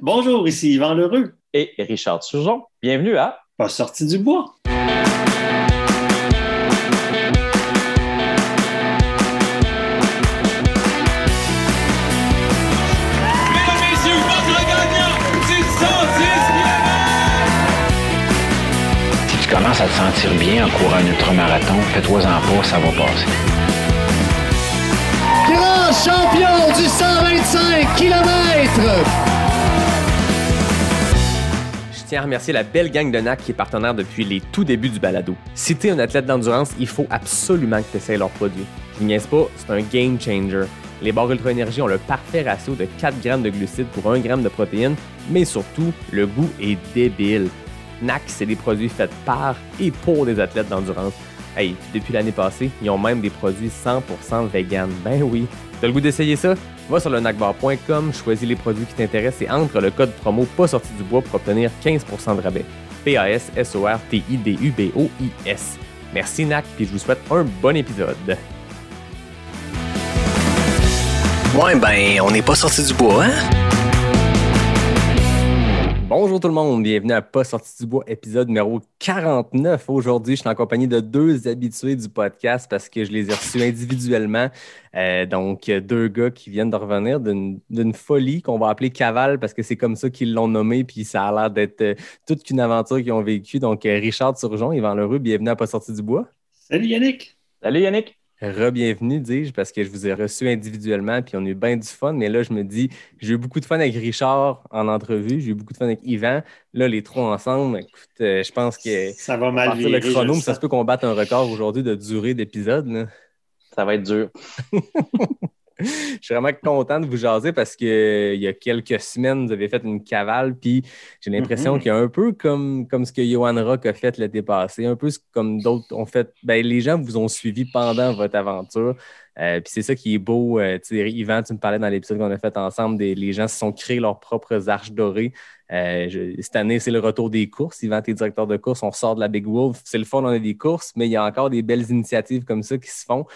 Bonjour, ici Yvan Lheureux. Et Richard Turgeon. Bienvenue à Pas sorti du bois. Mesdames, messieurs, votre gagnant, c'est 110 km! Si tu commences à te sentir bien en courant un ultramarathon, fais-toi-en pas, ça va passer. Grand champion du 125 km! Je tiens à remercier la belle gang de NAC qui est partenaire depuis les tout débuts du balado. Si t'es un athlète d'endurance, il faut absolument que tu essaies leurs produits. Je vous niaise pas, c'est un game changer. Les barres Ultra Énergie ont le parfait ratio de 4 grammes de glucides pour 1 gramme de protéines, mais surtout, le goût est débile. NAC, c'est des produits faits par et pour des athlètes d'endurance. Hey, depuis l'année passée, ils ont même des produits 100% vegan. Ben oui, t'as le goût d'essayer ça? Va sur le nacbar.com, choisis les produits qui t'intéressent et entre le code promo pas sorti du bois pour obtenir 15% de rabais. PASSORTIDUBOIS. Merci NAC, puis je vous souhaite un bon épisode. Ouais, ben, on n'est pas sorti du bois, hein? Bonjour tout le monde, bienvenue à Pas sorti du bois, épisode numéro 49. Aujourd'hui, je suis en compagnie de deux habitués du podcast parce que je les ai reçus individuellement. Donc, deux gars qui viennent de revenir d'une folie qu'on va appeler cavale parce que c'est comme ça qu'ils l'ont nommé puis ça a l'air d'être toute qu'une aventure qu'ils ont vécue. Donc, Richard Turgeon, Yvan Lheureux, bienvenue à Pas sorti du bois. Salut Yannick. Salut Yannick. Re-bienvenue, dis-je, parce que je vous ai reçu individuellement puis on a eu bien du fun. Mais là, je me dis, j'ai eu beaucoup de fun avec Richard en entrevue, j'ai eu beaucoup de fun avec Yvan. Là, les trois ensemble, écoute, je pense que Ça va mal partir virer. le chrono, je ça sens. se peut qu'on batte un record aujourd'hui de durée d'épisode, là. Ça va être dur. Je suis vraiment content de vous jaser parce que il y a quelques semaines, vous avez fait une cavale, puis j'ai l'impression qu'il y a un peu comme ce que Johan Rock a fait l'été passé, un peu comme d'autres ont fait. Ben, les gens vous ont suivi pendant votre aventure. Puis c'est ça qui est beau. Yvan, tu me parlais dans l'épisode qu'on a fait ensemble, les gens se sont créés leurs propres arches dorées. Cette année, c'est le retour des courses. Yvan, t'es directeur de course, on sort de la Big Wolf. C'est le fun, on a des courses, mais il y a encore des belles initiatives comme ça qui se font.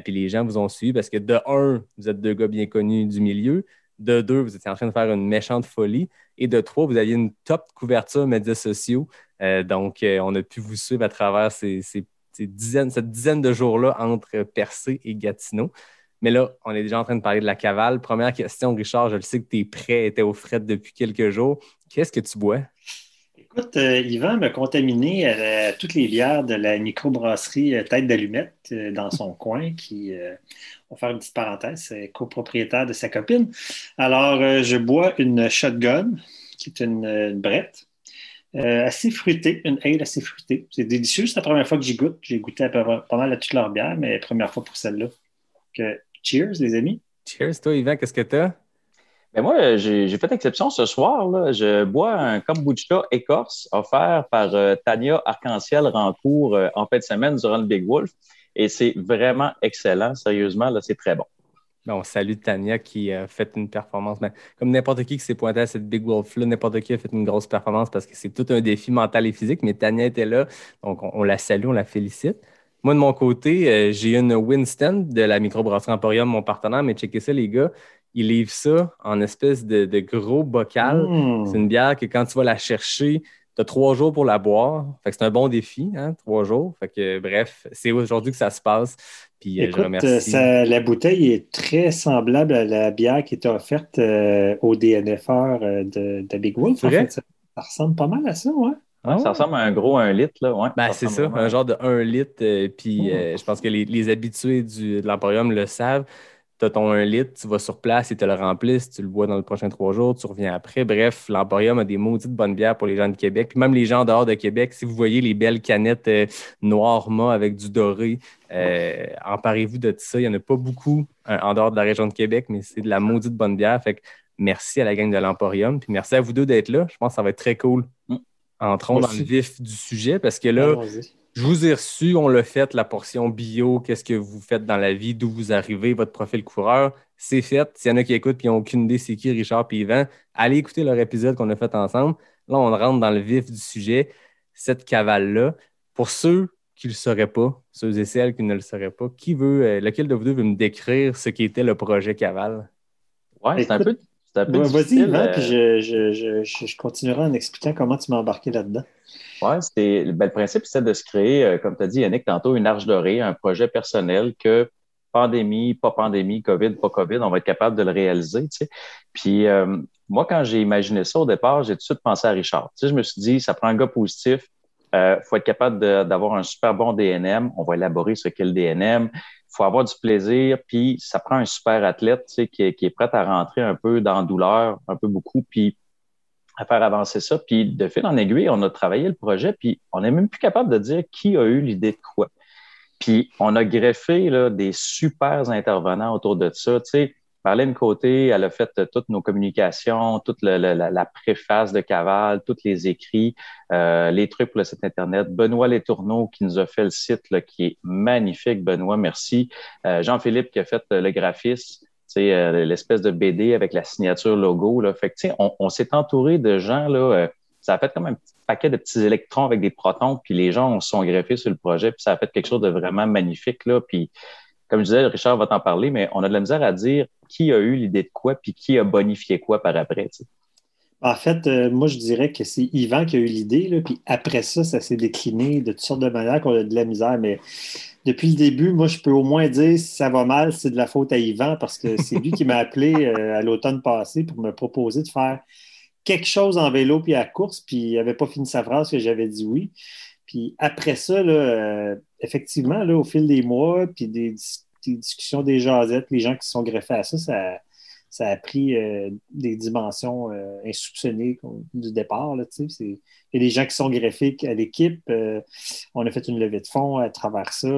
Puis les gens vous ont suivi parce que de un, vous êtes deux gars bien connus du milieu. De deux, vous étiez en train de faire une méchante folie. Et de trois, vous aviez une top couverture médias sociaux. Donc, on a pu vous suivre à travers cette dizaine de jours-là entre Percé et Gatineau. Mais là, on est déjà en train de parler de la cavale. Première question, Richard, je le sais que tes prêts étaient au fret depuis quelques jours. Qu'est-ce que tu bois? Écoute, Yvan m'a contaminé toutes les bières de la microbrasserie Tête d'Allumette dans son coin, on va faire une petite parenthèse, c'est copropriétaire de sa copine. Alors, je bois une shotgun, qui est une brette, assez fruitée, une ale assez fruitée. C'est délicieux, c'est la première fois que j'y goûte. J'ai goûté pas mal à toutes leurs bières, mais première fois pour celle-là. Cheers, les amis. Cheers, toi, Yvan, qu'est-ce que t'as? Ben moi, j'ai fait exception ce soir, là. Je bois un kombucha écorce offert par Tania Arc-en-Ciel Rancourt en fin de semaine durant le Big Wolf. Et c'est vraiment excellent. Sérieusement, là, c'est très bon. Bon, on salue Tania qui a fait une performance. Ben, comme n'importe qui s'est pointé à cette Big Wolf-là, n'importe qui a fait une grosse performance parce que c'est tout un défi mental et physique, mais Tania était là, donc on la salue, on la félicite. Moi, de mon côté, j'ai une Winston de la microbrasserie Emporium, mon partenaire, mais checkez ça, les gars, ils livrent ça en espèce de gros bocal. C'est une bière que quand tu vas la chercher, tu as 3 jours pour la boire. Fait que c'est un bon défi, hein, 3 jours. Fait que bref, c'est aujourd'hui que ça se passe. Puis je Écoute, remercie. la bouteille est très semblable à la bière qui était offerte au DNFR de Big Wolf. C'est En vrai? fait, ça ressemble pas mal à ça, ouais. Ouais, ça ressemble à un gros 1 litre, là. Ouais, Ben, c'est ça, ressemble vraiment un genre de 1 litre. Puis Hmm. je pense que les habitués de l'Emporium le savent. Tu as ton 1 litre, tu vas sur place, ils te le remplissent, tu le bois dans les prochains 3 jours, tu reviens après. Bref, l'Emporium a des maudites bonnes bières pour les gens de Québec. Puis même les gens en dehors de Québec, si vous voyez les belles canettes noires mat avec du doré, emparez-vous de ça. Il n'y en a pas beaucoup en dehors de la région de Québec, mais c'est de la maudite bonne bière. Fait que merci à la gang de l'Emporium. Puis merci à vous deux d'être là. Je pense que ça va être très cool. Mm. Entrons Moi dans le aussi. vif du sujet parce que là, Allons-y. je vous ai reçu, on l'a fait, la portion bio, qu'est-ce que vous faites dans la vie, d'où vous arrivez, votre profil coureur, c'est fait. S'il y en a qui écoutent et qui n'ont aucune idée c'est qui Richard et Yvan, allez écouter leur épisode qu'on a fait ensemble. Là, on rentre dans le vif du sujet, cette cavale-là. Pour ceux qui ne le sauraient pas, ceux et celles qui ne le sauraient pas, lequel de vous deux veut me décrire ce qu'était le projet Cavale? Ouais, Écoute, c'est C'est un peu Ouais, vas-y, difficile. Yvan, puis je continuerai en expliquant comment tu m'as embarqué là-dedans. Ouais, le principe, c'est de se créer, comme tu as dit, Yannick, tantôt, une arche dorée, un projet personnel que pandémie, pas pandémie, COVID, pas COVID, on va être capable de le réaliser, tu sais. Puis, moi, quand j'ai imaginé ça au départ, j'ai tout de suite pensé à Richard. Tu sais, je me suis dit, ça prend un gars positif, faut être capable d'avoir un super bon DNM. On va élaborer ce qu'est le DNM. Il faut avoir du plaisir, puis ça prend un super athlète, tu sais, qui est prêt à rentrer un peu dans la douleur, un peu beaucoup, puis à faire avancer ça. Puis de fil en aiguille, on a travaillé le projet, puis on n'est même plus capable de dire qui a eu l'idée de quoi. Puis on a greffé là, des super intervenants autour de ça. Tu sais, Marlène Côté, elle a fait toutes nos communications, toute la préface de Cavale, tous les écrits, les trucs pour le site Internet. Benoît Letourneau qui nous a fait le site là, qui est magnifique. Benoît, merci. Jean-Philippe qui a fait le graphisme. L'espèce de BD avec la signature logo. Là. Fait que, on s'est entouré de gens, là, ça a fait comme un petit paquet de petits électrons avec des protons, puis les gens se sont greffés sur le projet, puis ça a fait quelque chose de vraiment magnifique. Là. Puis, comme je disais, Richard va t'en parler, mais on a de la misère à dire qui a eu l'idée de quoi, puis qui a bonifié quoi par après. T'sais. En fait, moi, je dirais que c'est Yvan qui a eu l'idée, là, puis après ça, ça s'est décliné de toutes sortes de manières qu'on a de la misère, mais depuis le début, moi, je peux au moins dire si ça va mal, c'est de la faute à Yvan parce que c'est lui qui m'a appelé à l'automne passé pour me proposer de faire quelque chose en vélo puis à course, puis il n'avait pas fini sa phrase que j'avais dit oui. Puis après ça, là, effectivement, là, au fil des mois, puis des discussions des jasettes, les gens qui se sont greffés à ça a pris des dimensions insoupçonnées du départ. Là, il y a des gens qui sont greffés à l'équipe. On a fait une levée de fonds à travers ça.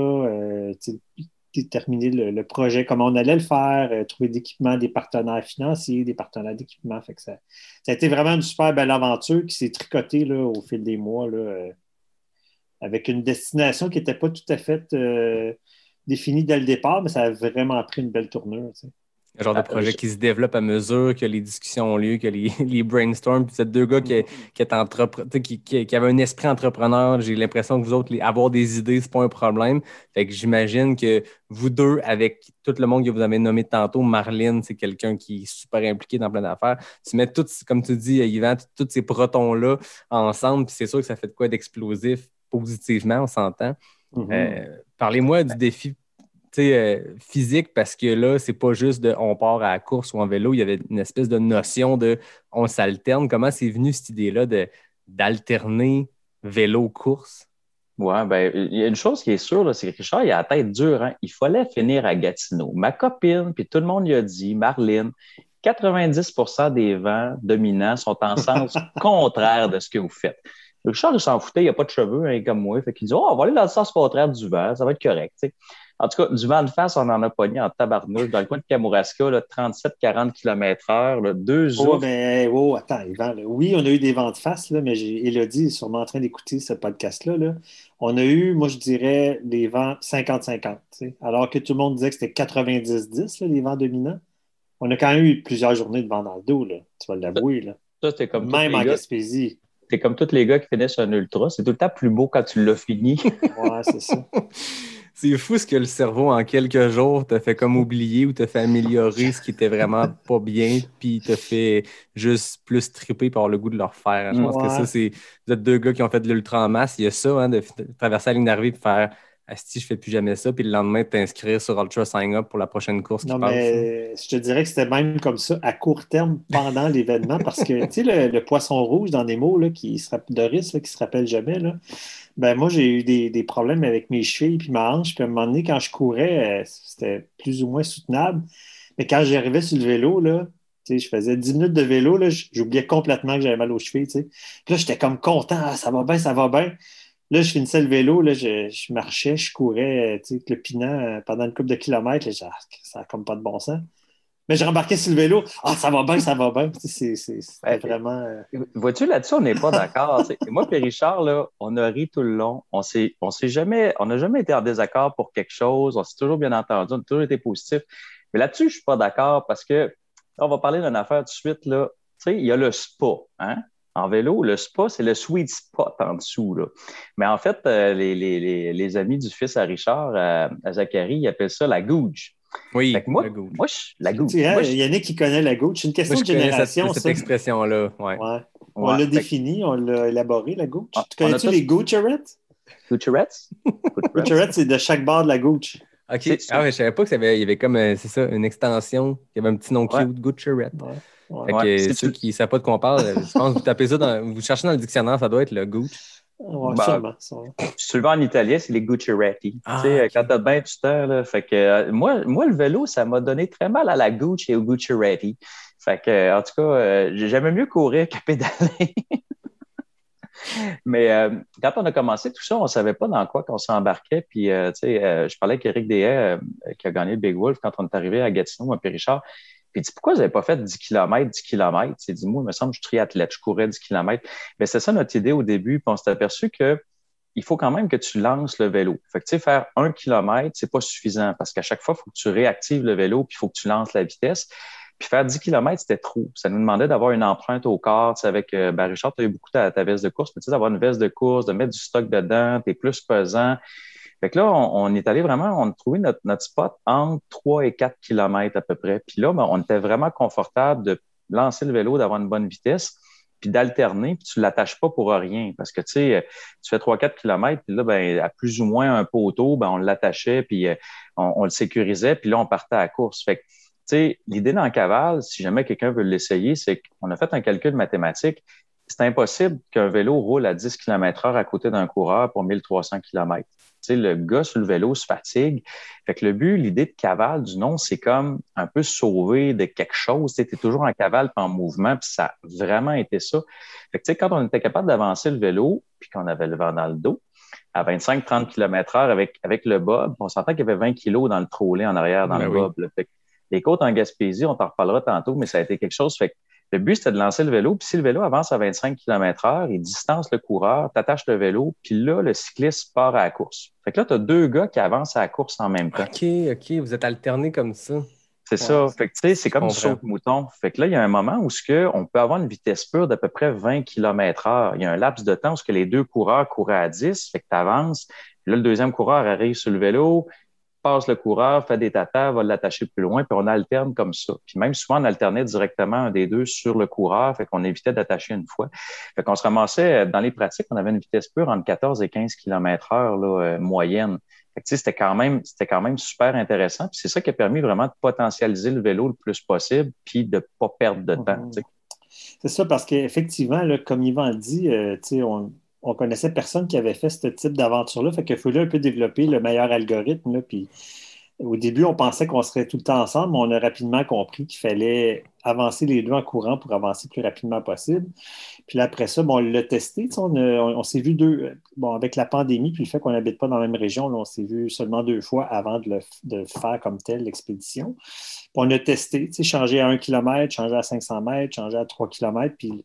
Terminer le projet, comment on allait le faire, trouver d'équipement, des partenaires financiers, des partenaires d'équipement. Fait que ça a été vraiment une super belle aventure qui s'est tricotée là, au fil des mois là, avec une destination qui n'était pas tout à fait définie dès le départ, mais ça a vraiment pris une belle tournure. T'sais. Un genre de projet qui se développe à mesure que les discussions ont lieu, que les brainstorms. Puis c'est deux gars qui avaient un esprit entrepreneur. J'ai l'impression que vous autres, avoir des idées, c'est pas un problème. Fait que j'imagine que vous deux, avec tout le monde que vous avez nommé tantôt, Marlène, c'est quelqu'un qui est super impliqué dans plein d'affaires. Tu mets tout, comme tu dis, Yvan, tous ces protons-là ensemble, puis c'est sûr que ça fait de quoi d'explosif positivement, on s'entend. Parlez-moi du défi physique, parce que là, c'est pas juste de on part à la course ou en vélo, il y avait une espèce de notion de on s'alterne. Comment c'est venu cette idée-là d'alterner vélo-course? Ouais, ben, il y a une chose qui est sûre, là, c'est que Richard, il a la tête dure, hein. Il fallait finir à Gatineau. Ma copine, puis tout le monde lui a dit, Marlène, 90% des vents dominants sont en sens contraire de ce que vous faites. Richard, il s'en foutait, il n'a pas de cheveux, hein, comme moi. Fait qu'il dit, on va aller dans le sens contraire du vent, ça va être correct, t'sais. En tout cas, du vent de face, on en a pogné en tabarnouche dans le coin de Kamouraska, 37-40 km/h, là, 2 Oh, jours. attends, Yvan. Là. Oui, on a eu des vents de face, là, mais Élodie est sûrement en train d'écouter ce podcast-là. Là. On a eu, moi, je dirais, les vents 50-50. Alors que tout le monde disait que c'était 90-10, là, les vents dominants. On a quand même eu plusieurs journées de vent dans le dos, là. Tu vas l'avouer. Là. Ça, c'était comme même en Gaspésie. C'est comme tous les gars qui finissent un ultra. C'est tout le temps plus beau quand tu l'as fini. Ouais, c'est ça. C'est fou ce que le cerveau, en quelques jours, t'a fait comme oublier ou t'a fait améliorer ce qui était vraiment pas bien, puis t'a fait juste plus triper par le goût de le refaire. Je pense que ça, c'est... Vous êtes deux gars qui ont fait de l'ultra en masse. Il y a ça, hein, de traverser la ligne d'arrivée et faire « Asti, je fais plus jamais ça », puis le lendemain, t'inscrire sur Ultra Sign Up pour la prochaine course qui passe. Non, mais je te dirais que c'était même comme ça à court terme pendant l'événement, parce que, tu sais, le poisson rouge dans Nemo, là, Doris, là, qui se rappelle jamais, là, ben moi, j'ai eu des problèmes avec mes chevilles puis ma hanche, puis à un moment donné, quand je courais, c'était plus ou moins soutenable, mais quand j'arrivais sur le vélo, là, tu sais, je faisais 10 minutes de vélo, là, j'oubliais complètement que j'avais mal aux chevilles, tu sais. Puis là, j'étais comme content, ça va bien, ça va bien. Là, je finissais le vélo, là, je marchais, je courais, tu sais, avec le pinant pendant une couple de kilomètres. Là, ça n'a comme pas de bon sens. Mais j'ai rembarqué sur le vélo. Ah, ça va bien, ça va bien. C'est vraiment... Vois-tu, là-dessus, on n'est pas d'accord. Moi et Richard, là, on a ri tout le long. On n'a jamais été en désaccord pour quelque chose. On s'est toujours bien entendu. On a toujours été positif. Mais là-dessus, je ne suis pas d'accord parce que on va parler d'une affaire tout de suite. Là. Tu sais, il y a le spa, hein? En vélo, le spa, c'est le sweet spot en dessous. Là. Mais en fait, les amis du fils à Richard, à Zachary, ils appellent ça la gouge. Oui, Fait que moi, le gooch. la gooch. Tu sais, hein, Moi, Yannick qui connaît la gooch. C'est une question de Moi, je connais génération, cette ça. expression-là. Ouais. Ouais. On ouais, l'a fait défini, on l'a élaboré, la gooch. Tu on a connais-tu tous les goocherettes? Goocherettes? Goocherettes, c'est de chaque bord de la gooch. OK. C'est ça. Ah, mais je savais pas qu'il y avait comme, c'est ça, une extension. Il y avait un petit nom Ouais. cute, Goocherette. Ouais. Fait Ouais. que Si ceux tu- qui ne savent pas de quoi on parle, je pense que vous tapez ça, vous cherchez dans le dictionnaire, ça doit être le Gooch. Ouais, bah, sûrement. Ça. Si tu le vois en italien, c'est les Gucciaretti. Tu Ah, sais, ok. quand t'as bien du temps, là, fait que moi, le vélo, ça m'a donné très mal à la Gucci et au Gucciaretti. Fait que, en tout cas, j'aimais mieux courir que pédaler. Mais quand on a commencé tout ça, on savait pas dans quoi qu'on s'embarquait. Puis, tu sais, je parlais avec Éric Deshaies, qui a gagné le Big Wolf quand on est arrivé à Gatineau, à Périchard. Puis il dit, pourquoi vous n'avez pas fait 10 km, 10 km? Il dit, moi, il me semble que je suis triathlète, je courais 10 km. Mais c'est ça notre idée au début. Puis on s'est aperçu que il faut quand même que tu lances le vélo. Fait que, tu sais, faire 1 kilomètre, c'est pas suffisant parce qu'à chaque fois, il faut que tu réactives le vélo puis il faut que tu lances la vitesse. Puis faire 10 kilomètres, c'était trop. Ça nous demandait d'avoir une empreinte au corps. Tu sais, avec, Richard, tu as eu beaucoup ta veste de course, mais tu sais, d'avoir une veste de course, de mettre du stock dedans, t'es plus pesant. Fait que là, on est allé vraiment, on a trouvé notre spot entre 3 et 4 kilomètres à peu près. Puis là, on était vraiment confortable de lancer le vélo, d'avoir une bonne vitesse, puis d'alterner, puis tu l'attaches pas pour rien. Parce que, tu sais, tu fais 3-4 kilomètres, puis là, ben, à plus ou moins un poteau, ben, on l'attachait, puis on le sécurisait, puis là, on partait à la course. Fait que, tu sais, l'idée dans le cavale, si jamais quelqu'un veut l'essayer, c'est qu'on a fait un calcul mathématique. C'est impossible qu'un vélo roule à 10 km/h à côté d'un coureur pour 1300 km. Tu sais, le gars sur le vélo se fatigue. Fait que le but, l'idée de cavale du nom, c'est comme un peu sauver de quelque chose. Tu sais, t'es toujours en cavale puis en mouvement, puis ça a vraiment été ça. Fait que, tu sais, quand on était capable d'avancer le vélo, puis qu'on avait le vent dans le dos, à 25-30 km/h avec le bob, on s'entend qu'il y avait 20 kilos dans le trollet en arrière, dans Ben le oui. bob. Là. Fait que les côtes en Gaspésie, on t'en reparlera tantôt, mais ça a été quelque chose. Fait que le but, c'était de lancer le vélo. Puis si le vélo avance à 25 km/h, il distance le coureur, t'attaches le vélo, puis là, le cycliste part à la course. Fait que là, tu as deux gars qui avancent à la course en même temps. OK, vous êtes alternés comme ça. C'est ça. Fait que tu sais, c'est comme du comprends. saute-mouton. Fait que là, il y a un moment où on peut avoir une vitesse pure d'à peu près 20 km/h. Il y a un laps de temps où les deux coureurs couraient à 10, fait que tu avances. Puis là, le deuxième coureur arrive sur le vélo, passe le coureur, fait des tatas, va l'attacher plus loin, puis on alterne comme ça. Puis même souvent, on alternait directement un des deux sur le coureur, fait qu'on évitait d'attacher une fois. Fait qu'on se ramassait, dans les pratiques, on avait une vitesse pure entre 14 et 15 km/h là, moyenne. Fait que, c'était quand même super intéressant. Puis c'est ça qui a permis vraiment de potentialiser le vélo le plus possible, puis de pas perdre de temps. Tu sais. C'est ça, parce qu'effectivement, là, comme Yvan dit, tu sais, on connaissait personne qui avait fait ce type d'aventure-là. Fait qu'il fallait un peu développer le meilleur algorithme. Là, puis au début, on pensait qu'on serait tout le temps ensemble, mais on a rapidement compris qu'il fallait avancer les deux en courant pour avancer le plus rapidement possible. Puis là, après ça, bon, on l'a testé. On s'est vu avec la pandémie, puis le fait qu'on n'habite pas dans la même région, là, on s'est vu seulement 2 fois avant de faire comme tel l'expédition. Puis on a testé, changer à 1 km, changer à 500 mètres, changer à 3 km, puis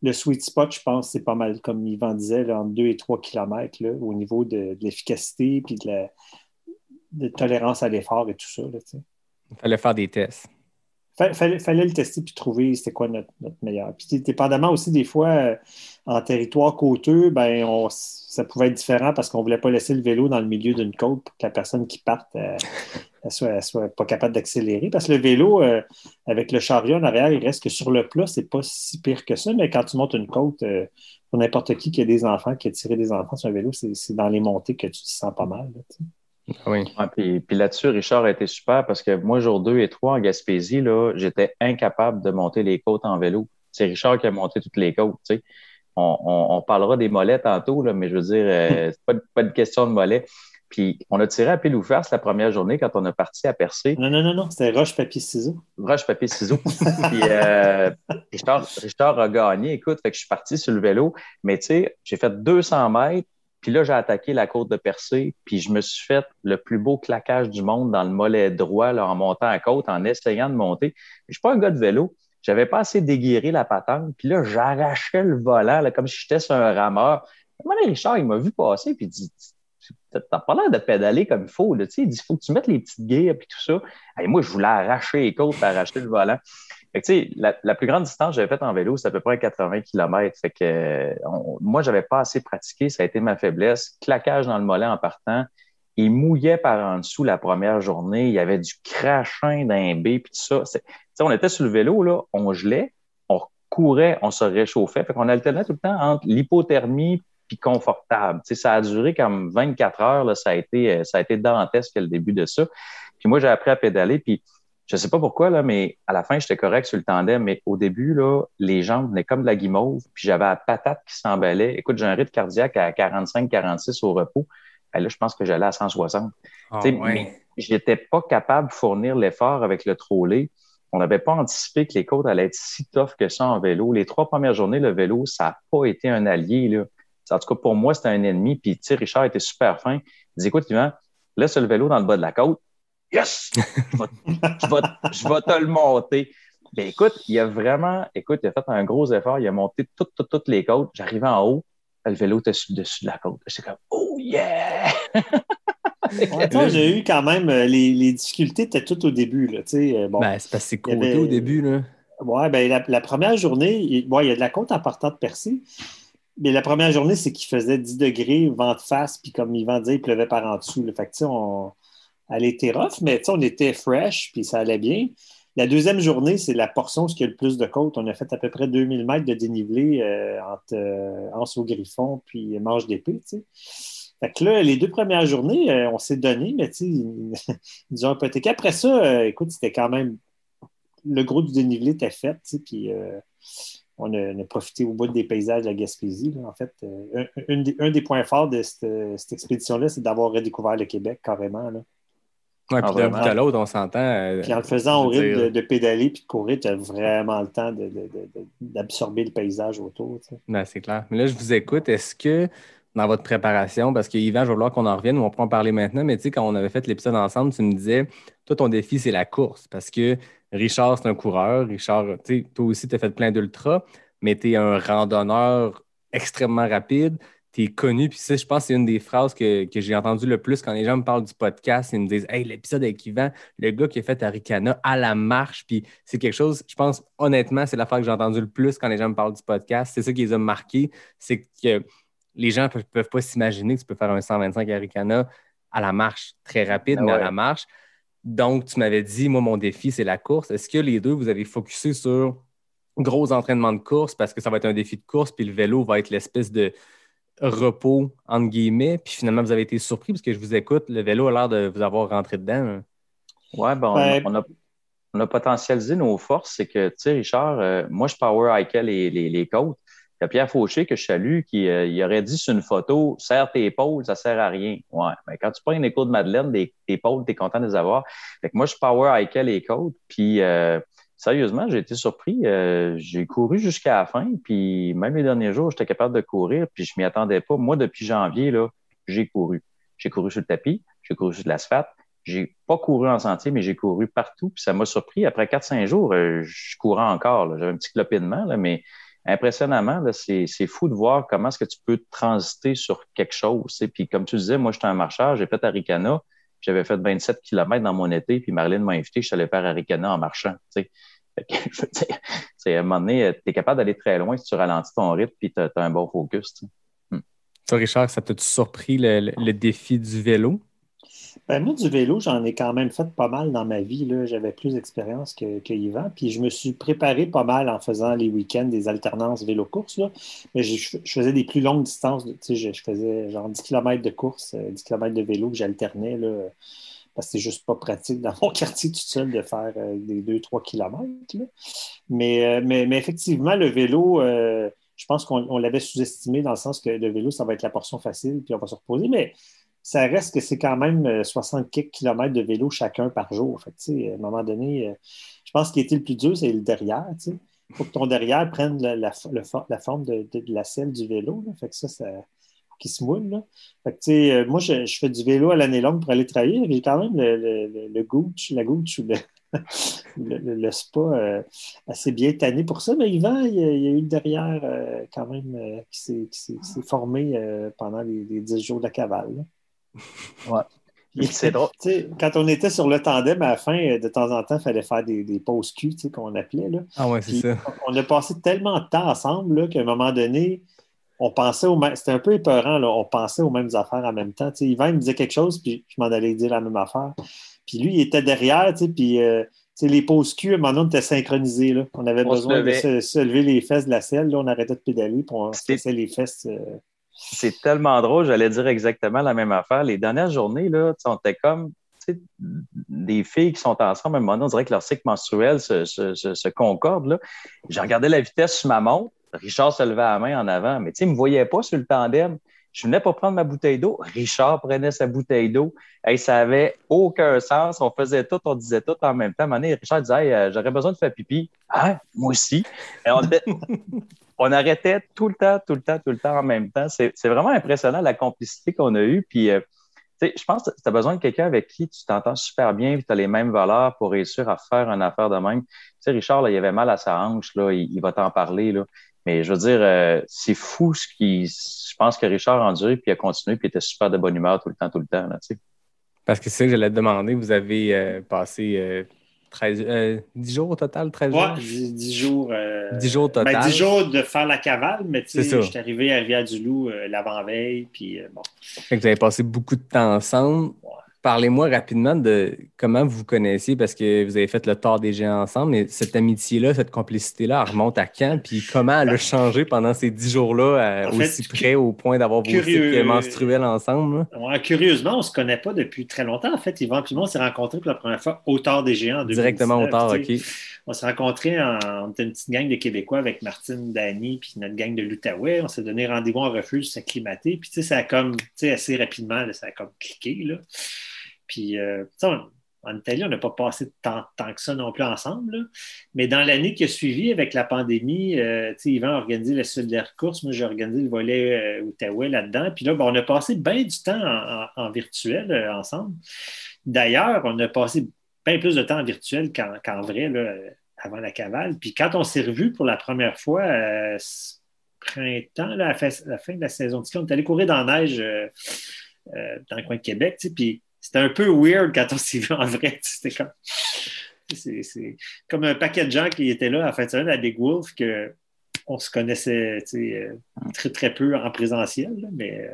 le sweet spot, je pense, c'est pas mal, comme Yvan disait, là, entre 2 et 3 km là, au niveau de l'efficacité puis de tolérance à l'effort et tout ça. Là, Il fallait faire des tests. Fallait le tester puis trouver c'était quoi notre meilleur. Puis dépendamment aussi des fois, en territoire côteux, ben ça pouvait être différent parce qu'on ne voulait pas laisser le vélo dans le milieu d'une côte pour que la personne qui parte elle soit pas capable d'accélérer. Parce que le vélo, avec le chariot en arrière, il reste que sur le plat, c'est pas si pire que ça, mais quand tu montes une côte, pour n'importe qui a des enfants, qui a tiré des enfants sur un vélo, c'est dans les montées que tu te sens pas mal. Là, oui. Ouais, puis là-dessus, Richard a été super parce que moi, jour 2 et 3 en Gaspésie, là, j'étais incapable de monter les côtes en vélo. C'est Richard qui a monté toutes les côtes. Tu sais. On parlera des mollets tantôt, là, mais je veux dire, c'est pas de question de mollets. Puis on a tiré à pile ou face la première journée quand on a parti à Percé. Non, c'était roche, papier, ciseaux. Roche, papier, ciseaux. Puis Richard a gagné. Écoute, fait que je suis parti sur le vélo, mais tu sais, j'ai fait 200 mètres. Puis là, j'ai attaqué la côte de Percé, puis je me suis fait le plus beau claquage du monde dans le mollet droit là, en montant à côte, en essayant de monter. Je suis pas un gars de vélo. J'avais pas assez déguiré la patente. Puis là, j'arrachais le volant là, comme si j'étais sur un rameur. Richard, il m'a vu passer, puis il dit « T'as pas l'air de pédaler comme il faut. Là. » Il dit « Il faut que tu mettes les petites guires, puis tout ça. » Et moi, je voulais arracher les côtes pour arracher le volant. Fait que, tu sais, la plus grande distance que j'avais faite en vélo, c'est à peu près 80 km. Fait que moi, j'avais pas assez pratiqué. Ça a été ma faiblesse. Claquage dans le mollet en partant. il mouillait par en dessous la première journée. Il y avait du crachin d'un B, puis tout ça. On était sur le vélo, là, on gelait, on courait, on se réchauffait. Fait qu'on alternait tout le temps entre l'hypothermie puis confortable. Ça a duré comme 24 heures. Là, ça a été dantesque le début de ça. Puis moi, j'ai appris à pédaler, puis je sais pas pourquoi, là, mais à la fin, j'étais correct sur le tandem, mais au début, là, les jambes venaient comme de la guimauve, puis j'avais la patate qui s'emballait. Écoute, j'ai un rythme cardiaque à 45-46 au repos. Ben là, je pense que j'allais à 160. Mais j'étais pas capable de fournir l'effort avec le trolley. On n'avait pas anticipé que les côtes allaient être si tough que ça en vélo. Les 3 premières journées, le vélo, ça n'a pas été un allié, là. En tout cas, pour moi, c'était un ennemi. Puis, Richard était super fin. Il dit, écoute, Yvan, laisse le vélo dans le bas de la côte. Yes! Je vais te le monter. Ben, écoute, il a fait un gros effort. Il a monté toutes les côtes. J'arrivais en haut. Le vélo était dessus de la côte. J'étais comme, oh yeah! J'ai eu quand même, les difficultés étaient toutes au début. Là, bon, c'est parce que c'est côté au début. Là. Ouais, la première journée, il y a de la côte en partant de Percé. Mais la première journée, c'est qu'il faisait 10 degrés, vent de face, puis comme Yvan disait, il pleuvait par en dessous. Là. Fait que, elle était rough, mais on était fresh, puis ça allait bien. La deuxième journée, c'est la portion où il y a le plus de côte. On a fait à peu près 2000 mètres de dénivelé entre Anse au Griffon puis Manche d'Épée. T'sais. Fait que là, les 2 premières journées, on s'est donné, mais ils nous ont un peu été. Après ça, écoute, c'était quand même... Le gros du dénivelé était fait, puis on a profité au bout des paysages de la Gaspésie. Là. En fait, un des points forts de cette expédition-là, c'est d'avoir redécouvert le Québec carrément. Là. Ouais, puis d'un bout à l'autre, on s'entend. Puis en le faisant au rythme de pédaler puis de courir, tu as vraiment le temps d'absorber le paysage autour. Tu sais. Ben, c'est clair. Mais là, je vous écoute. Est-ce que dans votre préparation, parce que Yvan, je vais vouloir qu'on en revienne, on pourra en parler maintenant, mais tu sais, quand on avait fait l'épisode ensemble, tu me disais, toi, ton défi, c'est la course. Parce que Richard, c'est un coureur. Richard, tu sais, toi aussi, tu as fait plein d'ultras, mais tu es un randonneur extrêmement rapide. Tu es connu. Puis ça, je pense que c'est une des phrases que j'ai entendues le plus quand les gens me parlent du podcast. Ils me disent, hey, l'épisode avec Yvan, le gars qui a fait Arikana à la marche. Puis c'est quelque chose, je pense, honnêtement, c'est la phrase que j'ai entendue le plus quand les gens me parlent du podcast. C'est ça qui les a marqués. C'est que les gens ne peuvent pas s'imaginer que tu peux faire un 125 Arikana à la marche, très rapide, mais à la marche. Donc, tu m'avais dit, moi, mon défi, c'est la course. Est-ce que les deux, vous avez focusé sur gros entraînement de course parce que ça va être un défi de course, puis le vélo va être l'espèce de repos, entre guillemets, puis finalement, vous avez été surpris parce que je vous écoute, le vélo a l'air de vous avoir rentré dedans. Oui, on a potentialisé nos forces. C'est que, tu sais, Richard, moi, je power hikais les côtes. Il y a Pierre Fauché, que je salue, qui il aurait dit sur une photo, serre tes épaules, ça sert à rien. Ouais, mais quand tu prends une écho de Madeleine, tes épaules, tu es content de les avoir. Fait que moi, je power hikais les côtes, puis sérieusement, j'ai été surpris. J'ai couru jusqu'à la fin, puis même les derniers jours, j'étais capable de courir, puis je m'y attendais pas. Moi, depuis janvier, là, j'ai couru. J'ai couru sur le tapis, j'ai couru sur de l'asphalte. J'ai pas couru en sentier, mais j'ai couru partout, puis ça m'a surpris. Après 4-5 jours, je courais encore. Là. J'avais un petit clopinement, là, mais impressionnamment, là, c'est fou de voir comment est-ce que tu peux transiter sur quelque chose. T'sais. Puis comme tu disais, moi, j'étais un marcheur, j'ai fait Arikana, j'avais fait 27 km dans mon été, puis Marlène m'a invité, je suis allé faire Arikana en marchant. T'sais. À un moment donné, tu es capable d'aller très loin si tu ralentis ton rythme puis tu as un bon focus. Toi, Richard, ça t'a-tu surpris le défi du vélo? Moi, du vélo, j'en ai quand même fait pas mal dans ma vie. Là. J'avais plus d'expérience que Yvan. Puis je me suis préparé pas mal en faisant les week-ends des alternances vélo-course. Là. Mais je faisais des plus longues distances. Je faisais genre 10 km de course, 10 km de vélo que j'alternais. Là, parce que c'est juste pas pratique dans mon quartier tout seul de faire des 2-3 km. Là. Mais effectivement, le vélo, je pense qu'on l'avait sous-estimé dans le sens que le vélo, ça va être la portion facile, puis on va se reposer. Mais ça reste que c'est quand même 60 km de vélo chacun par jour. Fait que, à un moment donné, je pense qu'il était le plus dur, c'est le derrière. Il faut que ton derrière prenne la forme de la selle du vélo. Là. Fait que ça qui se moule. Là. Fait que, moi, je fais du vélo à l'année longue pour aller travailler. J'ai quand même la Gooch ou le spa assez bien tanné pour ça. Mais Yvan, il y a eu le derrière quand même qui s'est formé pendant les 10 jours de la cavale. Là. Ouais. C'est drôle. Quand on était sur le tandem, à la fin, de temps en temps, il fallait faire des pauses cul, qu'on appelait. Là. Ah ouais, c'est ça. On a passé tellement de temps ensemble là, qu'à un moment donné, on pensait c'était un peu épeurant, là. On pensait aux mêmes affaires en même temps. Tu sais, Yvan, il me disait quelque chose, puis je m'en allais dire la même affaire. Puis lui, il était derrière, tu sais, puis tu sais, les pauses cul, à un moment donné, on était synchronisés, là. On avait besoin de se lever les fesses de la selle, là. On arrêtait de pédaler, puis on se laissait les fesses. C'est tellement drôle, j'allais dire exactement la même affaire. Les dernières journées, là, on était comme des filles qui sont ensemble, à un moment donné, on dirait que leur cycle menstruel se concorde. Là. J'ai regardé la vitesse sur ma montre. Richard se levait à la main en avant, mais il ne me voyait pas sur le tandem. Je venais pour prendre ma bouteille d'eau. Richard prenait sa bouteille d'eau. Hey, ça n'avait aucun sens. On faisait tout, on disait tout en même temps. À un moment donné, Richard disait hey, j'aurais besoin de faire pipi. Ah, moi aussi. Et on arrêtait tout le temps en même temps. C'est vraiment impressionnant la complicité qu'on a eue. Puis, je pense que tu as besoin de quelqu'un avec qui tu t'entends super bien et tu as les mêmes valeurs pour réussir à faire une affaire de même. Tu sais, Richard, là, il avait mal à sa hanche, là, il va t'en parler. Là. Mais je veux dire, c'est fou je pense que Richard a enduré puis il a continué puis il était super de bonne humeur tout le temps. Là, tu sais. Parce que c'est ça que j'allais te demander. Vous avez passé 10 jours au total, 13 jours? Ouais, 10 jours. 10 jours total. 10 jours de faire la cavale, mais tu sais, je ça. suis arrivé à Rivière-du-Loup l'avant-veille, puis bon. Fait que vous avez passé beaucoup de temps ensemble. Ouais. Parlez-moi rapidement de comment vous vous connaissiez, parce que vous avez fait le Tort des Géants ensemble, mais cette amitié-là, cette complicité-là, elle remonte à quand? Puis comment elle a changé pendant ces 10 jours-là, aussi près au point d'avoir vos cycles menstruels ensemble? Ouais, curieusement, on ne se connaît pas depuis très longtemps. En fait, Yvan et moi, on s'est rencontrés pour la première fois au Tort des Géants en 2019. Directement au Tort, OK. On s'est rencontrés, on était une petite gang de Québécois avec Martine, Dany, puis notre gang de l'Outaouais. On s'est donné rendez-vous en refuge, s'acclimater. Puis, tu sais, ça a comme, tu sais, assez rapidement, là, ça a comme cliqué, là. Puis, en Italie, on n'a pas passé tant que ça non plus ensemble. Là. Mais dans l'année qui a suivi, avec la pandémie, Yvan a organisé la solidaire course. Moi, j'ai organisé le volet Outaouais là-dedans. Puis là, on a passé bien du temps en virtuel ensemble. D'ailleurs, on a passé bien plus de temps en virtuel qu'en vrai, là, avant la cavale. Puis quand on s'est revus pour la première fois, printemps, là, à la fin de la saison de ski, on est allé courir dans la neige dans le coin de Québec. Puis c'était un peu weird quand on s'est vu en vrai. C'était comme... C'est comme un paquet de gens qui étaient là à la fin de semaine à Big Wolf qu'on se connaissait très, très peu en présentiel. Là, mais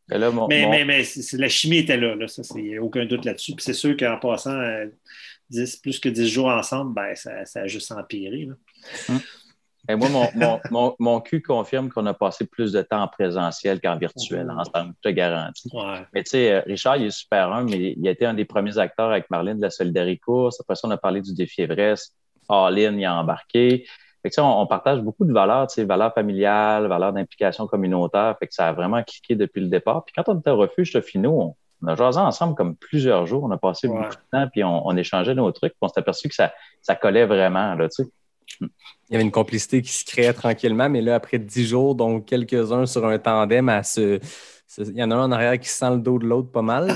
la chimie était là. Ça, il n'y a aucun doute là-dessus. Puis c'est sûr qu'en passant plus que 10 jours ensemble, ben, ça a juste empiré. Là. Et moi, mon cul confirme qu'on a passé plus de temps en présentiel qu'en virtuel ensemble, je te garantis. Ouais. Mais tu sais, Richard, il est super humble, mais il a été un des premiers acteurs avec Marlène de la Solidarité Course. Après ça, on a parlé du défi Everest. All-in, il a embarqué. Fait que on partage beaucoup de valeurs, tu sais, valeurs familiales, valeurs d'implication communautaire. Fait que ça a vraiment cliqué depuis le départ. Puis quand on était au refuge finaux, on a jasé ensemble comme plusieurs jours. On a passé beaucoup de temps, puis on échangeait nos trucs. Puis on s'est aperçu que ça collait vraiment, là, tu sais. Il y avait une complicité qui se créait tranquillement, mais là, après 10 jours, donc quelques-uns sur un tandem, il y en a un en arrière qui sent le dos de l'autre pas mal.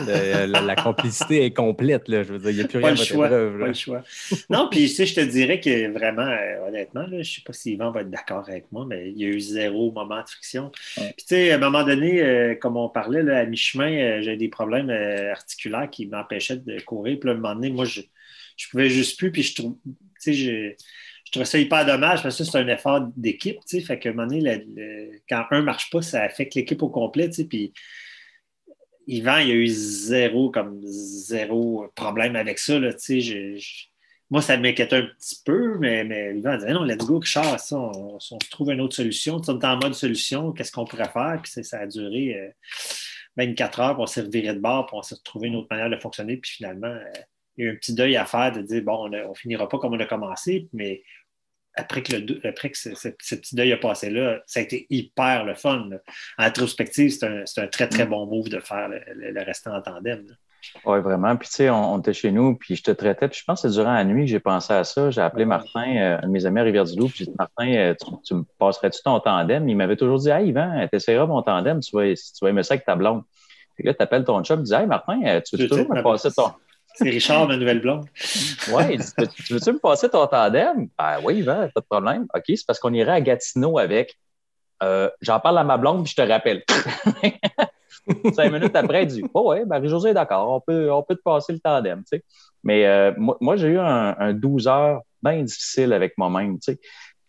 La complicité est complète, là. Je veux dire, il n'y a plus rien à votre épreuve. Pas le choix. Non, puis tu sais, je te dirais que vraiment, honnêtement, là, je ne sais pas si Yvan va être d'accord avec moi, mais il y a eu 0 moment de friction. Puis tu sais, à un moment donné, comme on parlait, là, à mi-chemin, j'avais des problèmes articulaires qui m'empêchaient de courir. Puis là, à un moment donné, moi, je ne pouvais juste plus. Puis je trouvais ça hyper dommage parce que c'est un effort d'équipe, tu sais, fait qu'à un moment donné, quand un ne marche pas, ça affecte l'équipe au complet, tu sais, puis Yvan, il y a eu zéro problème avec ça, là, tu sais, moi, ça m'inquiétait un petit peu, mais Yvan disait, non, let's go, Richard, ça, on se trouve une autre solution, tu sais, on est en mode solution, qu'est-ce qu'on pourrait faire, puis ça a duré 24 heures, puis on s'est reviré de bord, puis on s'est retrouvé une autre manière de fonctionner, puis finalement, il y a eu un petit deuil à faire de dire, bon, on finira pas comme on a commencé, mais après que ce petit deuil a passé là, ça a été hyper le fun. Là. En rétrospective, c'est un très, très bon move de faire le restant en tandem. Oui, vraiment. Puis, tu sais, on était chez nous, puis je te traitais. Puis, je pense que c'est durant la nuit que j'ai pensé à ça. J'ai appelé Martin, un de mes amis à Rivière-du-Loup, puis j'ai dit, Martin, tu me passerais-tu ton tandem? Il m'avait toujours dit, hey, Yvan, t'essaieras mon tandem, tu vas aimer ça avec ta blonde. Puis là, tu appelles ton chum, tu dis, hey, Martin, tu veux toujours me passer ton. C'est Richard, ma nouvelle blonde. Oui, il dit, tu veux-tu me passer ton tandem? Ben oui, Yvan, pas de problème. OK, c'est parce qu'on irait à Gatineau avec. J'en parle à ma blonde, puis je te rappelle. 5 minutes après, il dit, oh ouais, Marie-Josée est d'accord, on peut te passer le tandem, tu sais. Mais moi, j'ai eu un 12 heures bien difficile avec moi-même, tu sais.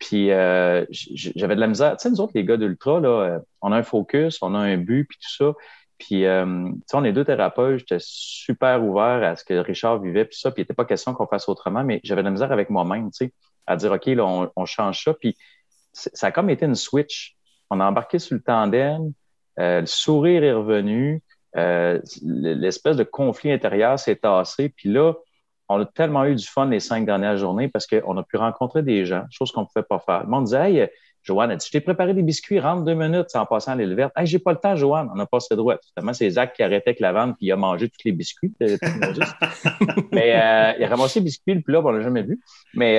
Puis j'avais de la misère. Tu sais, nous autres, les gars d'Ultra, là, on a un focus, on a un but, puis tout ça. Puis, tu sais, on est deux thérapeutes, j'étais super ouvert à ce que Richard vivait, puis ça, puis il n'était pas question qu'on fasse autrement, mais j'avais de la misère avec moi-même, tu sais, à dire, OK, là, on change ça. Puis, ça a comme été une switch. On a embarqué sur le tandem, le sourire est revenu, l'espèce de conflit intérieur s'est tassé, puis là, on a tellement eu du fun les 5 dernières journées parce qu'on a pu rencontrer des gens, chose qu'on ne pouvait pas faire. Le monde disait, hey, Joanne, je t'ai préparé des biscuits, rentre 2 minutes en passant à l'île verte. Hey, j'ai pas le temps, Joanne. On a passé droit. Finalement, c'est Zach qui arrêtait avec la vanne puis il a mangé tous les biscuits. Mais il a ramassé les biscuits, le plat, on l'a jamais vu. Mais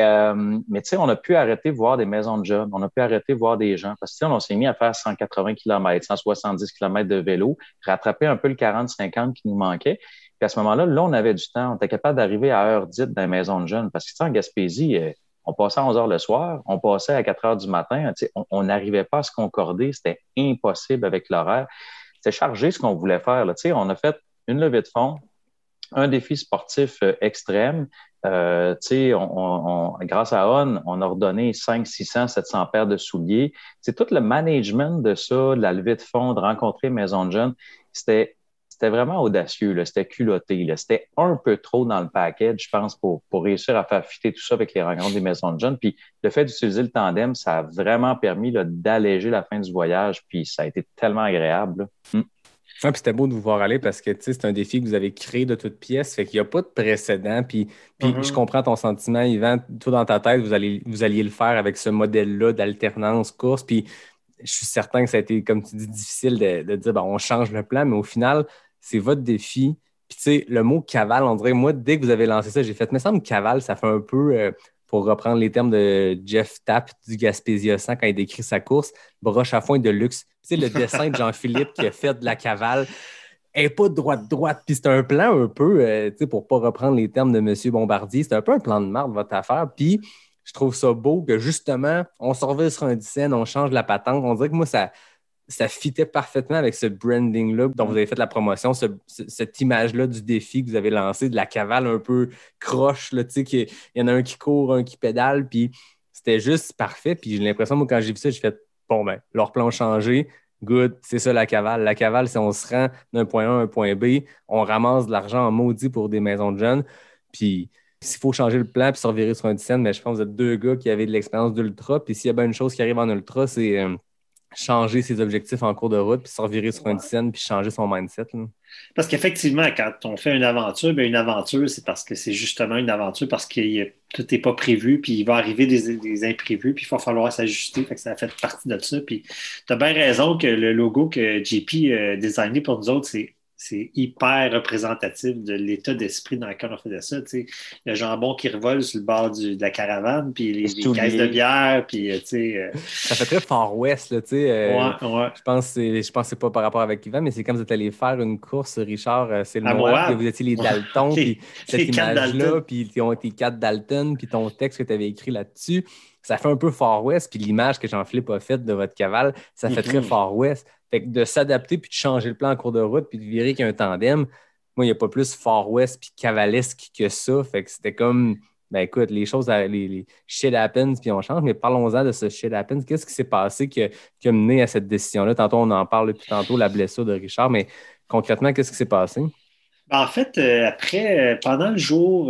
tu sais, on a pu arrêter de voir des maisons de jeunes. On a pu arrêter de voir des gens. Parce que on s'est mis à faire 180 km, 170 km de vélo, rattraper un peu le 40-50 qui nous manquait. Puis à ce moment-là, là, on avait du temps. On était capable d'arriver à heure dite dans les maisons de jeunes. Parce que en Gaspésie, on passait à 11 heures le soir, on passait à 4 heures du matin. On n'arrivait pas à se concorder. C'était impossible avec l'horaire. C'était chargé ce qu'on voulait faire. Là. On a fait une levée de fonds, un défi sportif extrême. Grâce à on a redonné 500, 600, 700 paires de souliers. C'est tout le management de ça, de la levée de fonds, de rencontrer Maison de Jeunes. C'était vraiment audacieux, là. C'était culotté. Là. C'était un peu trop dans le package, je pense, pour réussir à faire fitter tout ça avec les rencontres des maisons de jeunes. Puis le fait d'utiliser le tandem, ça a vraiment permis là, d'alléger la fin du voyage. Puis ça a été tellement agréable. Ouais, puis c'était beau de vous voir aller parce que c'est un défi que vous avez créé de toutes pièces. Fait qu'il n'y a pas de précédent. Puis je comprends ton sentiment, Yvan. Toi, dans ta tête, vous alliez le faire avec ce modèle-là d'alternance course. Puis je suis certain que ça a été, comme tu dis, difficile de dire on change le plan, mais au final, c'est votre défi. Puis, tu sais, le mot cavale, on dirait, moi, dès que vous avez lancé ça, j'ai fait, mais ça me semble cavale, ça fait un peu, pour reprendre les termes de Jeff Tapp du Gaspésia 100 quand il décrit sa course, broche à foin de luxe. Tu sais, le dessin de Jean-Philippe qui a fait de la cavale, elle n'est pas droite. Puis c'est un plan un peu, tu sais, pour ne pas reprendre les termes de M. Bombardier, c'est un peu un plan de marde, votre affaire. Puis, je trouve ça beau que, justement, on se revient sur un dizaine, on change la patente. On dirait que moi, ça fitait parfaitement avec ce branding-là dont vous avez fait la promotion, cette image-là du défi que vous avez lancé, de la cavale un peu croche, là, tu sais, il y en a un qui court, un qui pédale, puis c'était juste parfait. Puis j'ai l'impression, moi, quand j'ai vu ça, j'ai fait, bon, ben, leur plan a changé, good, c'est ça la cavale. La cavale, c'est on se rend d'un point A à un point B, on ramasse de l'argent en maudit pour des maisons de jeunes, puis s'il faut changer le plan puis se revirer sur un dizaine, mais je pense que vous êtes deux gars qui avaient de l'expérience d'ultra, puis s'il y a bien une chose qui arrive en ultra, c'est changer ses objectifs en cours de route, puis se revirer sur une scène, puis changer son mindset. Là. Parce qu'effectivement, quand on fait une aventure, bien, une aventure, c'est parce que c'est justement une aventure, parce que tout n'est pas prévu, puis il va arriver des imprévus, puis il va falloir s'ajuster. Fait que ça fait partie de ça. Puis tu as bien raison que le logo que JP a designé pour nous autres, c'est hyper représentatif de l'état d'esprit dans lequel on faisait ça. T'sais. Le jambon qui revole sur le bord de la caravane, puis les caisses de bière, puis Ça fait très Far West, là, tu sais. Ouais. Je pense que c'est pas par rapport avec Yvan, mais c'est quand vous êtes allé faire une course, Richard, c'est le à Moab, que vous étiez les Dalton, puis cette image-là, puis tes 4 Dalton, puis ton texte que tu avais écrit là-dessus. Ça fait un peu Far West, puis l'image que Jean-Philippe a faite de votre cavale, ça fait très Far West. Fait que de s'adapter, puis de changer le plan en cours de route, puis de virer qu'il y a un tandem, moi, il n'y a pas plus Far West puis cavalesque que ça. Fait que c'était comme, ben écoute, les choses, les shit happens, puis on change, mais parlons-en de ce shit happens. Qu'est-ce qui s'est passé qui a mené à cette décision-là? Tantôt, on en parle depuis tantôt, la blessure de Richard, mais concrètement, qu'est-ce qui s'est passé? En fait, après, pendant le jour,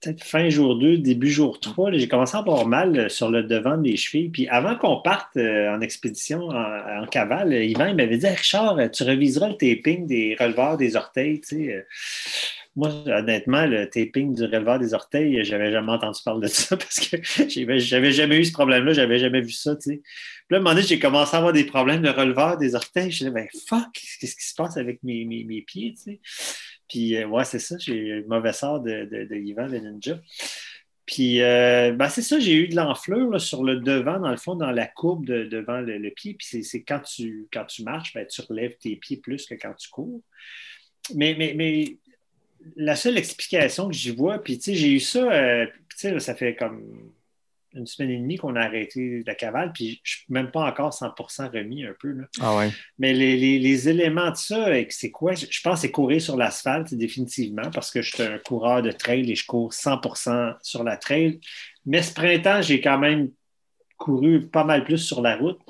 peut-être fin jour 2, début jour 3, là, j'ai commencé à avoir mal sur le devant des chevilles. Puis avant qu'on parte en expédition, en cavale, Yvan il m'avait dit hey, Richard, tu reviseras le taping des releveurs des orteils. Tu sais. Moi, honnêtement, le taping du releveur des orteils, j'avais jamais entendu parler de ça parce que j'avais jamais eu ce problème-là, j'avais jamais vu ça. Tu sais. Puis là, à un moment donné, j'ai commencé à avoir des problèmes de releveur des orteils. Je me disais, ben fuck, qu'est-ce qui se passe avec mes pieds? Tu sais? Puis, ouais, c'est ça, j'ai eu le mauvais sort de Yvan, le ninja. Puis, ben, c'est ça, j'ai eu de l'enflure là, sur le devant, dans le fond, dans la courbe devant le pied. Puis, c'est quand tu marches, ben, tu relèves tes pieds plus que quand tu cours. Mais la seule explication que j'y vois, puis, tu sais, j'ai eu ça, tu sais, ça fait comme une semaine et demie qu'on a arrêté la cavale, puis je ne suis même pas encore 100% remis un peu. Là. Ah ouais. Mais les éléments de ça, c'est quoi? Je pense que c'est courir sur l'asphalte, définitivement, parce que je suis un coureur de trail et je cours 100% sur la trail. Mais ce printemps, j'ai quand même couru pas mal plus sur la route.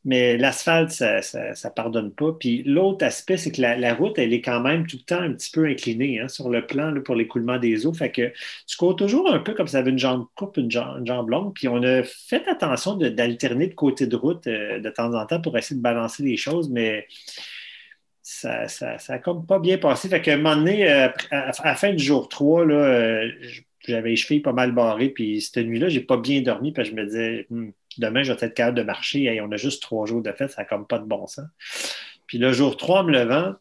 Mais l'asphalte, ça pardonne pas. Puis l'autre aspect, c'est que la route, elle est quand même tout le temps un petit peu inclinée sur le plan là, pour l'écoulement des eaux. Fait que tu cours toujours un peu comme si tu avais une jambe courte, une jambe longue. Puis on a fait attention d'alterner de côté de route de temps en temps pour essayer de balancer les choses, mais ça a comme pas bien passé. Fait qu'à un moment donné, à la fin du jour 3, là, j'avais les chevilles pas mal barrées. Puis cette nuit-là, j'ai pas bien dormi. Puis je me disais... Demain, je vais être capable de marcher. Hey, on a juste 3 jours de fête, ça n'a comme pas de bon sens. Puis le jour 3, en me levant,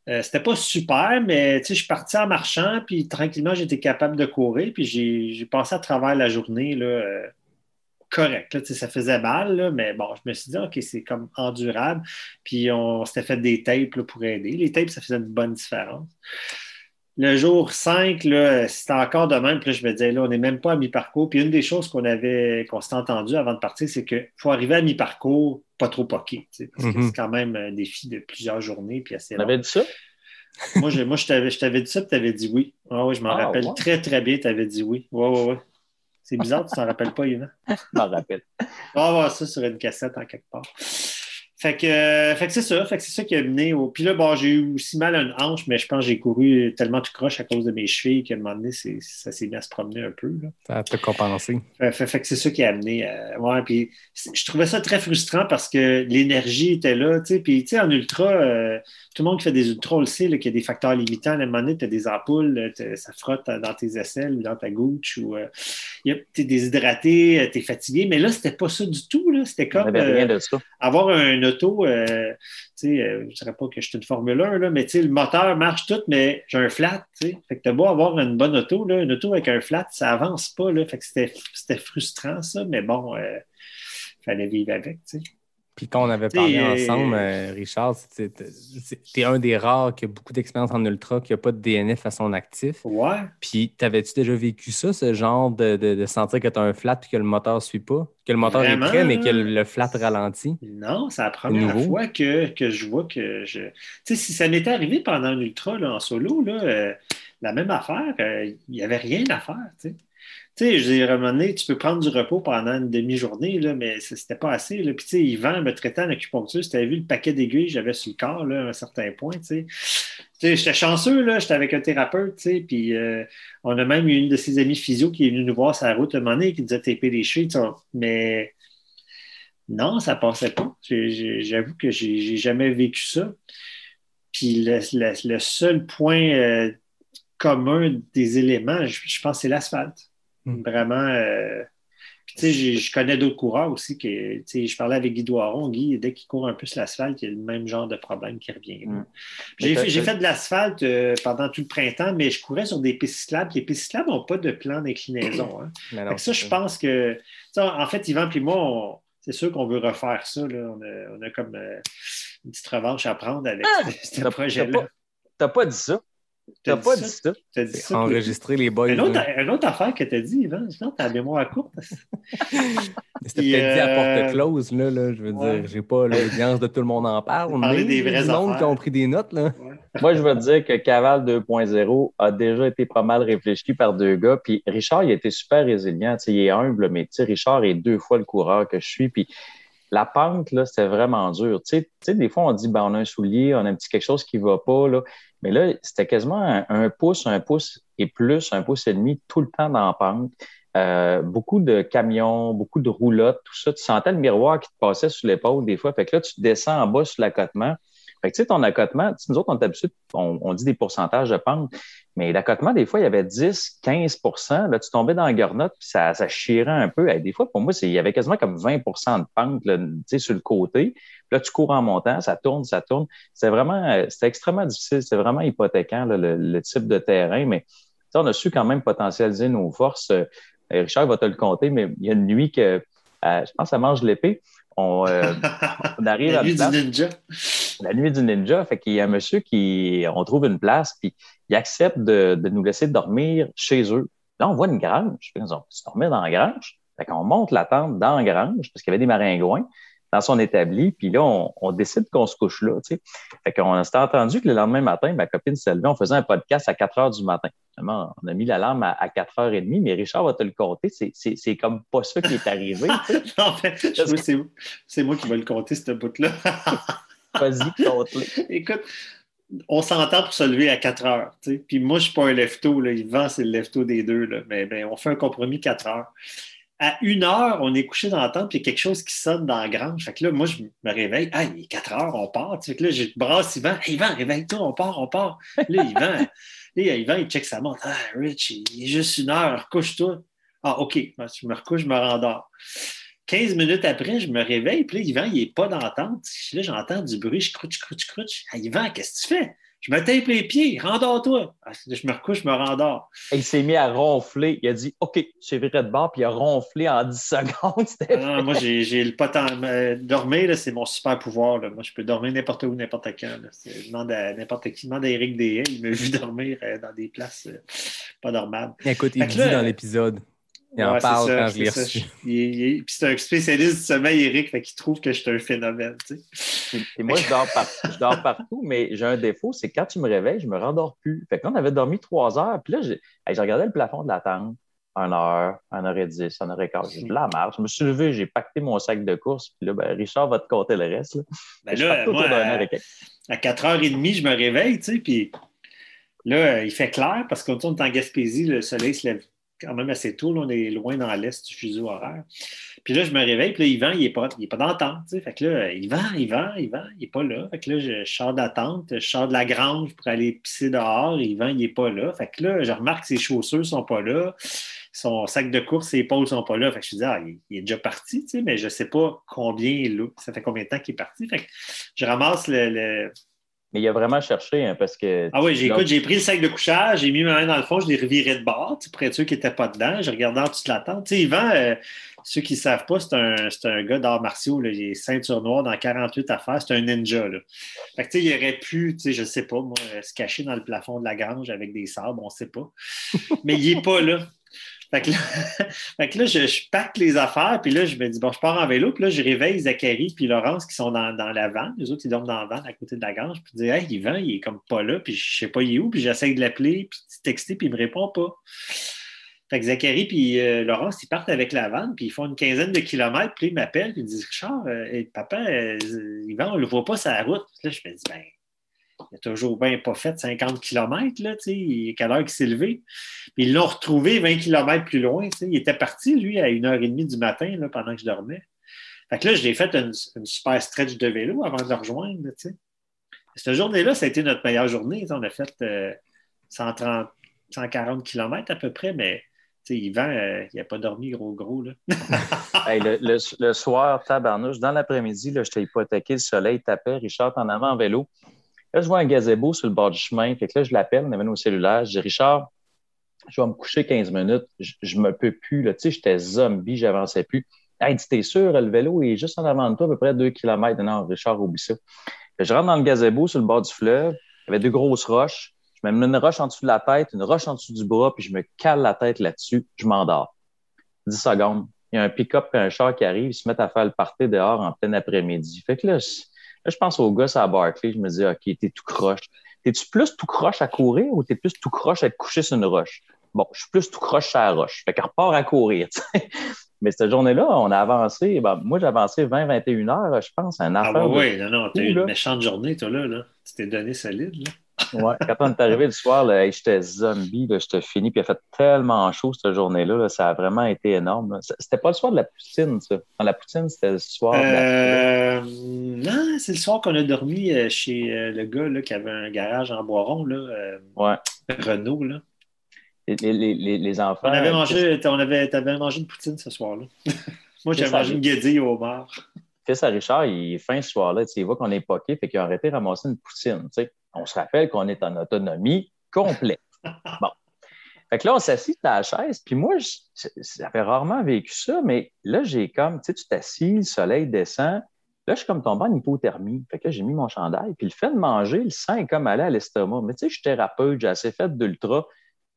c'était pas super, mais je suis parti en marchant, puis tranquillement, j'étais capable de courir, puis j'ai passé à travers la journée là, correct. Là, ça faisait mal, là, mais bon, je me suis dit, OK, c'est comme endurable. Puis on s'était fait des tapes là, pour aider. Les tapes, ça faisait une bonne différence. Le jour 5, là, c'était encore de même. Puis là, je me disais, là, on n'est même pas à mi-parcours. Puis une des choses qu'on s'était entendu avant de partir, c'est qu'il faut arriver à mi-parcours, pas trop poqué. Parce que c'est quand même un défi de plusieurs journées. Puis assez long. On avait dit ça? moi, je t'avais dit ça, puis tu avais dit oui. Ah, oui, je m'en rappelle très, très bien. Tu avais dit oui. Oui. C'est bizarre, tu t'en rappelles pas, Yvan? Je m'en rappelle. On va voir ça sur une cassette en quelque part. Fait que c'est ça. Fait que c'est ça qui a mené au. Puis là, bon, j'ai eu aussi mal à une hanche, mais je pense que j'ai couru tellement tout croche à cause de mes chevilles qu'à un moment donné, ça s'est mis à se promener un peu. Là. Ça t'a compensé. Fait que c'est ça qui a amené. Ouais, puis je trouvais ça très frustrant parce que l'énergie était là. Puis, en ultra, tout le monde qui fait des ultras, on le sait, qu'il y a des facteurs limitants. À un moment donné, tu as des ampoules, ça frotte dans tes aisselles ou dans ta gouche, ou tu es déshydraté, tu es fatigué. Mais là, c'était pas ça du tout. Là. C'était comme rien de ça. avoir un auto, je ne dirais pas que je suis une Formule 1, là, mais le moteur marche tout, mais j'ai un flat. Fait que tu as beau avoir une bonne auto, là, une auto avec un flat, ça avance pas. Là, fait que c'était frustrant, ça, mais bon, il fallait vivre avec. T'sais. Puis quand on avait parlé ensemble, Richard, t'es un des rares qui a beaucoup d'expérience en ultra, qui n'a pas de DNF à son actif. Ouais. Puis t'avais-tu déjà vécu ça, ce genre de sentir que tu as un flat et que le moteur ne suit pas? Que le moteur est prêt, mais que le flat ralentit? Non, c'est la première fois que je vois que je... Tu sais, si ça m'était arrivé pendant un ultra là, en solo, là, la même affaire, il n'y avait rien à faire, tu sais. Tu sais, je dis, à un moment donné, tu peux prendre du repos pendant une demi-journée, là, mais c'était pas assez. Là. Puis, tu sais, Yvan me traitait en acupuncture. Si tu avais vu le paquet d'aiguilles que j'avais sur le corps, là, à un certain point, tu sais. Tu sais, j'étais chanceux, là, j'étais avec un thérapeute, tu sais, puis on a même eu une de ses amies physio qui est venue nous voir sur la route à un moment donné, qui nous a tapé les chevilles, tu sais, mais non, ça passait pas. J'avoue que j'ai jamais vécu ça. Puis, le seul point commun des éléments, je pense, c'est l'asphalte. Vraiment. Puis, tu sais, je connais d'autres coureurs aussi. Je parlais avec Guy Doiron. Guy, dès qu'il court un peu sur l'asphalte, il y a le même genre de problème qui revient. J'ai fait de l'asphalte pendant tout le printemps, mais je courais sur des pistes cyclables. Les pistes cyclables n'ont pas de plan d'inclinaison. Hein. Ça, je pense que. En fait, Yvan et moi, c'est sûr qu'on veut refaire ça. Là. On a comme une petite revanche à prendre avec ce projet-là. T'as pas dit ça? T'as pas dit ça? T'as dit ça. Enregistrer les boys. Une autre affaire que t'as dit, Yvan, sinon t'as la mémoire courte. C'était peut-être dit à porte close, là, je veux dire. J'ai pas l'audience de tout le monde en parle. Mais des vrais monde qui ont pris des notes, là. Ouais. Moi, je veux dire que Caval 2.0 a déjà été pas mal réfléchi par 2 gars. Puis Richard, il a été super résilient. Il est humble, mais Richard est 2 fois le coureur que je suis. Puis la pente, là, c'était vraiment dur. Tu sais, des fois, on dit, on a un soulier, on a un petit quelque chose qui va pas, là. Mais là, c'était quasiment un pouce et plus, 1,5 pouces tout le temps dans la pente. Beaucoup de camions, beaucoup de roulottes, tout ça. Tu sentais le miroir qui te passait sur l'épaule des fois. Fait que là, tu descends en bas sur l'accotement. Fait que tu sais, ton accotement, nous autres, on est habitués, on dit des pourcentages de pente, mais l'accotement, des fois, il y avait 10-15 %. Là, tu tombais dans la garnotte, puis ça chirait un peu. Et des fois, pour moi, il y avait quasiment comme 20 % de pente là, sur le côté. Puis là, tu cours en montant, ça tourne. C'était extrêmement difficile. C'était vraiment hypothéquant, là, le type de terrain. Mais on a su quand même potentialiser nos forces. Richard va te le compter, mais il y a une nuit que, je pense, à Mange l'épée. On arrive la nuit du ninja. La nuit du ninja. Fait qu'il y a un monsieur on trouve une place, puis il accepte de nous laisser dormir chez eux. Là, on voit une grange. On peut dormir dans la grange. Fait qu'on monte la tente dans la grange, parce qu'il y avait des maringouins. dans son établi. Puis là, on décide qu'on se couche là, tu sais. Fait qu'on s'était entendu que le lendemain matin, ma copine s'est levée, on faisait un podcast à 4 heures du matin. Vraiment, on a mis l'alarme à 4h30, mais Richard va te le compter. C'est comme pas ça qui est arrivé. Tu sais. En fait, c'est moi qui vais le compter, ce bout-là. Vas-y, compte-le. Écoute, on s'entend pour se lever à 4 heures. Tu sais. Puis moi, je ne suis pas un lefto. Là. Yvan, c'est le lefto des deux. Là. Mais on fait un compromis 4 heures. À 1 heure, on est couché dans la tente, puis il y a quelque chose qui sonne dans la grange. Fait que là, moi, je me réveille. Ah, il est 4 heures, on part. Tu sais, fait que là, je brasse Yvan. Hey, Yvan, réveille-toi, on part. Là, Yvan, il check sa montre. Ah, Rich, il est juste 1 heure, couche-toi. Ah, OK. Je me recouche, je me rendors. 15 minutes après, je me réveille, puis là, Yvan, il n'est pas dans la tente. Là, j'entends du bruit, je crouche. Ah, Yvan, qu'est-ce que tu fais? Je me tape les pieds, rendors-toi. Ah, je me recouche, je me rendors. Et il s'est mis à ronfler. Il a dit OK, c'est viré de bord, puis il a ronflé en 10 secondes. Moi, j'ai le potentiel. Dormir, là, c'est mon super pouvoir. Là. Moi, je peux dormir n'importe où, n'importe quand. Je demande à n'importe qui. Je demande à Éric Deshaies. Il m'a vu dormir dans des places pas normales. Écoute, il dit dans l'épisode. Il en parle quand je l'ai reçu. Puis c'est un spécialiste du sommeil, Éric, fait qu'il trouve que je suis un phénomène. Tu sais. Et moi, je dors partout, mais j'ai un défaut, c'est que quand tu me réveilles, je me rendors plus. Fait que là, on avait dormi 3 heures, puis là, j'ai regardé le plafond de la tente, 1 heure, 1h10, 1h15. J'ai de la marche. Je me suis levé, j'ai pacté mon sac de course, puis là, Richard va te compter le reste. Là. Moi, à 4h30, je me réveille, tu sais, puis là, il fait clair parce qu'on tourne en Gaspésie, le soleil se lève quand même assez tôt. Là, on est loin dans l'est du fuseau horaire. Puis là, je me réveille, puis là, Yvan, il n'est pas dans la tente. Tu sais. Fait que là, Yvan, il n'est pas là. Fait que là, je sors de la tente, je sors de la grange pour aller pisser dehors. Yvan, il n'est pas là. Fait que là, je remarque que ses chaussures ne sont pas là. Son sac de course, ses épaules ne sont pas là. Fait que je me dis, il est déjà parti, tu sais, mais je ne sais pas ça fait combien de temps qu'il est parti. Fait que je ramasse Mais il a vraiment cherché, hein, parce que... Ah oui, j'ai pris le sac de couchage, j'ai mis ma main dans le fond, je l'ai reviré de bord, pour être sûr qu'il n'était pas dedans. J'ai regardé en dessous de la tente. Tu sais, Yvan, ceux qui ne savent pas, c'est un gars d'arts martiaux. Là. Il est ceinture noire dans 48 affaires. C'est un ninja. Là. Fait que, tu sais, il aurait pu, tu sais, je ne sais pas, moi, se cacher dans le plafond de la grange avec des sabres, on ne sait pas. Mais il n'est pas là. Fait que là, je packe les affaires, puis là, je me dis, bon, je pars en vélo, puis là, je réveille Zachary puis Laurence qui sont dans la vanne. Les autres, ils dorment dans la vanne à côté de la grange, puis je dis, hey, Yvan, il est comme pas là, puis je sais pas, il est où, puis j'essaie de l'appeler, puis de texter, puis il me répond pas. Fait que Zachary puis Laurence, ils partent avec la vanne, puis ils font une quinzaine de kilomètres, puis ils m'appellent, puis ils disent, Richard, papa, Yvan, on le voit pas sur la route. Puis là, je me dis, ben, il a toujours bien pas fait 50 km, là, tu sais, quelle heure qu'il s'est levé. Puis ils l'ont retrouvé 20 km plus loin, tu sais. Il était parti, lui, à 1h30 du matin, là, pendant que je dormais. Fait que là, je l'ai fait une super stretch de vélo avant de le rejoindre, tu sais. Cette journée-là, ça a été notre meilleure journée. On a fait 140 km à peu près, mais tu sais, Yvan, il n'a pas dormi gros, là. Hey, le soir, tabarnouche, dans l'après-midi, là, j'étais hypothéqué, le soleil tapait, Richard en avant en vélo. Là, je vois un gazebo sur le bord du chemin. Fait que là, je l'appelle, on avait au cellulaire. Je dis, Richard, je vais me coucher 15 minutes. Je me peux plus. Là. Tu sais, j'étais zombie, j'avançais plus. Hey, dis, t'es sûr, le vélo est juste en avant de toi, à peu près 2 km. Non, Richard, oublie ça. Fait que je rentre dans le gazebo sur le bord du fleuve. Il y avait 2 grosses roches. Je me mets une roche en dessous de la tête, une roche en dessous du bras, puis je me cale la tête là-dessus. Je m'endors. 10 secondes. Il y a un pick-up et un char qui arrive. Ils se mettent à faire le party dehors en plein après-midi. Fait que là, je pense aux gars à Barclay, je me dis, OK, t'es tout croche. T'es-tu plus tout croche à courir ou t'es plus tout croche à être couché sur une roche? Bon, je suis plus tout croche sur la roche. Fait qu'elle repart à courir, tu sais. Mais cette journée-là, on a avancé. Moi, j'ai avancé 20-21 heures, je pense, un affaire. Ah oui, non, t'as eu une méchante journée, toi, là. Tu t'es donné solide, là. Ouais, quand on est arrivé le soir, là, j'étais zombie, là, j'étais fini, puis il a fait tellement chaud cette journée-là, là, ça a vraiment été énorme. Là. C'était pas le soir de la poutine, ça. Dans la poutine, c'était le soir de la... Non, c'est le soir qu'on a dormi chez le gars là, qui avait un garage en Boiron, là, Renault. Là. Les enfants... T'avais mangé une poutine ce soir-là. Moi, j'avais mangé une guédille au homard. Fils à Richard, il est fin ce soir-là, il voit qu'on est poqué, fait qu'il a arrêté de ramasser une poutine, tu sais. On se rappelle qu'on est en autonomie complète. Bon. Fait que là, on s'assit à la chaise, puis moi, j'avais rarement vécu ça, mais là, j'ai comme, tu sais, tu t'assis, le soleil descend. Là, je suis comme tombé en hypothermie. Fait que là, j'ai mis mon chandail, puis le fait de manger, le sang est comme allé à l'estomac. Mais tu sais, je suis thérapeute, j'ai assez fait d'ultra.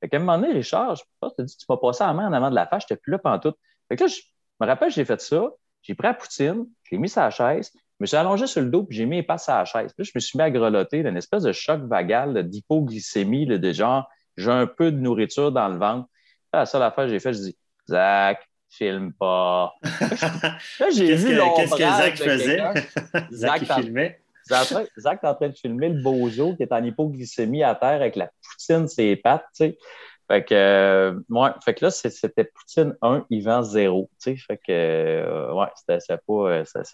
Fait qu'à un moment donné, Richard, je pense que tu m'as passé la main en avant de la face, j'étais plus là pantoute. Fait que là, je me rappelle, j'ai fait ça. J'ai pris la poutine, je l'ai mis sur la chaise, je me suis allongé sur le dos, puis j'ai mis les pattes sur la chaise. Puis là, je me suis mis à grelotter, une espèce de choc vagal d'hypoglycémie, de genre, j'ai un peu de nourriture dans le ventre. Là, la seule affaire que j'ai fait, je dis, Zach, filme pas. Là, j'ai vu Qu'est-ce que Zach de faisait? quelqu'un. Zach, il filmait. Zach est en train de filmer le bozo qui est en hypoglycémie à terre avec la poutine sur les pattes, tu sais. Fait que là, c'était poutine 1, Yvan 0, tu sais. Fait que, ça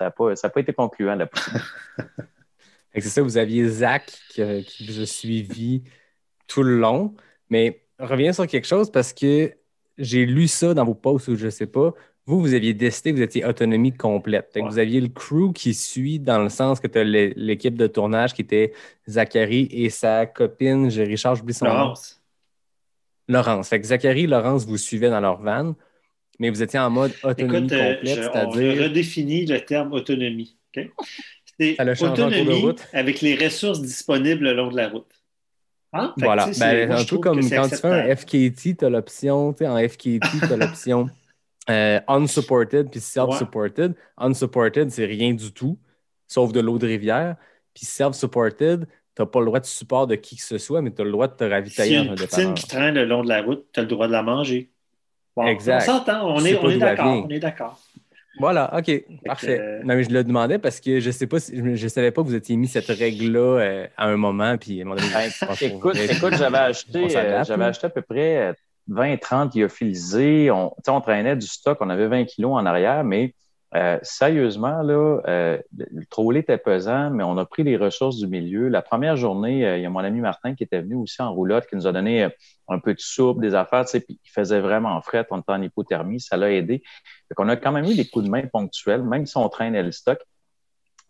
n'a pas été concluant, la poutine. Fait que c'est ça, vous aviez Zach qui vous a suivi tout le long. Mais reviens sur quelque chose parce que j'ai lu ça dans vos posts ou je ne sais pas. Vous aviez décidé que vous étiez autonomie complète. Fait que vous aviez le crew qui suit dans le sens que tu as l'équipe de tournage qui était Zachary et sa copine, Richard, j'oublie son nom. Laurence. Fait que Zachary et Laurence vous suivaient dans leur van, mais vous étiez en mode autonomie complète, c'est-à-dire... On redéfinit le terme autonomie. Okay? C'est autonomie avec les ressources disponibles le long de la route. Hein? Voilà. Un peu comme quand tu fais un FKT, tu as l'option, en FKT, tu as l'option unsupported puis self-supported. Unsupported, c'est rien du tout, sauf de l'eau de rivière. Puis self-supported, tu n'as pas le droit de support de qui que ce soit, mais tu as le droit de te ravitailler dans un dépanneur. Si une poutine qui traîne le long de la route, tu as le droit de la manger. Bon, exact. On s'entend, on est d'accord. Voilà, OK, parfait. Non, mais je le demandais parce que je sais pas je savais pas que vous étiez mis cette règle-là à un moment. Puis, à un moment donné, écoute, j'avais acheté à peu près 20-30 lyophilisés. On traînait du stock, on avait 20 kilos en arrière, mais sérieusement, là, le trolley était pesant, mais on a pris les ressources du milieu. La première journée, il y a mon ami Martin qui était venu aussi en roulotte, qui nous a donné un peu de soupe, des affaires, puis il faisait vraiment fret, on était en hypothermie, ça l'a aidé. Fait qu'on a quand même eu des coups de main ponctuels, même si on traînait le stock.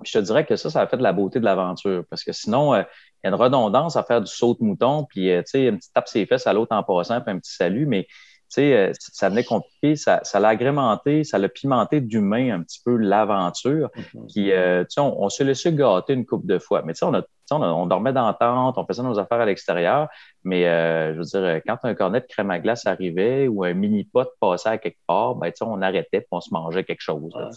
Puis je te dirais que ça a fait de la beauté de l'aventure, parce que sinon, il y a une redondance à faire du saut de mouton, puis une petite tape ses fesses à l'autre en passant, puis un petit salut, mais ça venait compliqué, ça l'a agrémenté, ça l'a pimenté d'humain un petit peu l'aventure. Puis, on s'est laissé gâter une couple de fois. Mais on dormait dans la tente, on faisait nos affaires à l'extérieur. Mais je veux dire, quand un cornet de crème à glace arrivait ou un mini-pot passait à quelque part, on arrêtait et on se mangeait quelque chose. Là,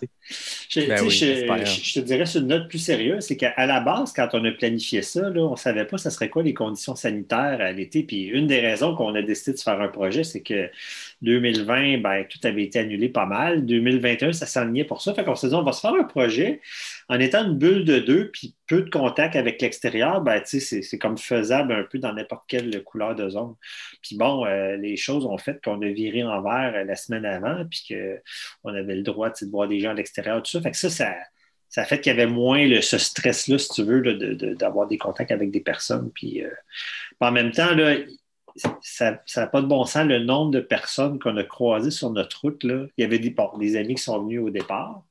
je te dirais sur une note plus sérieuse, c'est qu'à la base, quand on a planifié ça, là, on ne savait pas ce serait quoi les conditions sanitaires à l'été. Puis une des raisons qu'on a décidé de faire un projet, c'est que 2020, tout avait été annulé pas mal. 2021, ça s'enlignait pour ça. Fait qu'on s'est dit, on va se faire un projet en étant une bulle de 2 puis peu de contact avec l'extérieur. C'est comme faisable un peu dans n'importe quelle couleur de zone. Puis bon, les choses ont fait qu'on a viré en vert la semaine avant puis qu'on avait le droit de voir des gens à l'extérieur, tout ça. Fait que ça a fait qu'il y avait moins ce stress-là, si tu veux, d'avoir des contacts avec des personnes. Puis en même temps, là, ça n'a pas de bon sens le nombre de personnes qu'on a croisées sur notre route. Là. Il y avait des amis qui sont venus au départ.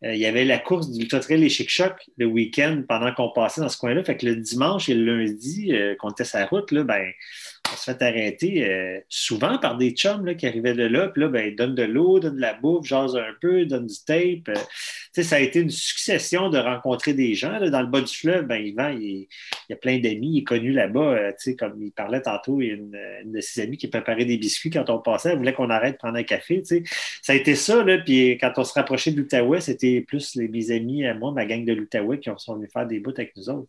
Il y avait la course du Ultra Trail Les Chic-Chocs le week-end pendant qu'on passait dans ce coin-là. Fait que le dimanche et le lundi, qu'on était sur la route, là, on se fait arrêter souvent par des chums là, qui arrivaient de là. Puis là, ils donnent de l'eau, donnent de la bouffe, jasent un peu, donnent du tape. Ça a été une succession de rencontrer des gens. Là. Dans le bas du fleuve, Yvan, il y a plein d'amis. Il est connu là-bas. Comme il parlait tantôt, il y a une de ses amies qui préparait des biscuits quand on passait. Elle voulait qu'on arrête de prendre un café. Ça a été ça. Là. Puis quand on se rapprochait de l'Outaouais, c'était plus mes amis à moi, ma gang de l'Outaouais, qui sont venus faire des bouts avec nous autres.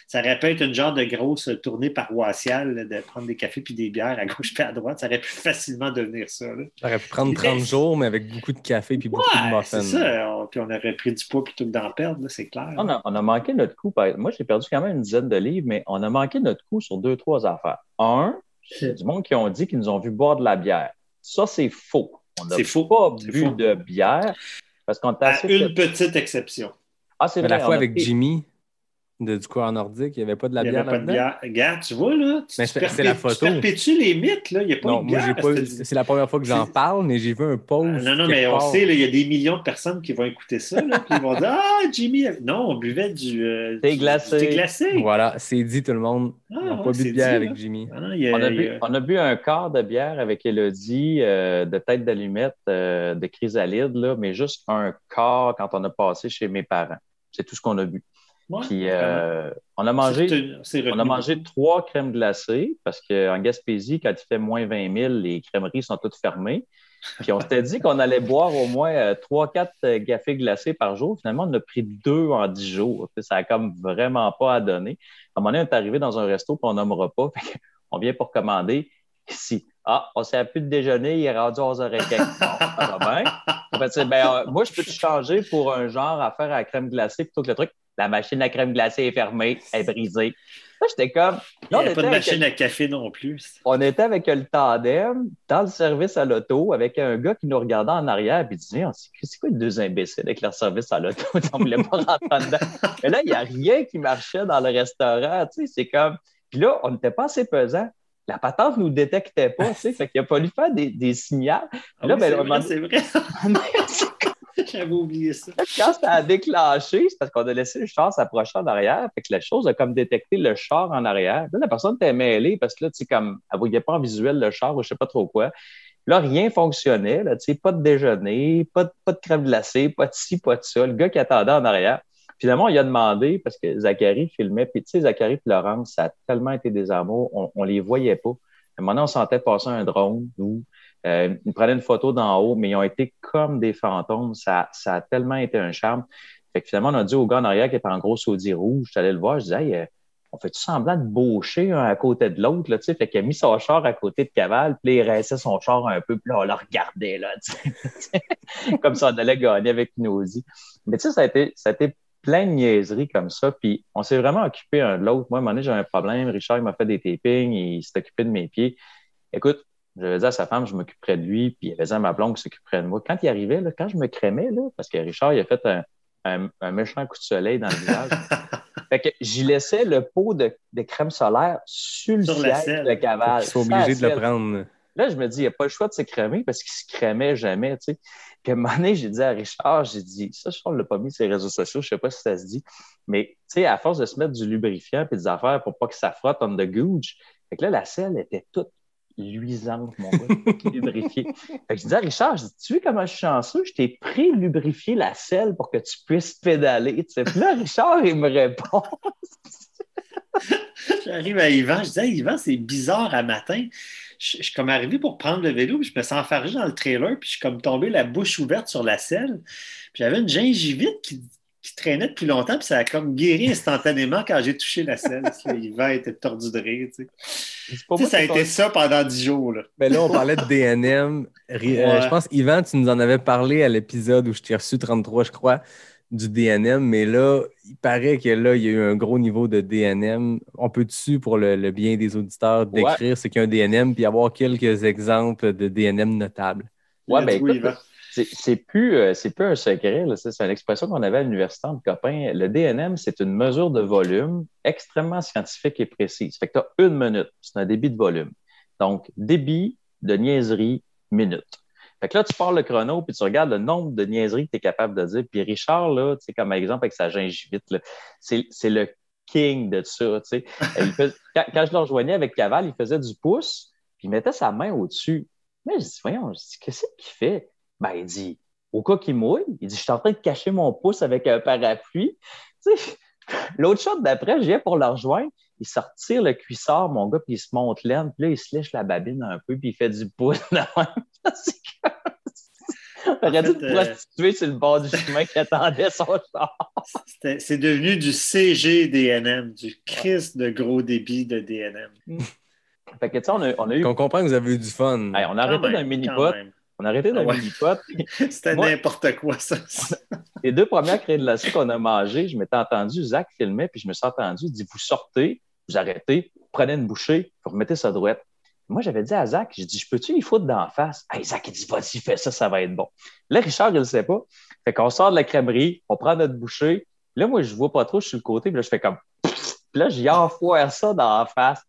Ça aurait pu être une genre de grosse tournée paroissiale là, de prendre des cafés puis des bières à gauche et à droite. Ça aurait pu facilement devenir ça. Là. Ça aurait pu prendre 30 jours, mais avec beaucoup de café puis beaucoup de muffins. C'est ça. Puis on aurait pris du poids plutôt que d'en perdre, là, c'est clair. On a manqué notre coup. Moi, j'ai perdu quand même une dizaine de livres, mais on a manqué notre coup sur 2-3 affaires. Un, c'est du monde qui ont dit qu'ils nous ont vu boire de la bière. Ça, c'est faux. On n'a pas bu de bière parce qu'on t'a une petite exception. Ah, c'est vrai. La fois avec Jimmy du coureur nordique, il n'y avait pas de la bière là-dedans. Il n'y avait pas de bière. Regarde, tu vois, là, c'est la photo. Tu perpétues les mythes, là. Il n'y a pas de bière. C'est la première fois que j'en parle, mais j'ai vu un post. Non, mais on sait, il y a des millions de personnes qui vont écouter ça, là, puis ils vont dire « Ah, Jimmy! » Non, on buvait du thé glacé. Voilà, c'est dit, tout le monde. On n'a pas bu de bière avec Jimmy. On a bu un quart de bière avec Élodie de tête d'allumette de chrysalide, là, mais juste un quart quand on a passé chez mes parents. C'est tout ce qu'on a bu. Ouais, puis on a mangé 3 crèmes glacées parce qu'en Gaspésie, quand il fait moins 20 000, les crèmeries sont toutes fermées. Puis on s'était dit qu'on allait boire au moins 3-4 cafés glacés par jour. Finalement, on en a pris 2 en 10 jours. Ça n'a comme vraiment pas à donner. À un moment donné, on est arrivé dans un resto, puis on nommera pas. On vient pour commander ici. Ah, on s'est plus de déjeuner, il est rendu 11h15. Bon, ça va bien. Moi, je peux te changer pour un genre à faire à la crème glacée plutôt que le truc. La machine à crème glacée est fermée, elle est brisée. Là, j'étais comme. Il n'y a pas de machine à café non plus. On était avec le tandem dans le service à l'auto avec un gars qui nous regardait en arrière et disait c'est quoi les 2 imbéciles avec leur service à l'auto? On ne voulait pas rentrer dedans. Mais là, il n'y a rien qui marchait dans le restaurant. C'est comme. Puis là, on n'était pas assez pesant. La patente ne nous détectait pas. Fait qu'il a fallu faire des signaux. Là, c'est vrai. J'avais oublié ça. Quand ça a déclenché, c'est parce qu'on a laissé le char s'approcher en arrière. Fait que la chose a comme détecté le char en arrière. Là, la personne était mêlée parce que là, comme, elle ne voyait pas en visuel le char ou je ne sais pas trop quoi. Là, rien fonctionnait. Là, pas de déjeuner, pas de crème glacée, pas de ci, pas de ça. Le gars qui attendait en arrière. Finalement, il a demandé, parce que Zachary filmait, puis tu sais, Zachary et Laurence, ça a tellement été des amours, on les voyait pas. À un moment donné, on sentait passer un drone, nous. Ils prenaient une photo d'en haut, mais ils ont été comme des fantômes. Ça a tellement été un charme. Fait que finalement, on a dit au gars en arrière qui était en gros saudi rouge, j'allais le voir, je disais, hey, on fait-tu semblant de baucher un à côté de l'autre, là, tu sais? Fait qu'il a mis son char à côté de Caval, puis là, il rinçait son char un peu, puis là, on le regardait, là, tu sais. Comme ça, on allait gagner avec une Audi. Mais tu sais, ça a été plein de niaiseries comme ça, puis on s'est vraiment occupé un de l'autre. Moi, à un moment donné, j'avais un problème. Richard, il m'a fait des tapings, il s'est occupé de mes pieds. Écoute, j'avais dit à sa femme, je m'occuperais de lui, puis il avait dit à ma blonde qui s'occuperait de moi. Quand il arrivait, là, quand je me crémais, là, parce que Richard, il a fait un méchant coup de soleil dans le visage, fait que j'y laissais le pot de crème solaire sur le siège de Caval. Ils sont obligés de le prendre. Là, je me dis, il n'y a pas le choix de se crémer parce qu'il se crémait jamais, tu sais. Puis à un moment donné, j'ai dit à Richard, ça, je ne l'ai pas mis sur les réseaux sociaux, je ne sais pas si ça se dit, mais tu sais, à force de se mettre du lubrifiant et des affaires pour pas que ça frotte on the gooch, fait que là, la selle était toute luisante, mon gars, lubrifiée. Fait que je dis à Richard, tu vois comment je suis chanceux? Je t'ai pré-lubrifié la selle pour que tu puisses pédaler, tu sais. Puis là, Richard, il me répond. J'arrive à Yvan, je dis, hey, Yvan, c'est bizarre à matin. Je suis comme arrivé pour prendre le vélo, puis je me suis enfargé dans le trailer, puis je suis comme tombé la bouche ouverte sur la selle. Puis j'avais une gingivite qui traînait depuis longtemps, puis ça a comme guéri instantanément quand j'ai touché la selle. Yvan était tordu de rire. Tu sais, ça a été ça pendant 10 jours. Là. Mais là, on parlait de DNM. Je pense, Yvan, tu nous en avais parlé à l'épisode où je t'ai reçu 33, je crois, du DNM, mais là, il paraît que là, il y a eu un gros niveau de DNM. On peut-tu, pour le bien des auditeurs, décrire ce qu'est un DNM puis avoir quelques exemples de DNM notables? Oui, bien écoute, c'est plus un secret. Là. C'est une expression qu'on avait à l'université entre copains. Le DNM, c'est une mesure de volume extrêmement scientifique et précise. Fait que tu as 1 minute. C'est un débit de volume. Donc, débit de niaiserie, minute. Fait que là, tu pars le chrono puis tu regardes le nombre de niaiseries que tu es capable de dire. Puis Richard, là, tu sais, comme exemple avec sa gingivite, là, c'est le king de ça. Tu sais. Quand je le rejoignais avec Caval, il faisait du pouce puis il mettait sa main au-dessus. Mais je dis, voyons, qu'est-ce qu'il fait? Ben, il dit, au cas qu'il mouille, il dit, je suis en train de cacher mon pouce avec un parapluie. Tu sais, l'autre shot d'après, je viens pour le rejoindre. Il sortit le cuissard, mon gars, puis il se monte l'aine, puis là, il se lèche la babine un peu, puis il fait du pouce. On aurait dû te prostituer sur le bord du chemin qui attendait son char. C'est devenu du CGDNM, du Christ de gros débit de DNM. Fait que, tu sais, on a eu... On comprend que vous avez eu du fun. Hey, on a arrêté d'un mini-pot. On a arrêté d'un mini-pot. C'était n'importe quoi, ça. Les 2 premières crêpes glacées qu'on a mangées, je m'étais entendu, Zach filmait, puis je me suis entendu, il dit, vous sortez, vous arrêtez, vous prenez une bouchée, vous remettez ça droite. Moi, j'avais dit à Zach, j'ai dit, je peux-tu y foutre d'en face? Hey, Zach, il dit, vas-y, fais ça, ça va être bon. Là, Richard, il ne sait pas. Fait qu'on sort de la crèmerie, on prend notre bouchée. Là, moi, je ne vois pas trop, je suis sur le côté, puis là, je fais comme, puis là, j'y enfoire ça d'en face.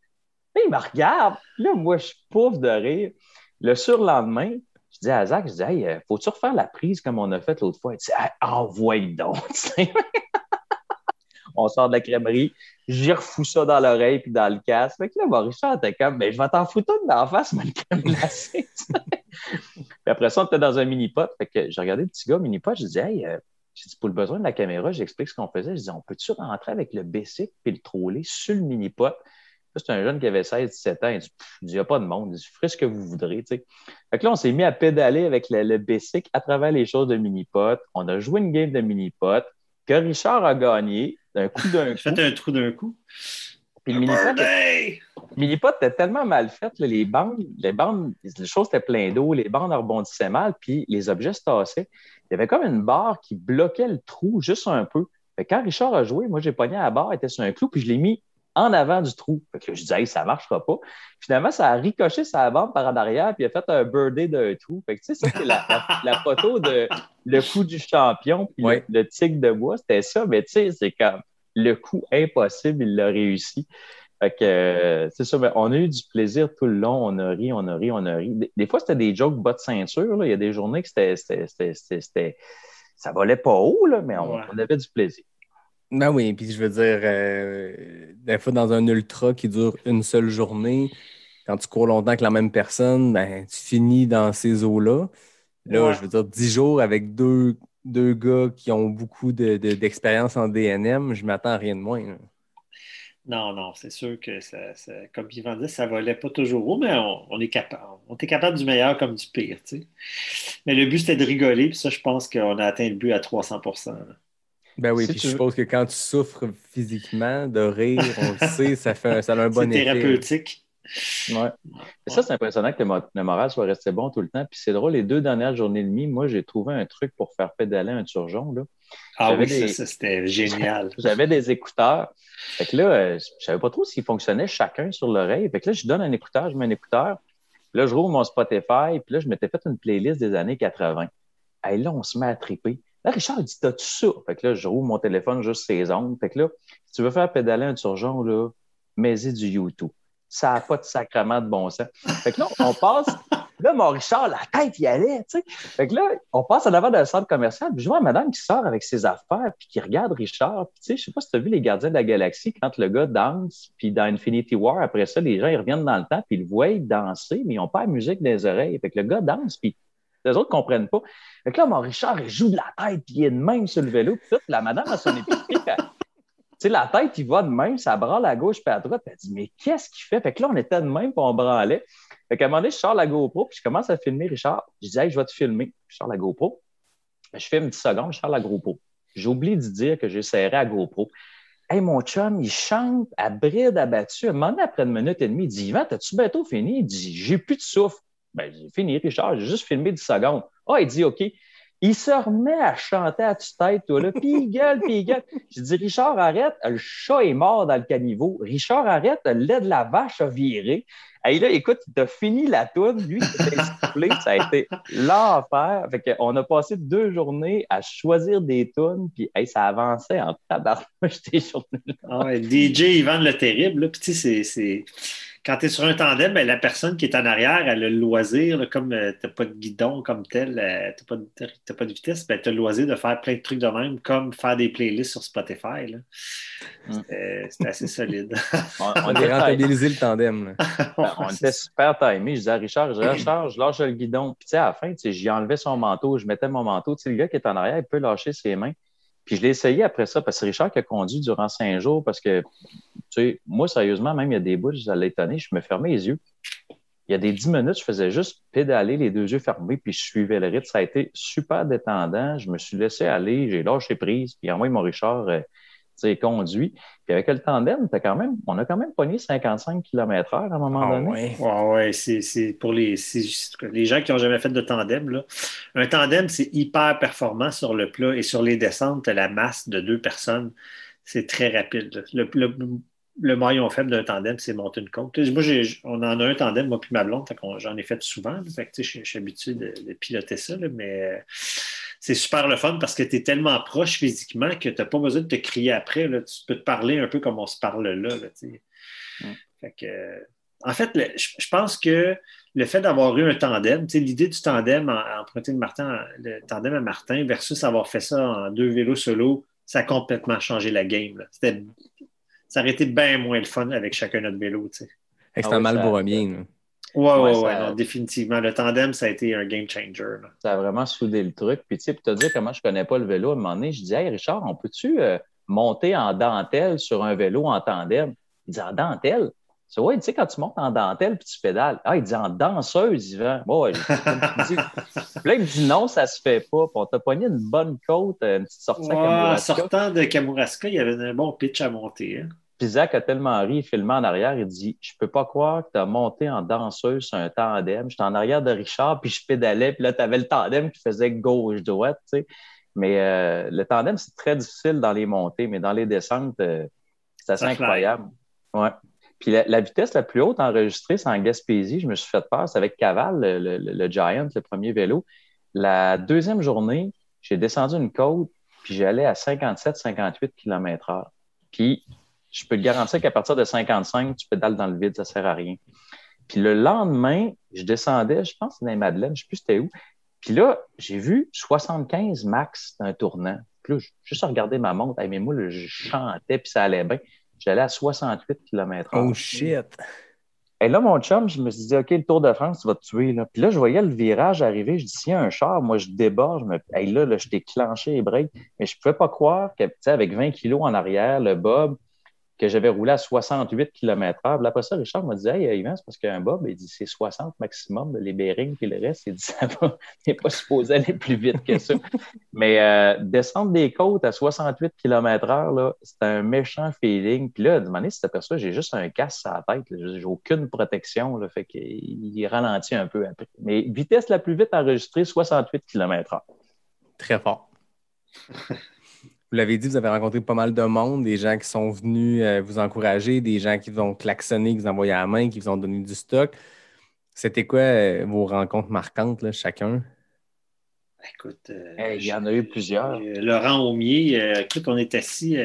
Là, il me regarde. Là, moi, je pouffe de rire. Le surlendemain, je dis à Zach, je dis, hey, faut-tu refaire la prise comme on a fait l'autre fois? Il dit, hey, envoie donc. On sort de la crèmerie, j'y refous ça dans l'oreille puis dans le casque. Fait que là, Richard était comme, ben, je vais t'en foutre une d'en face, mais le crème glacée. Puis après ça, on était dans un mini-pot. Fait que j'ai regardé le petit gars mini-pot, je dis, hey, j'ai dit, pour le besoin de la caméra, j'explique ce qu'on faisait. Je dis, on peut-tu rentrer avec le basic puis le troller sur le mini-pot? Là, c'est un jeune qui avait 16-17 ans. Il dit, n'y a pas de monde. Il dit, ferez ce que vous voudrez. Tu sais. Fait que là, on s'est mis à pédaler avec le Bessic à travers les choses de mini-pot. On a joué une game de mini-pot que Richard a gagné d'un coup d'un coup. Faites un trou d'un coup. Puis le mini-pot était tellement mal fait. Là, les choses étaient pleines d'eau, les bandes rebondissaient mal, puis les objets se tassaient. Il y avait comme une barre qui bloquait le trou juste un peu. Fait que quand Richard a joué, moi, j'ai pogné à la barre, elle était sur un clou, puis je l'ai mis en avant du trou. Fait que je disais, hey, ça ne marchera pas. Finalement, ça a ricoché sa bande par en arrière, puis il a fait un birdie d'un trou. Fait que, tu sais, ça, c'est la photo de le coup du champion, puis le tigre de bois, c'était ça. Mais tu sais, c'est comme le coup impossible, il l'a réussi. Fait que, c'est ça, mais on a eu du plaisir tout le long. On a ri. Des fois, c'était des jokes bas de ceinture. Là. Il y a des journées que ça volait pas haut, là, mais on avait du plaisir. Ben oui, puis je veux dire, des fois, dans un ultra qui dure une seule journée, quand tu cours longtemps avec la même personne, ben, tu finis dans ces eaux-là. Là, je veux dire, 10 jours avec deux gars qui ont beaucoup d'expérience en DNM, je m'attends à rien de moins. Là. Non, c'est sûr que comme Yvan dit, ça volait pas toujours haut, mais on est capable. On est capable du meilleur comme du pire, tu sais. Mais le but, c'était de rigoler, puis ça, je pense qu'on a atteint le but à 300%. Là. Ben oui, puis je suppose que quand tu souffres physiquement de rire, on le sait, ça a un bon effet. C'est thérapeutique. Ouais. Et ça, c'est impressionnant que le moral soit resté bon tout le temps. Puis c'est drôle, les 2 dernières journées et demie, moi, j'ai trouvé un truc pour faire pédaler un turgeon. Là. Ça, c'était génial. J'avais des écouteurs. Fait que là, je savais pas trop s'ils fonctionnaient chacun sur l'oreille. Fait que là, je donne un écouteur, je mets un écouteur. Puis là, je rouvre mon Spotify. Puis là, je m'étais fait une playlist des années 80. Et là, on se met à triper. Là, Richard, il dit, t'as-tu ça? Fait que là, je rouvre mon téléphone juste ses ondes. Fait que là, si tu veux faire pédaler un turgeon, là, mets-y du YouTube. Ça n'a pas de sacrement de bon sens. Fait que là, on passe. Là, mon Richard, la tête, il allait, tu sais. Fait que là, on passe en avant d'un centre commercial. Puis je vois madame qui sort avec ses affaires, puis qui regarde Richard. Puis tu sais, je sais pas si tu as vu les Gardiens de la Galaxie, quand le gars danse, puis dans Infinity War, après ça, les gens, ils reviennent dans le temps, puis ils le voient danser, mais ils n'ont pas la musique dans les oreilles. Fait que le gars danse, puis les autres ne comprennent pas. Fait que là, mon Richard, il joue de la tête, puis il est de même sur le vélo. Puis toute la madame a son épicerie. Tu sais, la tête, il va de même, ça branle à gauche puis à droite. Puis elle dit, mais qu'est-ce qu'il fait? Fait que là, on était de même, puis on branlait. Fait qu'à un moment donné, je sors la GoPro, puis je commence à filmer Richard. Je dis, hey, je vais te filmer. Je sors la GoPro. Je filme 10 secondes, je sors la GoPro. J'oublie de dire que j'ai serré la GoPro. Hey, mon chum, il chante à bride abattue. À un moment donné, après 1 minute et demie, il dit, Yvan, t'as-tu bientôt fini? Il dit, j'ai plus de souffle. Ben, j'ai fini, Richard, j'ai juste filmé 10 secondes. Ah, il dit, OK. Il se remet à chanter à tue-tête, toi, là, puis il gueule. Je dis, Richard, arrête, le chat est mort dans le caniveau. Richard, arrête, le lait de la vache a viré. Et là, écoute, il t'a fini la toune. Lui, il s'est essoufflé. Ça a été l'enfer. Fait qu'on a passé 2 journées à choisir des tunes, puis hey, ça avançait en tabarnouche des journées-là. Ah ouais, DJ Yvan le Terrible, là, puis tu sais, c'est... Quand tu es sur un tandem, ben, la personne qui est en arrière, elle a le loisir, là, comme tu n'as pas de guidon comme tel, tu n'as pas de vitesse, ben, tu as le loisir de faire plein de trucs de même, comme faire des playlists sur Spotify. Là. C'était assez solide. On a rentabilisé le tandem. On était super timés. Je disais à Richard, je lâche le guidon. Puis à la fin, j'y enlevais son manteau, je mettais mon manteau. Le gars qui est en arrière, il peut lâcher ses mains. Puis je l'ai essayé après ça, parce que c'est Richard qui a conduit durant 5 jours, parce que, tu sais, moi, sérieusement, même il y a des bouts, ça l'a étonné, je me fermais les yeux. Il y a des 10 minutes, je faisais juste pédaler les 2 yeux fermés, puis je suivais le rythme. Ça a été super détendant. Je me suis laissé aller, j'ai lâché prise, puis envoyé mon Richard, conduit. Puis avec le tandem, on a quand même pogné 55 km/h à un moment donné. Ouais, c'est pour les gens qui n'ont jamais fait de tandem. Là. Un tandem, c'est hyper performant sur le plat et sur les descentes, la masse de 2 personnes, c'est très rapide. Le maillon faible d'un tandem, c'est monter une côte. Moi, on en a un tandem, moi puis ma blonde, j'en ai fait souvent. Là, fait que, je suis habitué de piloter ça, là, mais c'est super le fun parce que tu es tellement proche physiquement que tu n'as pas besoin de te crier après. Là. Tu peux te parler un peu comme on se parle là. Fait que, en fait, je pense que le fait d'avoir eu un tandem, l'idée du tandem, emprunter le tandem à Martin versus avoir fait ça en 2 vélos solo, ça a complètement changé la game. Là. Ça aurait été bien moins le fun avec chacun notre vélo. C'est un Malboromien. Non, définitivement. Le tandem, ça a été un game changer. Là. Ça a vraiment soudé le truc. Puis, pour te dire comment je connais pas le vélo, à un moment donné, je dis, hey, Richard, on peut-tu monter en dentelle sur un vélo en tandem? Il dit, en dentelle? C'est ouais, tu sais, quand tu montes en dentelle puis tu pédales, il dit en danseuse, Yvan. Bon, ouais, comme tu dis. Puis là, il me dit non, ça se fait pas. Puis on t'a pogné une bonne côte, une petite sortie à Kamouraska. Sortant de Kamouraska, il y avait un bon pitch à monter. Hein? Puis Zach a tellement ri, filmé en arrière, il dit je peux pas croire que tu as monté en danseuse sur un tandem. J'étais en arrière de Richard, puis je pédalais, puis là, tu avais le tandem qui faisait gauche-droite, tu sais. Mais le tandem, c'est très difficile dans les montées, mais dans les descentes, c'est assez incroyable. Ouais. Puis la vitesse la plus haute enregistrée, c'est en Gaspésie. Je me suis fait peur. C'est avec Caval, le Giant, le premier vélo. La deuxième journée, j'ai descendu une côte, puis j'allais à 57-58 km/h. Puis, je peux te garantir qu'à partir de 55, tu pédales dans le vide, ça ne sert à rien. Puis le lendemain, je descendais, je pense que c'était dans les Madeleines, je ne sais plus c'était où. Puis là, j'ai vu 75 max d'un tournant. Puis là, juste à regarder ma montre, mais moi, là, je chantais, puis ça allait bien. J'allais à 68 km/h. Oh shit! Et là, mon chum, je me suis dit, OK, le Tour de France, tu vas te tuer. Là. Puis là, je voyais le virage arriver. Je dis, s'il y a un char, moi, je déborde. Là, je t'ai clenché les breaks. Mais je ne pouvais pas croire que, avec 20 kilos en arrière, le bob, que j'avais roulé à 68 km/h. Après ça, Richard m'a dit, hey, Yvan, c'est parce qu'un bob, il dit, c'est 60 maximum, les bearings, puis le reste, il dit, ça va, il n'est pas supposé aller plus vite que ça. Mais descendre des côtes à 68 km/h, là, c'est un méchant feeling. Puis là, à un moment donné, si tu t'aperçois, j'ai juste un casque sur la tête, là, j'ai aucune protection, là, fait qu'il ralentit un peu après. Mais vitesse la plus vite enregistrée, 68 km/h. Très fort. Vous l'avez dit, vous avez rencontré pas mal de monde, des gens qui sont venus vous encourager, des gens qui vous ont klaxonné, qui vous ont envoyé à la main, qui vous ont donné du stock. C'était quoi vos rencontres marquantes, là, chacun? Écoute, il y en a eu plusieurs. Laurent Aumier, écoute, on est assis,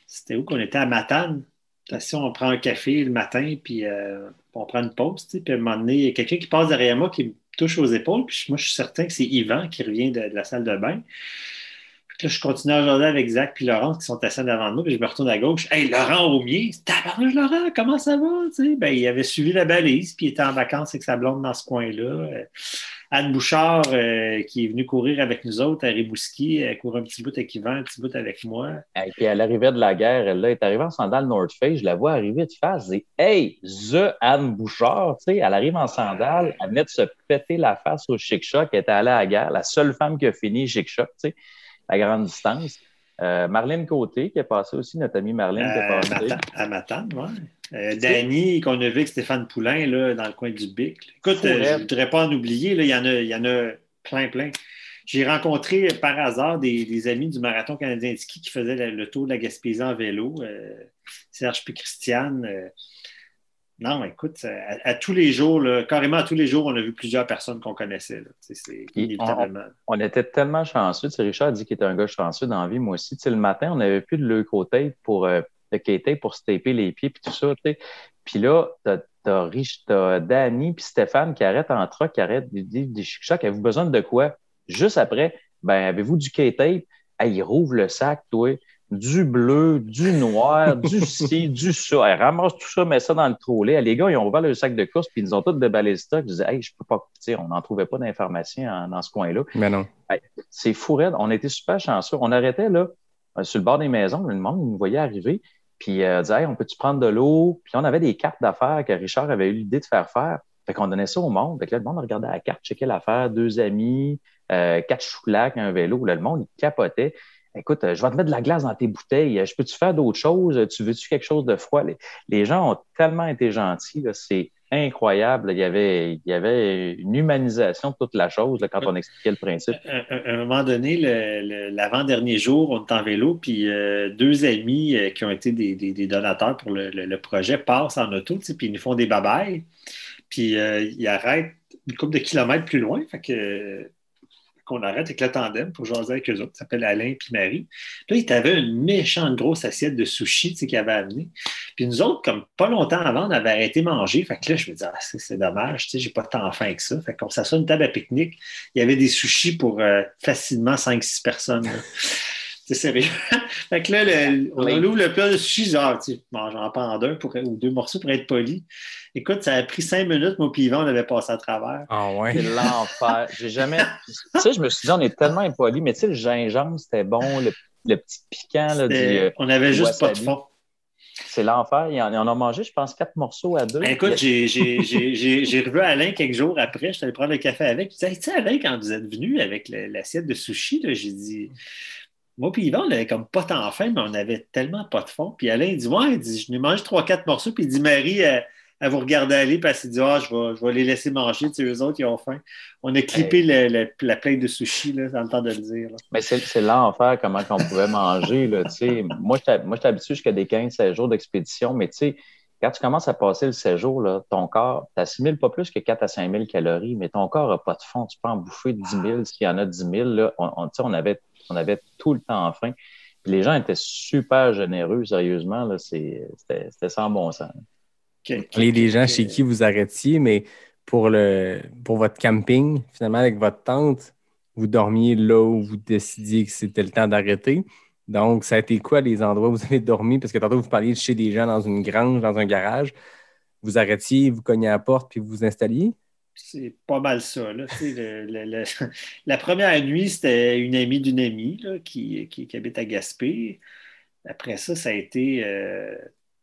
c'était où qu'on était à Matane? Assis, on prend un café le matin, puis on prend une pause, puis à un moment donné, il y a quelqu'un qui passe derrière moi qui me touche aux épaules, puis moi, je suis certain que c'est Yvan qui revient de la salle de bain. Là, je continue à jaser avec Zach et Laurent qui sont assis devant nous, puis je me retourne à gauche. Hey, Laurent Aumier, tabarnouche Laurent, comment ça va? Tu sais, il avait suivi la balise, puis il était en vacances avec sa blonde dans ce coin-là. Anne Bouchard, qui est venue courir avec nous autres à Rimouski, elle court un petit bout avec Yvan, un petit bout avec moi. Et puis elle arrivait de la guerre, elle là, est arrivée en sandales North Face, je la vois arriver de face, je dis « Hey, Anne Bouchard! » Tu sais, elle arrive en sandales, elle venait de se péter la face au Chic Choc, elle était allée à la guerre, la seule femme qui a fini Chic Choc, tu sais. La grande distance. Marlène Côté, qui est passée aussi, notre amie Marlène, qui est passée. À Matane, oui. Danny, qu'on a vu avec Stéphane Poulain, là, dans le coin du Bic. Écoute, je ne voudrais pas en oublier, là, il y en a plein. J'ai rencontré par hasard des amis du Marathon canadien de ski qui faisaient le tour de la Gaspésie en vélo. Serge puis Christiane. Non, écoute, à tous les jours, là, carrément à tous les jours, on a vu plusieurs personnes qu'on connaissait. Là. C'est inévitablement. On était tellement chanceux. Richard dit qu'il était un gars chanceux dans la vie, moi aussi. Le matin, on n'avait plus de leucotape pour le K-tape pour se taper les pieds et tout ça. Puis là, t'as Danny puis Stéphane qui arrêtent en truck, qui arrêtent des chic-chocs. Avez-vous besoin de quoi? Juste après, avez-vous du K-tape? Hey, il rouvre le sac, toi. Du bleu, du noir, du ci, du ça. Elle ramasse tout ça, met ça dans le trolley. Les gars, ils ont ouvert le sac de course puis ils nous ont tous déballé le stock. Je disais, hey, je peux pas, on n'en trouvait pas d'informations dans ce coin-là. Mais non. Hey, c'est fou raide. On était super chanceux. On arrêtait là, sur le bord des maisons. Le monde nous voyait arriver. Puis disait, hey, on peut-tu prendre de l'eau? Puis on avait des cartes d'affaires que Richard avait eu l'idée de faire. Fait qu'on donnait ça au monde. Fait que là, le monde regardait la carte, checkait l'affaire, 2 amis, 4 choulacs, un vélo. Là, le monde, il capotait. Écoute, je vais te mettre de la glace dans tes bouteilles. Je peux-tu faire d'autres choses? Tu veux-tu quelque chose de froid? Les gens ont tellement été gentils. Là, c'est incroyable. Il y avait une humanisation de toute la chose là, quand on expliquait le principe. À un moment donné, l'avant-dernier jour, on est en vélo, puis 2 amis qui ont été des donateurs pour le projet passent en auto, puis ils nous font des babayes. Puis ils arrêtent une couple de kilomètres plus loin. Fait que... qu'on arrête avec le tandem pour jaser avec eux autres, ça s'appelle Alain puis Marie. Là, ils avaient une méchante grosse assiette de sushi qu'ils avaient amené. Puis nous autres, comme pas longtemps avant, on avait arrêté de manger. Fait que là, je me disais, c'est dommage, j'ai pas tant faim que ça. Fait qu'on s'assoit une table à pique-nique. Il y avait des sushis pour facilement 5-6 personnes. C'est sérieux. Fait que là, on ouvre le plat de sushi, j'en prends ou 2 morceaux pour être poli. Écoute, ça a pris 5 minutes, moi puis Yvan, on avait passé à travers. Ah ouais? C'est l'enfer. J'ai jamais... Tu sais, je me suis dit, on est tellement impolis, mais tu sais, le gingembre, c'était bon, le petit piquant. Là, on avait juste pas de fond. C'est l'enfer. Ils en ont mangé, je pense, 4 morceaux à 2. Écoute, j'ai revu Alain quelques jours après. Je suis allé prendre le café avec. Je disais, tu sais, Alain, quand vous êtes venu avec l'assiette de sushi, là, j'ai dit, moi puis Yvan, on avait comme pas tant faim, mais on avait tellement pas de fond. Puis Alain, il dit, ouais, il dit, je n'ai mangé 3-4 morceaux. Puis il dit, Marie, elle vous regarder aller, parce qu'il dit, je vais les laisser manger. Tu sais, eux autres, ils ont faim. On a clippé la plainte de sushi, là, dans le temps de le dire. Là. Mais c'est l'enfer, comment qu'on pouvait manger. Là, tu sais. Moi, j'étais habitué jusqu'à des 15-16 jours d'expédition, mais tu sais, quand tu commences à passer le séjour, là, ton corps, tu assimiles pas plus que 4 à 5 000 calories, mais ton corps n'a pas de fond. Tu peux en bouffer 10 000. S'il y en a 10 000, là, on avait tout le temps faim. Puis les gens étaient super généreux, sérieusement. Là, c'était sans bon sens. Parler des gens chez qui vous arrêtiez, mais pour votre camping, finalement, avec votre tente, vous dormiez là où vous décidiez que c'était le temps d'arrêter. Donc, ça a été quoi les endroits où vous avez dormi? Parce que tantôt, vous parliez de chez des gens dans une grange, dans un garage. Vous arrêtiez, vous cogniez à la porte, puis vous vous installiez? C'est pas mal ça. Là. La première nuit, c'était une amie d'une amie là, qui habite à Gaspé. Après ça, ça a été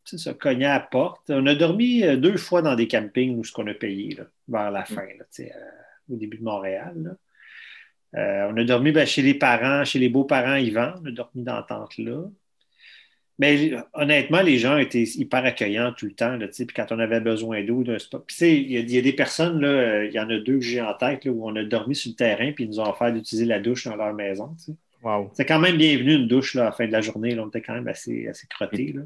ça, cogner à la porte. On a dormi 2 fois dans des campings où ce qu'on a payé là, vers la fin, là, au début de Montréal. Là. On a dormi chez les parents, chez les beaux-parents Yvan. On a dormi dans la tente là. Mais honnêtement, les gens étaient hyper accueillants tout le temps. Là, puis quand on avait besoin d'eau, il y a des personnes, là, il y en a 2 que j'ai en tête, là, où on a dormi sur le terrain puis ils nous ont offert d'utiliser la douche dans leur maison. T'sais. Wow. C'est quand même bienvenu une douche là, à la fin de la journée. Là, on était quand même assez crottés. Là.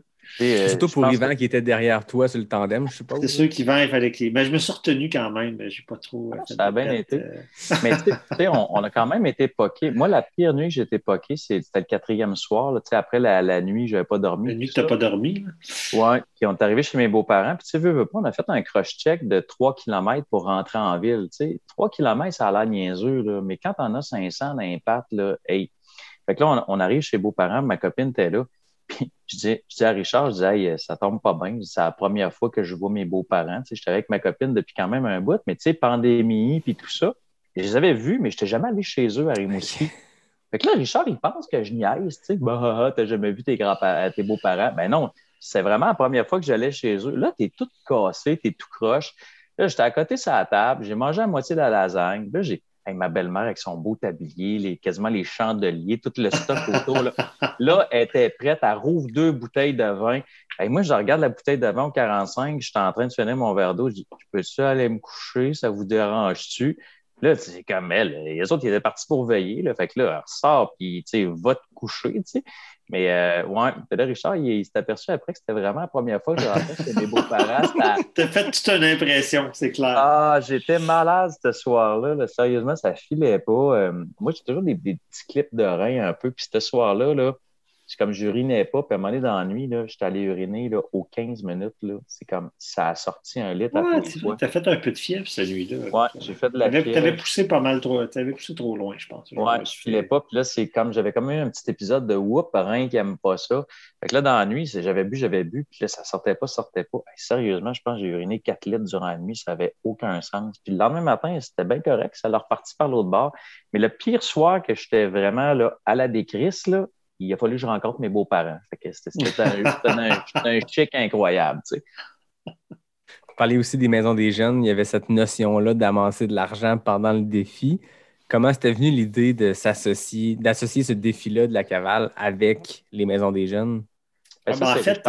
Surtout pour Yvan qui était derrière toi sur le tandem, je suppose. C'est sûr qu'Yvan, il fallait que. Mais je me suis retenu quand même. J'ai pas trop. Ça a bien été. Mais tu sais, on a quand même été poqués. Moi, la pire nuit que j'ai été poqué, c'était le 4e soir. Là, après la nuit, je n'avais pas dormi. La nuit que tu n'as pas dormi. Oui. Puis on est arrivé chez mes beaux-parents. Puis tu sais, veux pas, on a fait un cross-check de 3 km pour rentrer en ville. T'sais. 3 km, ça a l'air niaiseux. Là. Mais quand on a 500 d'impact, là, hey. Fait que là, on arrive chez les beaux-parents. Ma copine était là. Puis je dis à Richard, je dis, hey, ça tombe pas bien. C'est la première fois que je vois mes beaux-parents. J'étais avec ma copine depuis quand même un bout, mais tu sais, pandémie puis tout ça. Je les avais vus, mais je n'étais jamais allé chez eux à Rimouski. Fait que là, Richard, il pense que je niaise, tu sais. Bah, t'as jamais vu tes beaux-parents. Ben non, c'est vraiment la première fois que j'allais chez eux. Là, t'es tout cassé, t'es tout croche. Là, j'étais à côté sur la table, j'ai mangé à moitié de la lasagne. Là, j'ai ma belle-mère avec son beau tablier, quasiment les chandeliers, tout le stock autour. Là, elle était prête. Elle rouvre 2 bouteilles de vin. Et moi, je regarde la bouteille de vin au 45. Je suis en train de finir mon verre d'eau. Je dis, peux-tu aller me coucher? Ça vous dérange-tu? Là, c'est comme elle. Les autres, ils étaient partis pour veiller. Là. Fait que là, elle ressort, puis, tu sais, va te coucher, tu sais. Mais, ouais, là, Richard, il s'est aperçu après que c'était vraiment la première fois que je rentrais chez mes beaux-parents. T'as fait toute une impression, c'est clair. Ah, j'étais malade ce soir-là. Là. Sérieusement, ça filait pas. Moi, j'ai toujours des petits clips de rein un peu. Puis ce soir-là, là, c'est comme j'urinais pas. Puis à un moment donné, dans la nuit, là, j'étais allé uriner là, aux 15 minutes. Là. C'est comme ça a sorti 1 litre à tous les fois. T'as fait un peu de fièvre cette nuit-là. Ouais, j'ai fait de la fièvre. T'avais poussé pas mal trop. T'avais poussé trop loin, je pense. Ouais, je filais pas. Puis là, c'est comme j'avais comme eu un petit épisode de whoop, rein qui aime pas ça. Fait que là, dans la nuit, j'avais bu. Puis là, ça sortait pas. Hey, sérieusement, je pense que j'ai uriné 4 litres durant la nuit. Ça avait aucun sens. Puis le lendemain matin, c'était bien correct. Ça leur reparti par l'autre bord. Mais le pire soir que j'étais vraiment là, à la décrisse, là, il a fallu que je rencontre mes beaux-parents. Fait que c'était un chic incroyable, tu sais. Vous parlez aussi des maisons des jeunes. Il y avait cette notion-là d'amasser de l'argent pendant le défi. Comment c'était venu l'idée d'associer ce défi-là de la cavale avec les maisons des jeunes? En fait,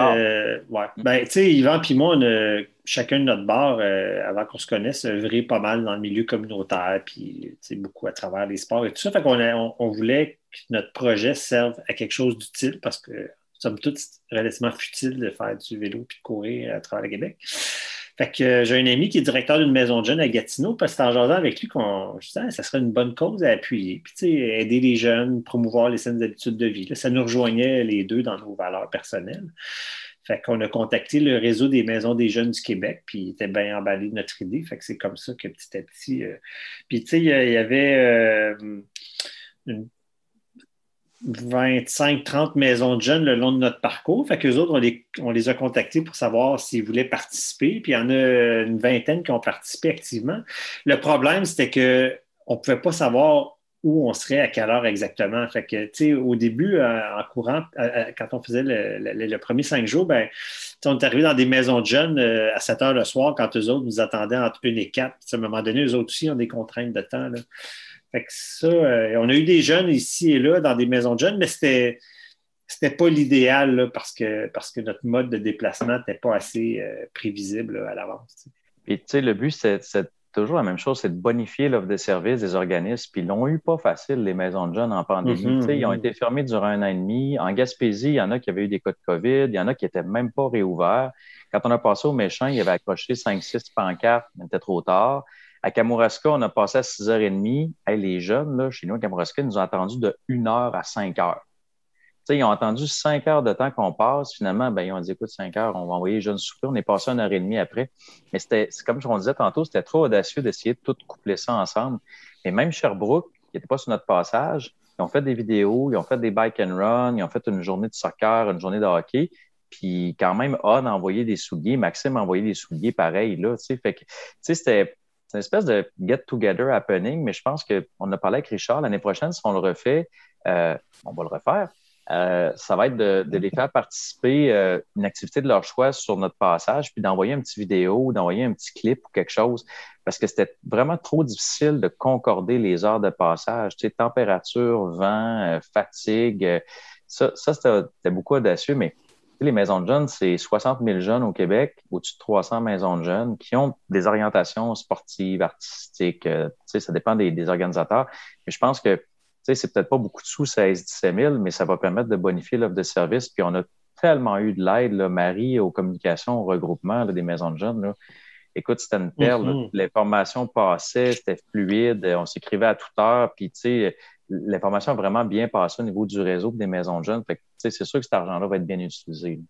ouais. Ben, tu sais, Yvan et moi, on a chacun de notre bar, avant qu'on se connaisse, œuvré pas mal dans le milieu communautaire, puis beaucoup à travers les sports et tout ça. Fait qu'on voulait que notre projet serve à quelque chose d'utile parce que nous sommes tous relativement futiles de faire du vélo puis de courir à travers le Québec. Fait que j'ai un ami qui est directeur d'une maison de jeunes à Gatineau, parce que c'est en jasant avec lui qu'on je disais, ça serait une bonne cause à appuyer. Puis, tu sais, aider les jeunes, promouvoir les saines habitudes de vie. Là, ça nous rejoignait les deux dans nos valeurs personnelles. Fait qu'on a contacté le réseau des maisons des jeunes du Québec, puis il était bien emballé de notre idée. Fait que c'est comme ça que petit à petit. Puis, tu sais, il y avait une 25-30 maisons de jeunes le long de notre parcours. Fait qu'eux autres, on les a contactés pour savoir s'ils voulaient participer. Puis il y en a une vingtaine qui ont participé activement. Le problème, c'était qu'on ne pouvait pas savoir où on serait à quelle heure exactement. Fait que, tu sais, au début, en courant, quand on faisait le premier 5 jours, ben, on est arrivé dans des maisons de jeunes à 7 heures le soir quand eux autres nous attendaient entre 1 et 4. Puis, à un moment donné, eux autres aussi ont des contraintes de temps, là. Fait que ça, on a eu des jeunes ici et là dans des maisons de jeunes, mais c'était pas l'idéal là, parce que notre mode de déplacement n'était pas assez prévisible là, à l'avance. Puis, tu sais, le but, c'est toujours la même chose, c'est de bonifier l'offre de services des organismes. Puis, ils l'ont eu pas facile, les maisons de jeunes en pandémie. Tu sais, ils ont été fermés durant 1 an et demi. En Gaspésie, il y en a qui avaient eu des cas de COVID. Il y en a qui n'étaient même pas réouverts. Quand on a passé au Méchant, il y avait accroché 5-6 pancartes, mais c'était trop tard. À Kamouraska, on a passé à 6h30. Hey, les jeunes, là, chez nous, à Kamouraska, ils nous ont attendu de 1 heure à 5 heures. Tu sais, ils ont attendu 5 heures de temps qu'on passe. Finalement, ben, ils ont dit, écoute, 5 heures, on va envoyer les jeunes souper. On est passé 1 heure et demie après. Mais c'est comme on disait tantôt, c'était trop audacieux d'essayer de tout coupler ça ensemble. Et même Sherbrooke, qui n'était pas sur notre passage, ils ont fait des vidéos, ils ont fait des bike and run, ils ont fait une journée de soccer, une journée de hockey. Puis quand même, On a envoyé des souliers, Maxime a envoyé des souliers pareils, là, tu sais. Fait que, tu sais, c'était une espèce de get-together happening, mais je pense qu'on a parlé avec Richard l'année prochaine, si on le refait, on va le refaire. Ça va être de les faire participer une activité de leur choix sur notre passage, puis d'envoyer une petite vidéo, d'envoyer un petit clip ou quelque chose, parce que c'était vraiment trop difficile de concorder les heures de passage. Tu sais, température, vent, fatigue, ça c'était beaucoup audacieux, mais les maisons de jeunes, c'est 60 000 jeunes au Québec, au-dessus de 300 maisons de jeunes qui ont des orientations sportives, artistiques. Tu sais, ça dépend des organisateurs. Mais je pense que tu sais, c'est peut-être pas beaucoup de sous, 16-17 000, mais ça va permettre de bonifier l'offre de service. Puis on a tellement eu de l'aide, là, Marie, aux communications, au regroupement là, des maisons de jeunes. Là. Écoute, c'était une perle. Là. L'information passait, c'était fluide, on s'écrivait à toute heure. Puis, tu sais, l'information a vraiment bien passé au niveau du réseau des maisons de jeunes. Fait que, tu sais, c'est sûr que cet argent-là va être bien utilisé.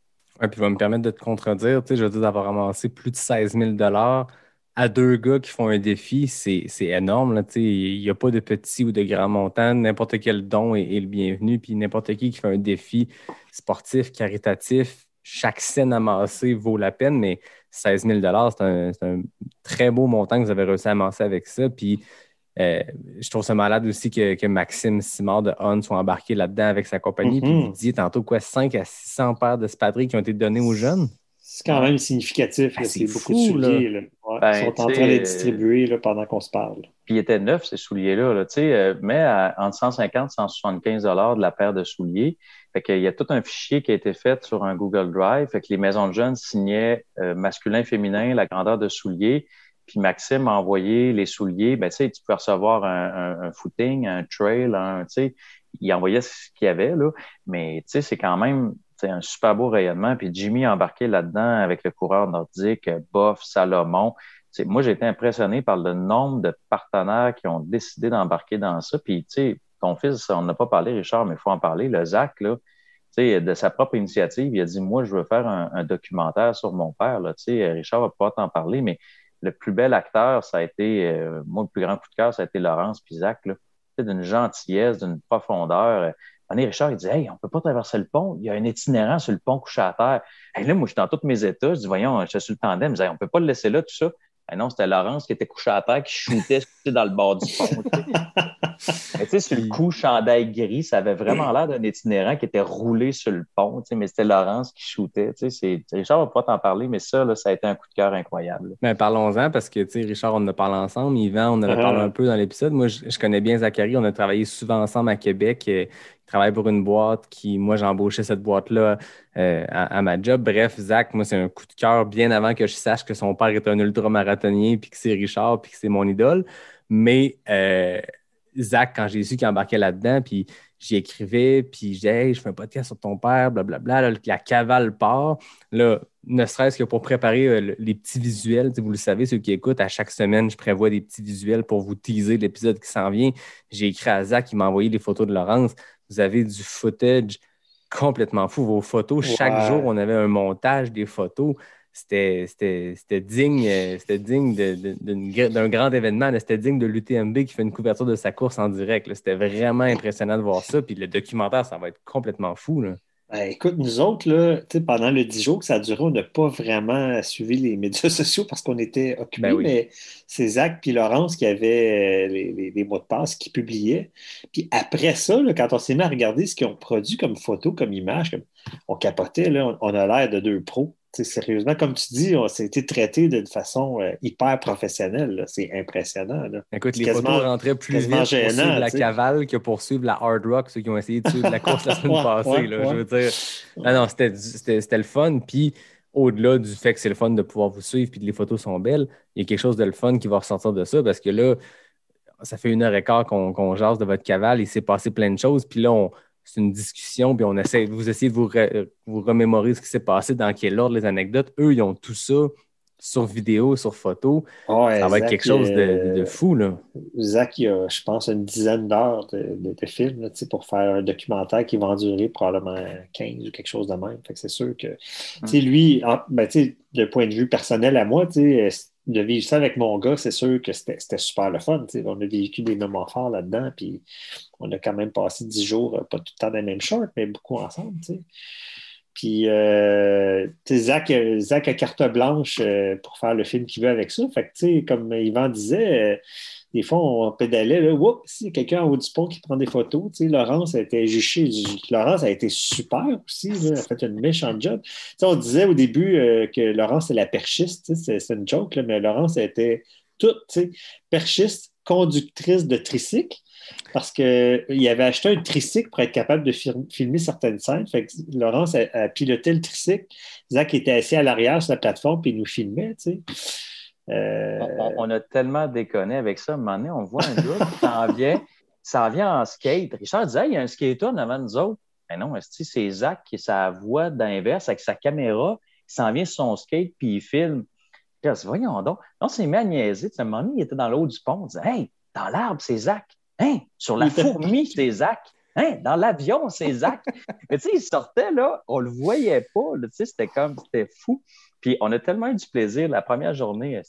Oui, puis il va me permettre de te contredire. Tu sais, je veux dire, d'avoir ramassé plus de 16 000 à 2 gars qui font un défi, c'est énorme. Là, tu sais. Il n'y a pas de petit ou de grand montant. N'importe quel don est le bienvenu. Puis n'importe qui fait un défi sportif, caritatif, chaque scène amassée vaut la peine. Mais 16 000 c'est un très beau montant que vous avez réussi à amasser avec ça. Puis je trouve ça malade aussi que Maxime Simard de On soit embarqué là-dedans avec sa compagnie. Puis vous disiez tantôt 500 à 600 paires de spadrilles qui ont été données aux jeunes. C'est quand même significatif. Ah, c'est fou, beaucoup de souliers. Là. Ouais, Ben, ils sont en train de les distribuer là, pendant qu'on se parle. Puis ils étaient neufs, ces souliers-là. Là, mais entre 150 et 175 $ de la paire de souliers. Fait qu'il y a tout un fichier qui a été fait sur un Google Drive. Fait que les maisons de jeunes signaient masculin, féminin, la grandeur de souliers. Puis Maxime a envoyé les souliers. Ben, tu peux recevoir un footing, un trail, il envoyait ce qu'il y avait, là. Mais c'est quand même un super beau rayonnement. Puis Jimmy a embarqué là-dedans avec le coureur nordique, Boff, Salomon. Moi, j'ai été impressionné par le nombre de partenaires qui ont décidé d'embarquer dans ça. Puis, ton fils, on n'a pas parlé, Richard, mais il faut en parler. Le Zach, là, de sa propre initiative, il a dit, moi, je veux faire un documentaire sur mon père. Là. Richard va pouvoir t'en parler, mais le plus bel acteur, ça a été, moi, le plus grand coup de cœur, ça a été Laurence puis Zach, là. D'une gentillesse, d'une profondeur. Richard, il dit, hey, on peut pas traverser le pont. Il y a un itinérant sur le pont couché à terre. Hey, là, moi, je suis dans tous mes états. Je dis, voyons, je suis sur le tandem. Je dis, hey, on peut pas le laisser là, tout ça. Hey, non, c'était Laurence qui était couché à terre, qui shootait dans le bord du pont. Mais sur le coup, chandail gris, ça avait vraiment l'air d'un itinérant qui était roulé sur le pont. Mais c'était Laurence qui shootait. Richard va pas t'en parler, mais ça, là, ça a été un coup de cœur incroyable. Ben, parlons-en, parce que Richard, on en a parlé ensemble. Yvan, on en a parlé un peu dans l'épisode. Moi, je connais bien Zachary. On a travaillé souvent ensemble à Québec. Il travaille pour une boîte moi, j'ai embauché cette boîte-là à ma job. Bref, Zach, moi, c'est un coup de cœur bien avant que je sache que son père est un ultramarathonien, puis que c'est Richard, puis que c'est mon idole. Mais Zach, quand j'ai su qu'il embarquait là-dedans, puis j'y écrivais, puis je disais, hey, je fais un podcast sur ton père, blablabla. Là, la cavale part. Là, ne serait-ce que pour préparer les petits visuels. Vous le savez, ceux qui écoutent, à chaque semaine, je prévois des petits visuels pour vous teaser l'épisode qui s'en vient. J'ai écrit à Zach, il m'a envoyé les photos de Laurence. Vous avez du footage complètement fou. Vos photos, chaque jour, on avait un montage des photos. C'était digne d'un grand événement. C'était digne de l'UTMB qui fait une couverture de sa course en direct. Là. C'était vraiment impressionnant de voir ça. Puis le documentaire, ça va être complètement fou. Là. Écoute, nous autres, là, tu sais, pendant le 10 jours que ça a duré, on n'a pas vraiment suivi les médias sociaux parce qu'on était occupés, Ben oui. mais c'est Zach puis Laurence qui avaient les mots de passe, qui publiaient. Puis après ça, là, quand on s'est mis à regarder ce qu'ils ont produit comme photo, comme image, on capotait, là, on a l'air de deux pros. Tu sais, sérieusement, comme tu dis, on s'est été traité d'une façon hyper professionnelle, là. C'est impressionnant, là. Écoute, C'est les photos rentraient plus vite pour gênant, suivre la tu sais. cavale que pour suivre la Hard Rock, ceux qui ont essayé de suivre la course la semaine Ouais, passée. Là, ouais. Je veux dire, non, c'était le fun. Puis, au-delà du fait que c'est le fun de pouvoir vous suivre puis que les photos sont belles, il y a quelque chose de le fun qui va ressortir de ça parce que là, ça fait 1h15 qu'on jase de votre cavale. Il s'est passé plein de choses. Puis là, c'est une discussion. Puis vous essayez de vous remémorer ce qui s'est passé, dans quel ordre les anecdotes. Eux, ils ont tout ça sur vidéo, sur photo. Ouais, Ça va être Zach, quelque chose de fou, là. Zach, il a, je pense, une dizaine d'heures de film là, tu sais, pour faire un documentaire qui va en durer probablement 15 ou quelque chose de même. Fait que c'est sûr que, tu sais, lui, tu sais, de point de vue personnel à moi, tu sais, de vivre ça avec mon gars, c'est sûr que c'était super le fun. Tu sais. On a vécu des moments forts là-dedans, puis on a quand même passé 10 jours, pas tout le temps dans les mêmes shorts, mais beaucoup ensemble. Tu sais. Puis, tu sais, Zach a carte blanche pour faire le film qu'il veut avec ça. Fait que, tu sais, comme Yvan disait, des fois, on pédalait, là, oups, si quelqu'un en haut du pont qui prend des photos, tu sais, Laurence a été juchée. Laurence a été super aussi, là, elle a fait une méchante job. Tu sais, on disait au début que Laurence, c'est la perchiste, tu sais, c'est une joke, là, mais Laurence, elle était toute, tu sais, perchiste, conductrice de tricycle. Parce qu'il avait acheté un tricycle pour être capable de filmer certaines scènes. Fait que Laurence a piloté le tricycle. Zach était assis à l'arrière sur la plateforme puis il nous filmait. Tu sais. On a tellement déconné avec ça. À un moment donné, on voit un gars qui s'en vient en skate. Richard disait, il y a un skater devant nous autres. Mais non, c'est Zach qui est sa voix d'inverse avec sa caméra. Il s'en vient sur son skate puis il filme. Puis là, voyons donc. On s'est mis à niaiser. À un moment donné, il était dans le haut du pont. On disait, hey, dans l'arbre, c'est Zach. Hein? Sur la fourmi, c'est Zach. Hein? Dans l'avion, c'est Zach. Mais tu sais, il sortait, là, on le voyait pas. Tu sais, c'était fou. Puis on a tellement eu du plaisir. La première journée,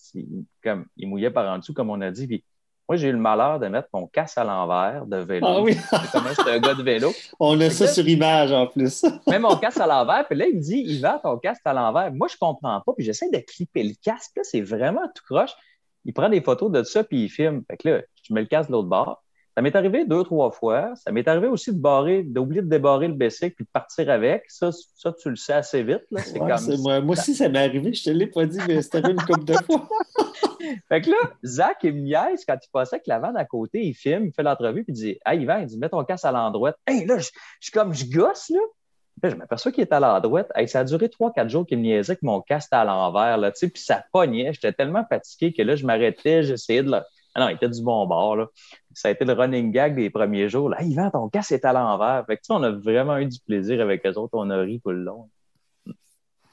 comme, il mouillait par en dessous, comme on a dit. Puis moi, j'ai eu le malheur de mettre mon casque à l'envers de vélo. Ah oui? Comment c'est un gars de vélo. On a ça sur image en plus. Mets mon casque à l'envers. Puis là, il me dit, Yvan, ton casque à l'envers. Moi, je comprends pas. Puis j'essaie de clipper le casque. Là, c'est vraiment tout croche. Il prend des photos de ça, puis il filme. Fait que là, je mets le casque de l'autre bord. Ça m'est arrivé 2-3 fois. Ça m'est arrivé aussi d'oublier de débarrer le bicycle puis de partir avec. Ça, tu le sais assez vite. Là. C'est Ouais, comme... moi aussi, ça m'est arrivé. Je te l'ai pas dit, mais c'était une couple de fois. Fait que là, Zach, il me niaise quand il passait avec la vanne à côté. Il filme, il fait l'entrevue, puis il dit « Hey, Yvan, il dit, mets ton casque à l'endroite. » Hey, là, je gosse, là. Là, je m'aperçois qu'il est à l'endroite. Hey, ça a duré 3-4 jours qu'il me niaisait que mon casque était à l'envers, là, tu sais, puis ça pognait. J'étais tellement fatigué que là, je m'arrêtais, j'essayais de le... Ah non, il était du bon bord, là. Ça a été le running gag des premiers jours. Là, Yvan, ton casque est à l'envers. Fait que, tu sais, on a vraiment eu du plaisir avec eux autres. On a ri tout le long.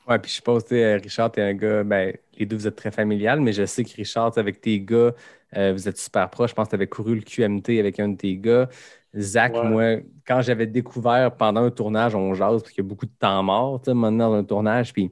Ouais, puis je suppose, Richard, t'es un gars, ben, les deux, vous êtes très familial, mais je sais que Richard, avec tes gars, vous êtes super proches. Je pense que tu avais couru le QMT avec un de tes gars. Zach, Ouais. moi, quand j'avais découvert pendant un tournage, on jase, parce qu'il y a beaucoup de temps mort, maintenant dans un tournage, puis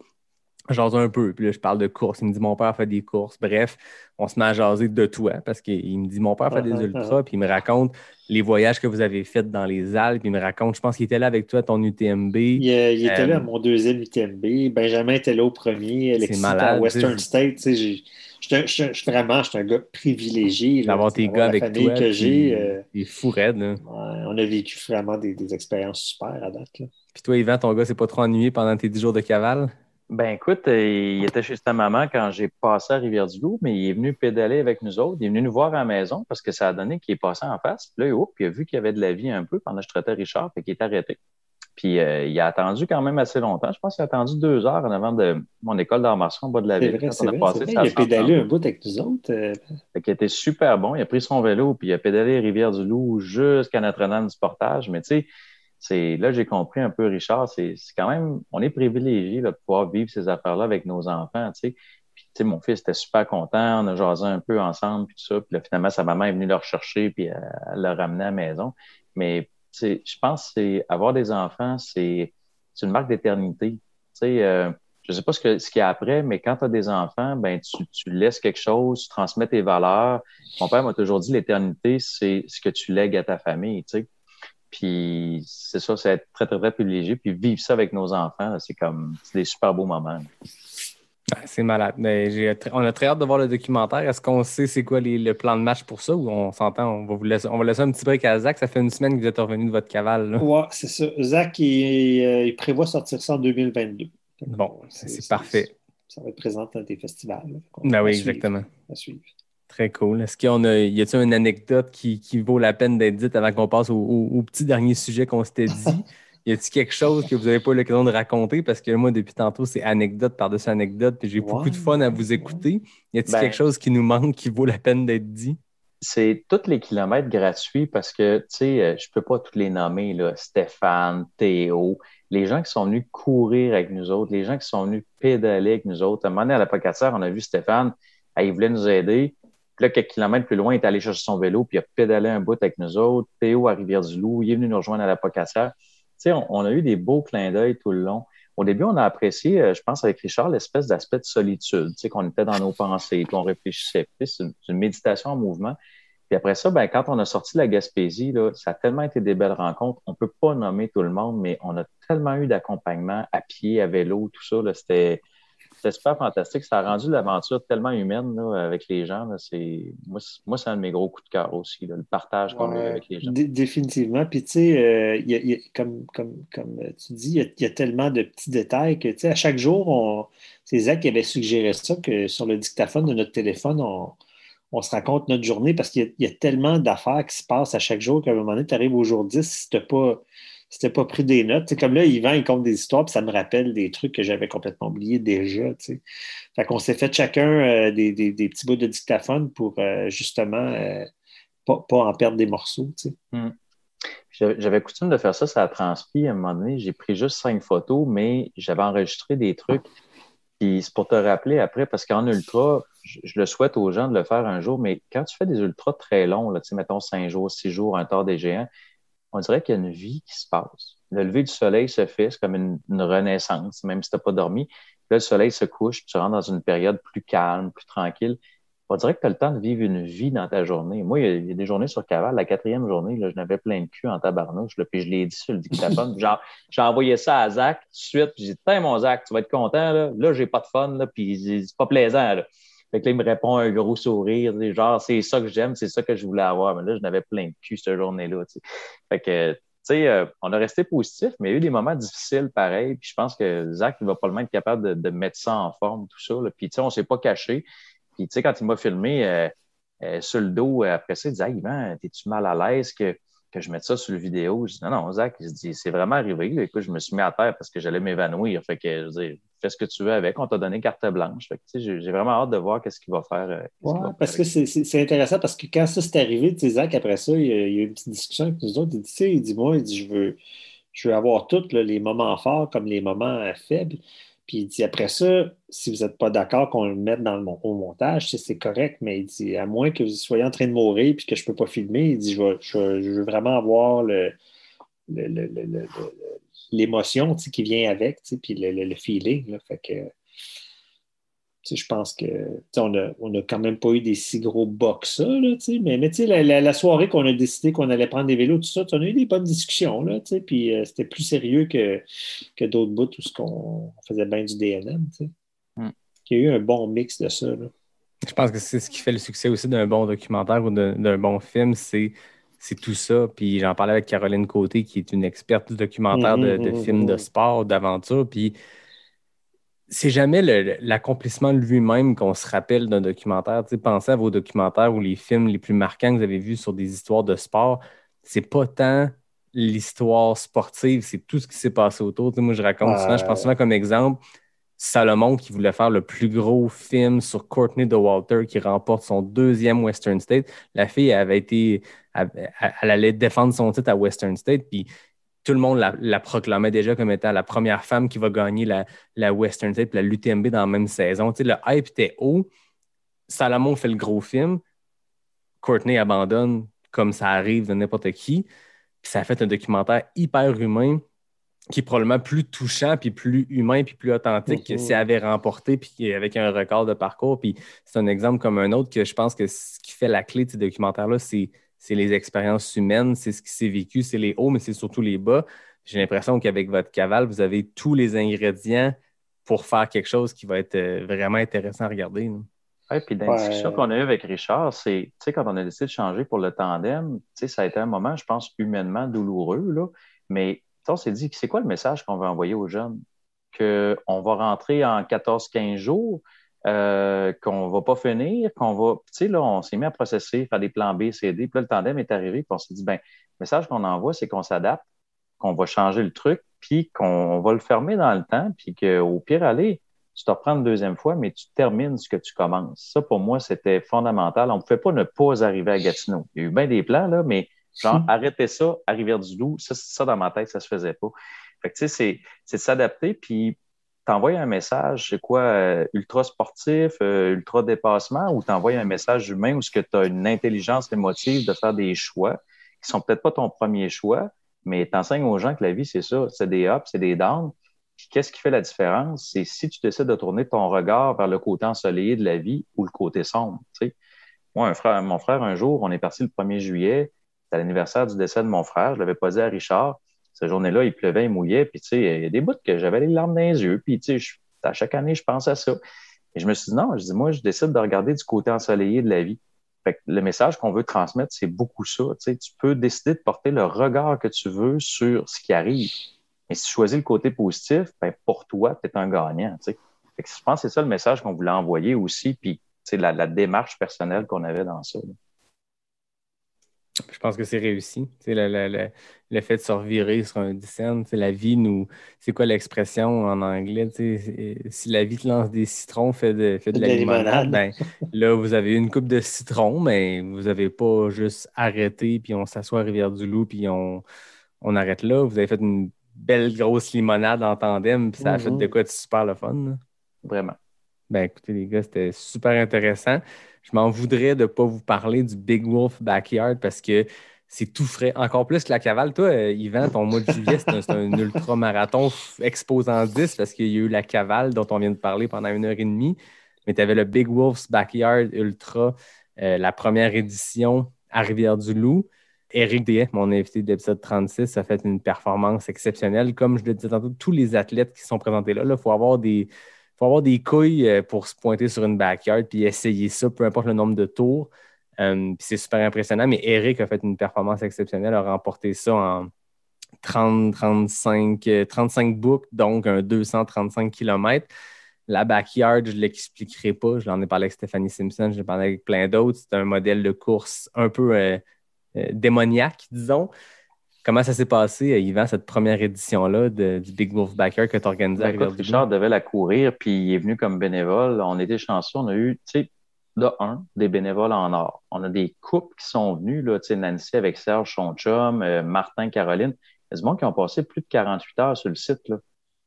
je jase un peu. Puis là, je parle de courses. Il me dit, mon père fait des courses. Bref, on se met à jaser de toi parce qu'il me dit, mon père fait des ultras. Puis il me raconte les voyages que vous avez faits dans les Alpes. Il me raconte, je pense qu'il était là avec toi à ton UTMB. Il était là à mon deuxième UTMB. Benjamin était là au premier. Alexis était à Western State. Je suis un gars privilégié. D'avoir tes gars avec toi. Que j'ai. Il est fou raide. Là. On a vécu vraiment des expériences super à date. Là. Puis toi, Yvan, ton gars s'est pas trop ennuyé pendant tes 10 jours de cavale? Ben écoute, il était chez sa maman quand j'ai passé à Rivière-du-Loup, mais il est venu pédaler avec nous autres. Il est venu nous voir à la maison parce que ça a donné qu'il est passé en face. Puis là, il a vu qu'il y avait de la vie un peu pendant que je traitais Richard, fait qu'il est arrêté. Puis il a attendu quand même assez longtemps. Je pense qu'il a attendu 2 heures en avant de mon école d'arts martiaux en bas de la ville. C'est vrai. Il a pédalé un bout avec nous autres. Fait qu'il était super bon. Il a pris son vélo puis il a pédalé Rivière-du-Loup jusqu'à Notre-Dame-du-Portage. Mais tu sais, là, j'ai compris un peu, Richard, c'est quand même, on est privilégié là, de pouvoir vivre ces affaires-là avec nos enfants, tu sais. Puis, tu sais, mon fils était super content, on a jasé un peu ensemble, puis tout ça. Puis là, finalement, sa maman est venue le rechercher, puis elle l'a ramené à la maison. Mais, tu sais, je pense que c'est avoir des enfants, c'est une marque d'éternité. Tu sais, je sais pas ce qu'il y a après, mais quand tu as des enfants, ben tu laisses quelque chose, tu transmets tes valeurs. Mon père m'a toujours dit, l'éternité, c'est ce que tu lègues à ta famille, tu sais. Puis c'est ça, c'est être très, très, très privilégié. Puis vivre ça avec nos enfants, là, c'est des super beaux moments. Ouais, c'est malade. Mais on a très hâte de voir le documentaire. Est-ce qu'on sait c'est quoi le plan de match pour ça ou on s'entend, on va laisser un petit break à Zach? Ça fait une semaine que vous êtes revenu de votre cavale, là. Ouais, c'est ça. Zach, il prévoit sortir ça en 2022. Bon, c'est parfait. Ça va être présent dans des festivals. Ben oui, exactement. À suivre. Très cool. Est-ce y a-t-il une anecdote qui vaut la peine d'être dite avant qu'on passe au petit dernier sujet qu'on s'était dit? Y a-t-il quelque chose que vous n'avez pas eu l'occasion de raconter? Parce que moi, depuis tantôt, c'est anecdote par-dessus anecdote, puis j'ai beaucoup de fun à vous écouter. Y a-t-il quelque chose qui nous manque, qui vaut la peine d'être dit? C'est tous les kilomètres gratuits parce que, tu sais, je peux pas tous les nommer, là. Stéphane, Théo, les gens qui sont venus courir avec nous autres, les gens qui sont venus pédaler avec nous autres. À un moment donné, à la Pocatière, on a vu Stéphane, il voulait nous aider. Puis là, quelques kilomètres plus loin, il est allé chercher son vélo, puis il a pédalé un bout avec nous autres. Théo à Rivière-du-Loup, il est venu nous rejoindre à la Pocatière. Tu sais, on a eu des beaux clins d'œil tout le long. Au début, on a apprécié, je pense, avec Richard, l'espèce d'aspect de solitude, tu sais, qu'on était dans nos pensées, qu'on réfléchissait. Puis c'est une méditation en mouvement. Puis après ça, ben, quand on a sorti la Gaspésie, là, ça a tellement été des belles rencontres. On peut pas nommer tout le monde, mais on a tellement eu d'accompagnement à pied, à vélo, tout ça. Là, c'était super fantastique. Ça a rendu l'aventure tellement humaine là, avec les gens. Là. Moi, c'est un de mes gros coups de cœur aussi, là, le partage qu'on a eu avec les gens. Définitivement. Puis, tu sais, comme tu dis, il y a tellement de petits détails que, tu sais, à chaque jour, c'est Zach qui avait suggéré ça, que sur le dictaphone de notre téléphone, on se raconte notre journée parce qu'il y a tellement d'affaires qui se passent à chaque jour qu'à un moment donné, tu arrives au jour 10 si tu n'as pas pris des notes. Tu sais, comme là, Yvan, il compte des histoires, puis ça me rappelle des trucs que j'avais complètement oubliés déjà. Tu sais. Fait qu'on s'est fait chacun des petits bouts de dictaphone pour justement pas en perdre des morceaux. Tu sais. J'avais coutume de faire ça, ça a transcrit à un moment donné. J'ai pris juste 5 photos, mais j'avais enregistré des trucs. Puis c'est pour te rappeler après, parce qu'en ultra, je le souhaite aux gens de le faire un jour, mais quand tu fais des ultras très longs, là, tu sais, mettons 5 jours, 6 jours, un Tour des Géants, on dirait qu'il y a une vie qui se passe. Le lever du soleil se fait, c'est comme une renaissance, même si tu n'as pas dormi. Puis là, le soleil se couche, puis tu rentres dans une période plus calme, plus tranquille. On dirait que tu as le temps de vivre une vie dans ta journée. Moi, il y a des journées sur Caval, la 4e journée, là, je n'avais plein de cul en tabarnouche, là, puis je l'ai dit sur le dictaphone. Genre, j'ai envoyé ça à Zach tout de suite, puis j'ai dit, tiens, mon Zach, tu vas être content, là j'ai pas de fun, là, puis c'est pas plaisant, là. Fait que là, il me répond un gros sourire, genre, c'est ça que j'aime, c'est ça que je voulais avoir. Mais là, je n'avais plein de cul cette journée-là, tu sais. Fait que, tu sais, on a resté positif, mais il y a eu des moments difficiles pareil. Puis je pense que Zach, il va probablement être capable de mettre ça en forme, tout ça. Là. Puis, tu sais, on s'est pas caché. Puis, tu sais, quand il m'a filmé sur le dos, après ça, il disait, Yvan, t'es-tu mal à l'aise que je mette ça sur le vidéo? Je dis, non, Zach, il se dit, c'est vraiment arrivé. Là. Écoute, je me suis mis à terre parce que j'allais m'évanouir. Fait que, je veux dire, fais ce que tu veux avec. On t'a donné carte blanche. Fait que, tu sais, j'ai vraiment hâte de voir qu'est-ce qu'il va faire. Parce que c'est intéressant parce que quand ça s'est arrivé, tu sais, Zach, après ça, il y a eu une petite discussion avec nous autres. Il dit, tu sais, il dit, je veux avoir tous les moments forts comme les moments faibles. Puis il dit, après ça, si vous n'êtes pas d'accord qu'on le mette au montage, c'est correct, mais il dit, à moins que vous soyez en train de mourir et que je ne peux pas filmer, il dit, je veux vraiment avoir l'émotion qui vient avec, puis le feeling. Là, fait que je pense que on a quand même pas eu des si gros bas que ça, là, mais la soirée qu'on a décidé qu'on allait prendre des vélos, tout ça, on a eu des bonnes discussions, là, puis c'était plus sérieux que d'autres bouts où on faisait bien du DNM. Il y a eu un bon mix de ça. Là. Je pense que c'est ce qui fait le succès aussi d'un bon documentaire ou d'un bon film, c'est tout ça. Puis j'en parlais avec Caroline Côté, qui est une experte du documentaire de films de sport, d'aventure, puis c'est jamais l'accomplissement lui-même qu'on se rappelle d'un documentaire. Tu sais, pensez à vos documentaires ou les films les plus marquants que vous avez vus sur des histoires de sport. C'est pas tant l'histoire sportive, c'est tout ce qui s'est passé autour. Tu sais, moi, je raconte souvent, je pense souvent comme exemple, Salomon qui voulait faire le plus gros film sur Courtney Dauwalter qui remporte son 2e Western State. La fille elle allait défendre son titre à Western State, puis tout le monde la proclamait déjà comme étant la première femme qui va gagner la Western State et la l'UTMB dans la même saison. Tu sais, le hype était haut. Salomon fait le gros film. Courtney abandonne comme ça arrive de n'importe qui. Puis ça a fait un documentaire hyper humain qui est probablement plus touchant, puis plus humain, puis plus authentique que si elle avait remporté, puis avec un record de parcours. Puis c'est un exemple comme un autre que je pense que ce qui fait la clé de ces documentaires-là, c'est c'est les expériences humaines, c'est ce qui s'est vécu, c'est les hauts, mais c'est surtout les bas. J'ai l'impression qu'avec votre cavale, vous avez tous les ingrédients pour faire quelque chose qui va être vraiment intéressant à regarder. Oui, puis dans la discussion qu'on a eue avec Richard, c'est, tu sais, quand on a décidé de changer pour le tandem, tu sais, ça a été un moment, je pense, humainement douloureux, là, mais on s'est dit, c'est quoi le message qu'on veut envoyer aux jeunes? Qu'on va rentrer en 14-15 jours, qu'on va pas finir, qu'on va, tu sais, là, on s'est mis à processer, faire des plans B, C, D, puis là, le tandem est arrivé, puis on s'est dit, ben, le message qu'on envoie, c'est qu'on s'adapte, qu'on va changer le truc, puis qu'on va le fermer dans le temps, puis qu'au pire, allez, tu te reprends une deuxième fois, mais tu termines ce que tu commences. Ça, pour moi, c'était fondamental. On ne pouvait pas ne pas arriver à Gatineau. Il y a eu bien des plans, là, mais genre, arrêtez ça à Rivière-du-Loup, ça, dans ma tête, ça se faisait pas. Fait que, tu sais, c'est de s'adapter, puis t'envoies un message, c'est quoi, ultra sportif, ultra dépassement, ou t'envoies un message humain où tu as une intelligence émotive de faire des choix qui sont peut-être pas ton premier choix, mais t'enseignes aux gens que la vie, c'est ça, c'est des ups, c'est des downs. Puis qu'est-ce qui fait la différence? C'est si tu décides de tourner ton regard vers le côté ensoleillé de la vie ou le côté sombre. Tu sais. Moi, mon frère, un jour, on est parti le 1er juillet, c'était l'anniversaire du décès de mon frère, je l'avais pas dit à Richard. Cette journée-là, il pleuvait, il mouillait, puis tu sais, il y a des bouts que j'avais les larmes dans les yeux, puis tu sais, à chaque année, je pense à ça. Et je me suis dit, non, moi, je décide de regarder du côté ensoleillé de la vie. Fait que le message qu'on veut transmettre, c'est beaucoup ça. Tu sais, tu peux décider de porter le regard que tu veux sur ce qui arrive. Mais si tu choisis le côté positif, ben pour toi, tu es un gagnant. Tu sais. Fait que je pense que c'est ça le message qu'on voulait envoyer aussi, puis la démarche personnelle qu'on avait dans ça. Là. Je pense que c'est réussi. Le fait de se revirer sur un dixaine, la vie nous. C'est quoi l'expression en anglais? Si la vie te lance des citrons, fais de la limonade. Ben, là, vous avez une coupe de citron, mais vous n'avez pas juste arrêté, puis on s'assoit à Rivière-du-Loup, puis on arrête là. Vous avez fait une belle grosse limonade en tandem, puis ça a fait de quoi de super le fun. Là. Vraiment. Ben écoutez, les gars, c'était super intéressant. Je m'en voudrais de ne pas vous parler du Big Wolf Backyard parce que c'est tout frais. Encore plus que la cavale. Toi, Yvan, ton mois de juillet, c'est un ultra-marathon exposant 10 parce qu'il y a eu la cavale dont on vient de parler pendant 1h30. Mais tu avais le Big Wolf's Backyard Ultra, la première édition à Rivière-du-Loup. Éric Deshaies, mon invité de l'épisode 36, a fait une performance exceptionnelle. Comme je le disais tantôt, tous les athlètes qui sont présentés là, il faut avoir des couilles pour se pointer sur une backyard puis essayer ça, peu importe le nombre de tours. Puis c'est super impressionnant. Mais Eric a fait une performance exceptionnelle, a remporté ça en 35 boucles, donc un 235 km. La backyard, je ne l'expliquerai pas. Je l'en ai parlé avec Stéphanie Simpson, je l'ai parlé avec plein d'autres. C'est un modèle de course un peu démoniaque, disons. Comment ça s'est passé, Yvan, cette première édition-là du Big Wolf Backyard que tu as organisé à Rivière-du-Loup? Richard devait la courir, puis il est venu comme bénévole. On était chanceux. On a eu, tu sais, des bénévoles en or. On a des couples qui sont venus, là, tu sais, Nancy avec Serge, son chum, Martin, Caroline. Il y a des gens qui ont passé plus de 48 heures sur le site, là. Tu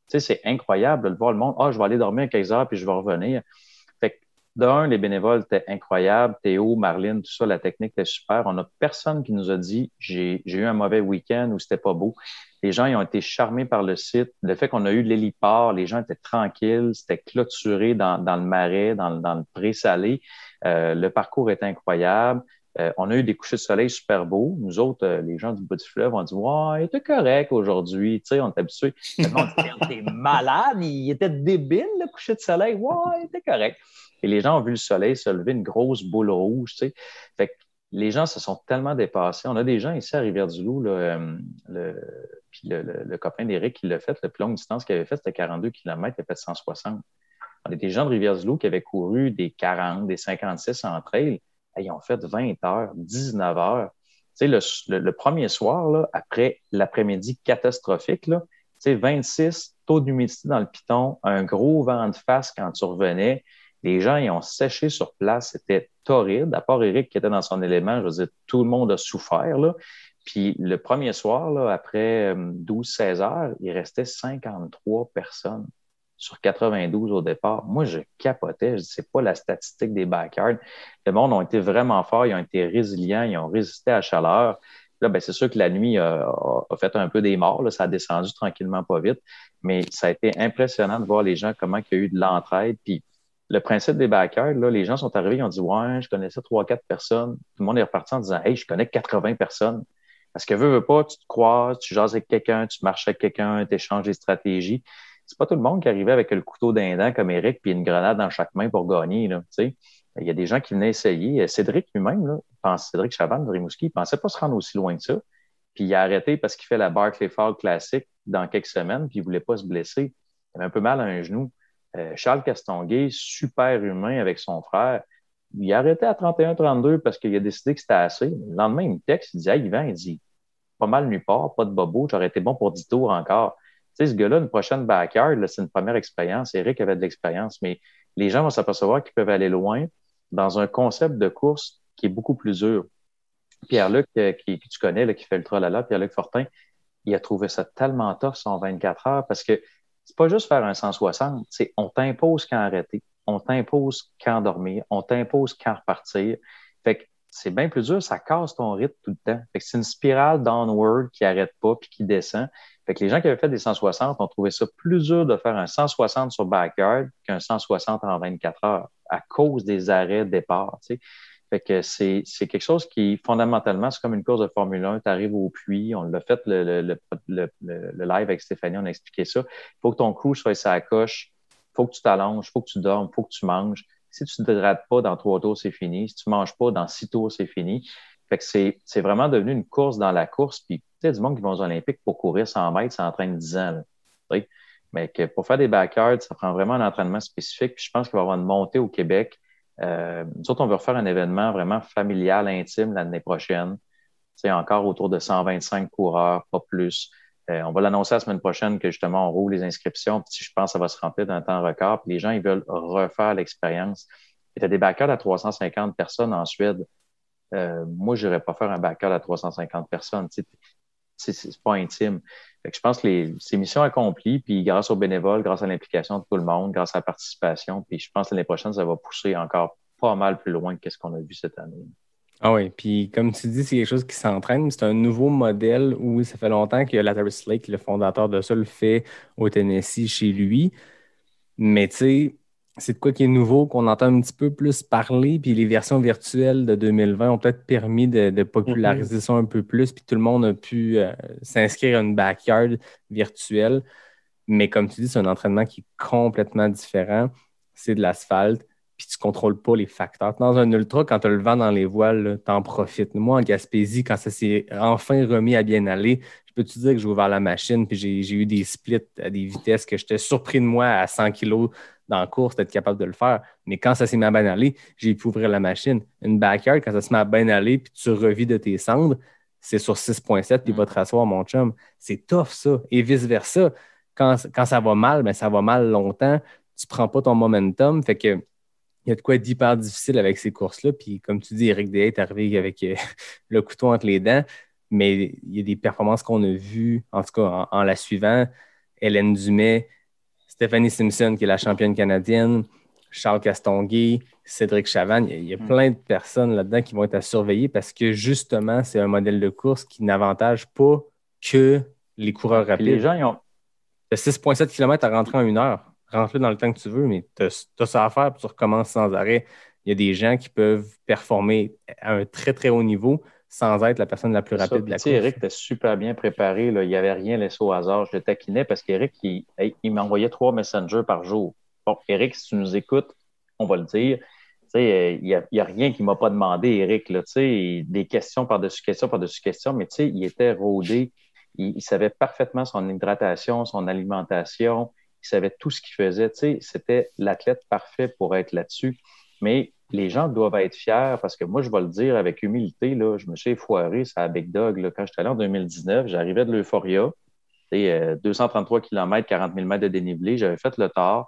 sais, c'est incroyable de voir le monde. Je vais aller dormir 15 heures, puis je vais revenir. Fait que, les bénévoles étaient incroyables. Théo, Marlène, tout ça, la technique était super. On n'a personne qui nous a dit j'ai eu un mauvais week-end ou c'était pas beau. Les gens ils ont été charmés par le site. Le fait qu'on a eu l'héliport, les gens étaient tranquilles, c'était clôturé dans le marais, dans le pré-salé. Le parcours était incroyable. On a eu des couchers de soleil super beaux. Nous autres, les gens du bout du fleuve, on dit ouais, il était correct aujourd'hui. Tu sais, on est habitués. Le monde dit t'es malade, il était débile le coucher de soleil. Ouais, il était correct. Et les gens ont vu le soleil se lever, une grosse boule rouge. Tu sais. Fait que les gens se sont tellement dépassés. On a des gens ici à Rivière-du-Loup, là, le copain d'Éric qui l'a fait, la plus longue distance qu'il avait fait, c'était 42 km, il a fait 160. On a des gens de Rivière-du-Loup qui avaient couru des 40, des 56 en trail. Ils ont fait 20 heures, 19 heures. Tu sais, le premier soir, là, après l'après-midi catastrophique, là, tu sais, 26, taux d'humidité dans le piton, un gros vent de face quand tu revenais. Les gens, ils ont séché sur place. C'était torride. À part Éric qui était dans son élément, je veux dire, tout le monde a souffert, là. Puis le premier soir, là, après 12-16 heures, il restait 53 personnes sur 92 au départ. Moi, je capotais. Je dis, c'est pas la statistique des backyards. Le monde ont été vraiment forts, ils ont été résilients, ils ont résisté à la chaleur. Là, ben, c'est sûr que la nuit a fait un peu des morts. Là, ça a descendu tranquillement pas vite. Mais ça a été impressionnant de voir les gens, comment il y a eu de l'entraide. Puis le principe des backyards, là, les gens sont arrivés, ils ont dit « Ouais, je connaissais 3-4 personnes. » Tout le monde est reparti en disant « Hey, je connais 80 personnes. » Parce que veux pas, tu te croises, tu jases avec quelqu'un, tu marches avec quelqu'un, tu échanges des stratégies. C'est pas tout le monde qui arrivait avec le couteau d'un dent comme Eric puis une grenade dans chaque main pour gagner. Là, tu sais. Il y a des gens qui venaient essayer. Cédric lui-même, là, Cédric Chavanne de Rimouski, il pensait pas se rendre aussi loin que ça. Puis il a arrêté parce qu'il fait la Barclay Fall Classic dans quelques semaines, puis il voulait pas se blesser. Il avait un peu mal à un genou. Charles Castonguay, super humain avec son frère, il a arrêté à 31-32 parce qu'il a décidé que c'était assez. Le lendemain, il me texte, il dit « Hey, Yvan, il dit pas mal nulle part, pas de bobo, j'aurais été bon pour 10 tours encore. » Tu sais, ce gars-là, une prochaine backyard, là, c'est une première expérience. Eric avait de l'expérience, mais les gens vont s'apercevoir qu'ils peuvent aller loin dans un concept de course qui est beaucoup plus dur. Pierre-Luc, que tu connais, là, qui fait le tralala, Pierre-Luc Fortin, il a trouvé ça tellement tough, son 24 heures, parce que c'est pas juste faire un 160, c'est on t'impose quand arrêter, on t'impose quand dormir, on t'impose quand repartir. Fait que c'est bien plus dur, ça casse ton rythme tout le temps. Fait que c'est une spirale downward qui arrête pas puis qui descend. Fait que les gens qui avaient fait des 160 ont trouvé ça plus dur de faire un 160 sur backyard qu'un 160 en 24 heures à cause des arrêts départ, tu sais. Fait que c'est quelque chose qui, fondamentalement, c'est comme une course de Formule 1. Tu arrives au puits, on l'a fait le live avec Stéphanie, on a expliqué ça. Il faut que ton crew soit sur la coche, il faut que tu t'allonges, il faut que tu dormes, il faut que tu manges. Si tu ne te hydrates pas dans 3 tours, c'est fini. Si tu ne manges pas dans 6 tours, c'est fini. Fait que c'est vraiment devenu une course dans la course. Puis, tu sais, du monde qui vont aux Olympiques pour courir 100 mètres, ça entraîne 10 ans. Là, tu sais. Mais que pour faire des backyards, ça prend vraiment un entraînement spécifique. Puis je pense qu'il va y avoir une montée au Québec. Nous autres, on veut refaire un événement vraiment familial, intime l'année prochaine. C'est encore autour de 125 coureurs, pas plus. On va l'annoncer la semaine prochaine que justement, on roule les inscriptions. Puis je pense que ça va se remplir d'un temps record. Puis les gens, ils veulent refaire l'expérience. Et tu as des backers à 350 personnes en Suède. Moi, je n'irais pas faire un backer à 350 personnes. C'est pas intime. Fait que je pense que c'est mission accomplie, puis grâce aux bénévoles, grâce à l'implication de tout le monde, grâce à la participation, puis je pense que l'année prochaine, ça va pousser encore pas mal plus loin que ce qu'on a vu cette année. Ah oui, puis comme tu dis, c'est quelque chose qui s'entraîne. C'est un nouveau modèle où ça fait longtemps que Latarius Lake, le fondateur de ça, le fait au Tennessee chez lui. Mais tu sais, c'est de quoi qui est nouveau, qu'on entend un petit peu plus parler, puis les versions virtuelles de 2020 ont peut-être permis de populariser ça un peu plus, puis tout le monde a pu s'inscrire à une backyard virtuelle. Mais comme tu dis, c'est un entraînement qui est complètement différent. C'est de l'asphalte, puis tu ne contrôles pas les facteurs. Dans un ultra, quand tu as le vent dans les voiles, tu en profites. Moi, en Gaspésie, quand ça s'est enfin remis à bien aller, je peux te dire que j'ai ouvert la machine, puis j'ai eu des splits à des vitesses que j'étais surpris de moi à 100 kilos dans la course d'être capable de le faire. Mais quand ça s'est mis à bien aller, j'ai pu ouvrir la machine. Une backyard, quand ça se met à bien aller, puis tu revis de tes cendres, c'est sur 6.7, puis il va te rasseoir, mon chum. C'est tough, ça. Et vice-versa. Quand ça va mal, ben ça va mal longtemps. Tu ne prends pas ton momentum. Fait que il y a de quoi être hyper difficile avec ces courses-là. Puis comme tu dis, Eric Deshaies est arrivé avec le couteau entre les dents. Mais il y a des performances qu'on a vues, en tout cas en la suivant. Hélène Dumais, Stephanie Simpson, qui est la championne canadienne, Charles Castonguay, Cédric Chavanne. Il y a plein de personnes là-dedans qui vont être à surveiller parce que justement, c'est un modèle de course qui n'avantage pas que les coureurs rapides. Les gens, ils ont... Tu as 6,7 km à rentrer en 1 heure. Rentre-le dans le temps que tu veux, mais tu as ça à faire puis tu recommences sans arrêt. Il y a des gens qui peuvent performer à un très, très haut niveau sans être la personne la plus rapide de la course. Eric était super bien préparé. Là. Il n'y avait rien laissé au hasard. Je le taquinais parce qu'Eric, il m'envoyait 3 messengers par jour. Bon, Eric, si tu nous écoutes, on va le dire. Il n'y a rien qu'il ne m'a pas demandé, Eric. Là, des questions par-dessus questions par-dessus questions, mais il était rodé. Il savait parfaitement son hydratation, son alimentation. Il savait tout ce qu'il faisait. C'était l'athlète parfait pour être là-dessus. Mais les gens doivent être fiers parce que moi, je vais le dire avec humilité, là, je me suis effoiré sur la Big Dog. Là, quand j'étais allé en 2019, j'arrivais de l'Euphoria, 233 km, 40 000 mètres de dénivelé. J'avais fait le tard.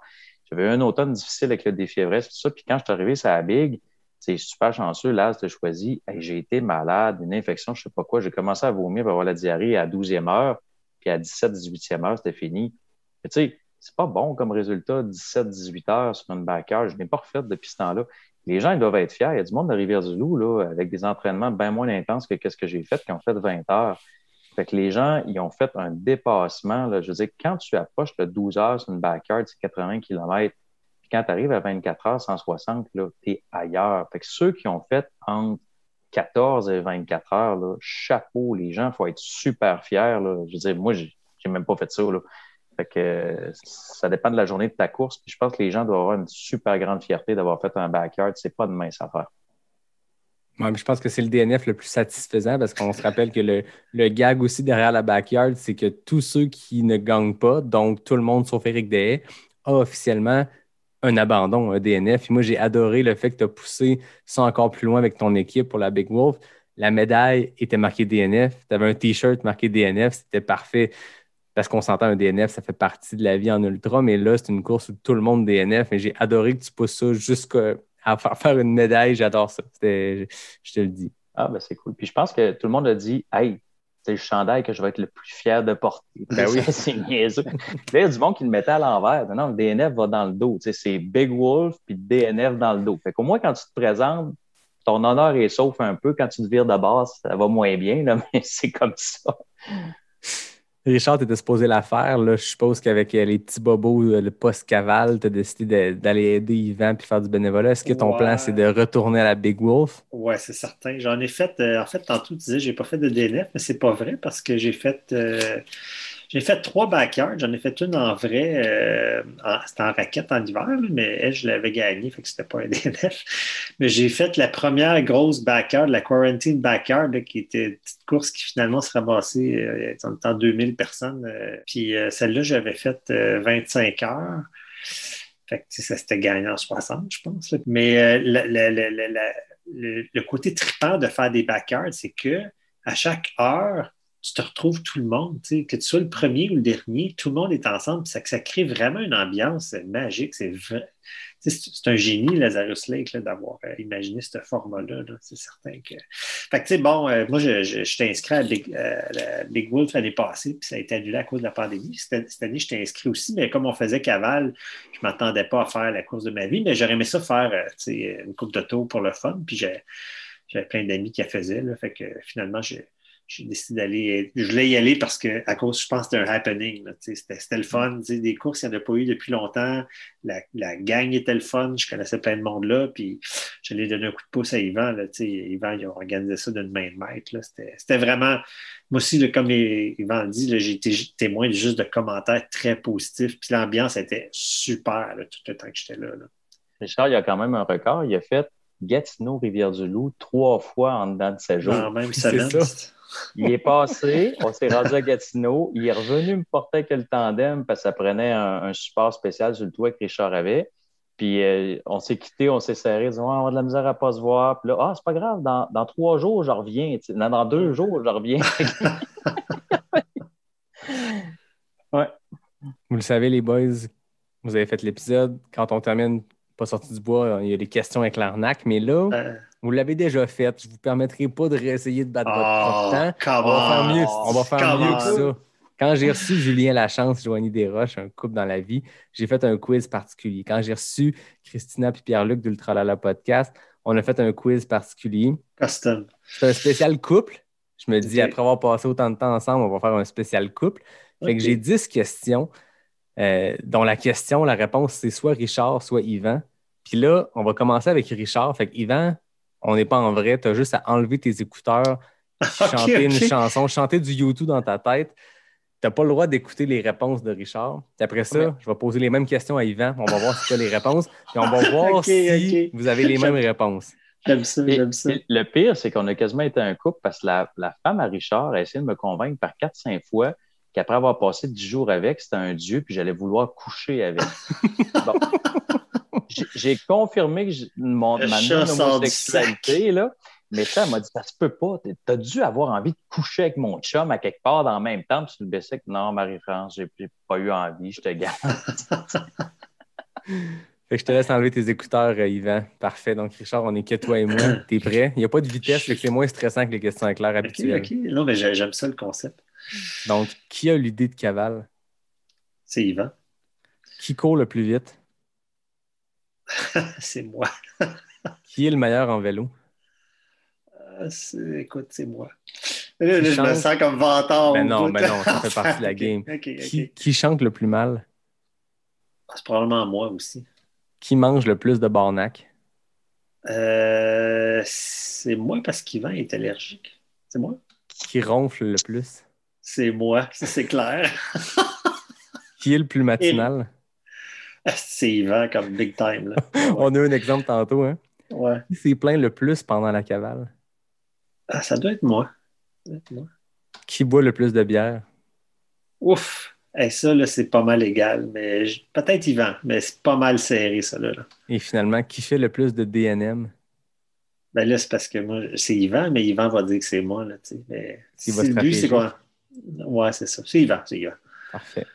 J'avais eu un automne difficile avec le défi Everest, tout ça. Puis quand je suis arrivé sur la Big, c'est super chanceux, Laz de choisi. J'ai été malade, une infection, je ne sais pas quoi. J'ai commencé à vomir, à avoir la diarrhée à 12e heure, puis à 17-18e heure, c'était fini. Mais tu sais, c'est pas bon comme résultat, 17-18 heures sur une backyard. Je n'ai pas refait depuis ce temps-là. Les gens, ils doivent être fiers. Il y a du monde de Rivière-du-Loup, là, avec des entraînements bien moins intenses que ce que j'ai fait, qui ont fait 20 heures. Fait que les gens, ils ont fait un dépassement. Là. Je veux dire, quand tu approches le 12 heures sur une backyard, c'est 80 km, Puis quand tu arrives à 24 heures, 160, là, tu es ailleurs. Fait que ceux qui ont fait entre 14 et 24 heures, là, chapeau, les gens, il faut être super fiers. Là. Je veux dire, moi, j'ai même pas fait ça. Là. Fait que ça dépend de la journée de ta course. Puis je pense que les gens doivent avoir une super grande fierté d'avoir fait un backyard. C'est pas de mince affaire. Ouais, mais je pense que c'est le DNF le plus satisfaisant parce qu'on se rappelle que le gag aussi derrière la backyard, c'est que tous ceux qui ne gagnent pas, donc tout le monde sauf Éric Deshaies, a officiellement un abandon, un DNF. Et moi, j'ai adoré le fait que tu as poussé ça encore plus loin avec ton équipe pour la Big Wolf. La médaille était marquée DNF. Tu avais un T-shirt marqué DNF. C'était parfait parce qu'on s'entend un DNF, ça fait partie de la vie en ultra. Mais là, c'est une course où tout le monde DNF. Et j'ai adoré que tu pousses ça jusqu'à faire une médaille. J'adore ça. Je te le dis. Ah, ben c'est cool. Puis je pense que tout le monde a dit, hey, c'est le chandail que je vais être le plus fier de porter. Ben oui. C'est niaiseux. Là, il y a du monde qui le mettait à l'envers. Non, le DNF va dans le dos. C'est Big Wolf puis DNF dans le dos. Fait qu'au moins, quand tu te présentes, ton honneur est sauf un peu. Quand tu te vires de base, ça va moins bien, là, mais c'est comme ça. Richard, tu étais supposé la faire. Là. Je suppose qu'avec les petits bobos, le post-cavale, tu as décidé d'aller aider Yvan et faire du bénévolat. Est-ce que ton plan, c'est de retourner à la Big Wolf? Oui, c'est certain. J'en ai fait, en fait, tantôt, tu disais, j'ai pas fait de DNF, mais c'est pas vrai parce que j'ai fait 3 backyards. J'en ai fait une en vrai, c'était en raquette en hiver, là, mais elle, je l'avais gagnée, fait que c'était pas un DNF. Mais j'ai fait la première grosse backyard, la Quarantine Backyard, là, qui était une petite course qui finalement se ramassait en temps 2000 personnes. Puis celle-là, j'avais fait 25 heures. Fait que ça s'était gagné en 60, je pense. Là. Mais le côté trippant de faire des backyards, c'est que à chaque heure, tu te retrouves tout le monde. Que tu sois le premier ou le dernier, tout le monde est ensemble. Ça crée vraiment une ambiance magique. C'est un génie, Lazarus Lake, là, d'avoir imaginé ce format-là. Là. C'est certain que. Fait que, moi, je t'ai inscrit à la Big Wolf l'année passée, puis ça a été annulé à cause de la pandémie. Cette année, je t'ai inscrit aussi, mais comme on faisait cavale, je ne m'attendais pas à faire la course de ma vie, mais j'aurais aimé ça faire une coupe de tour pour le fun, puis j'avais plein d'amis qui la faisaient. Là, fait que finalement, j'ai décidé d'aller. Je voulais y aller parce que, à cause, je pense que c'était un happening. Là, c'était le fun. Des courses, il n'y en a pas eu depuis longtemps. La gang était le fun. Je connaissais plein de monde là. Puis, j'allais donner un coup de pouce à Yvan. Là, Yvan, il a organisé ça d'une main de maître. Là. C'était vraiment. Moi aussi, là, comme Yvan le dit, là, j'ai été témoin juste de commentaires très positifs. Puis, l'ambiance était super là, tout le temps que j'étais là. Richard, il y a quand même un record. Il a fait Gatineau, Rivière-du-Loup 3 fois en dedans de 7 jours. Dans la même semaine. Il est passé, on s'est rendu à Gatineau, il est revenu me porter avec le tandem parce que ça prenait un support spécial sur le toit que Richard avait. Puis on s'est quitté, on s'est serré, disant on a de la misère à pas se voir. Puis là, c'est pas grave, dans 3 jours, je reviens. Dans 2 jours, je reviens. Ouais. Vous le savez, les boys, vous avez fait l'épisode. Quand on termine pas sorti du bois, il y a des questions avec l'arnaque, mais là, vous l'avez déjà fait. Je ne vous permettrai pas de réessayer de battre votre propre temps. On va faire mieux que ça. Quand j'ai reçu Julien Lachance, Joanie Desroches, un couple dans la vie, j'ai fait un quiz particulier. Quand j'ai reçu Christina et Pierre-Luc d'Ultralala Podcast, on a fait un quiz particulier. Custom. C'est un spécial couple. Je me dis, après avoir passé autant de temps ensemble, on va faire un spécial couple. Fait que j'ai 10 questions. Dont la réponse, c'est soit Richard, soit Yvan. Puis là, on va commencer avec Richard. Fait que Yvan, on n'est pas en vrai. Tu as juste à enlever tes écouteurs, chanter une chanson, chanter du YouTube dans ta tête. Tu n'as pas le droit d'écouter les réponses de Richard. Puis après ça, je vais poser les mêmes questions à Yvan. On va voir si tu as les réponses. Puis on va voir si vous avez les mêmes réponses. J'aime ça. Le pire, c'est qu'on a quasiment été un couple parce que la femme à Richard a essayé de me convaincre par 4-5 fois qu'après avoir passé 10 jours avec, c'était un dieu, puis j'allais vouloir coucher avec. Bon. J'ai confirmé que ma non-homosexualité, là, mais ça, elle m'a dit, ça se peut pas. T'as dû avoir envie de coucher avec mon chum à quelque part dans le même temps, puis tu le baissais que non, Marie-France, j'ai pas eu envie, je te garde. Fait que je te laisse enlever tes écouteurs, Yvan. Parfait. Donc, Richard, on est que toi et moi. T'es prêt? Il n'y a pas de vitesse, fait que c'est moins stressant que les questions éclairs habituelles. OK. Non, mais j'aime ça, le concept. Donc, qui a l'idée de cavale? C'est Yvan. Qui court le plus vite? C'est moi. Qui est le meilleur en vélo? Écoute, c'est moi. Là, je me sens comme vantard. Mais non, ça fait partie de la game. Okay. Qui chante le plus mal? C'est probablement moi aussi. Qui mange le plus de barnac? C'est moi parce qu'Yvan est allergique. C'est moi? Qui ronfle le plus? C'est moi, ça, c'est clair. Qui est le plus matinal? C'est Yvan comme big time. Là. On a eu un exemple tantôt. Hein? Ouais. Qui s'est plaint le plus pendant la cavale? Ah, ça doit être moi. Ça doit être moi. Qui boit le plus de bière? Ouf! Hey, ça, là, c'est pas mal égal. Mais peut-être Yvan, mais c'est pas mal serré, ça. Là. Et finalement, qui fait le plus de DNM? Ben là, c'est parce que moi, c'est Yvan, mais Yvan va dire que c'est moi. Là, mais Il va lui, c'est stratégique. quoi? Ouais, c'est ça. C'est Yvan. Parfait.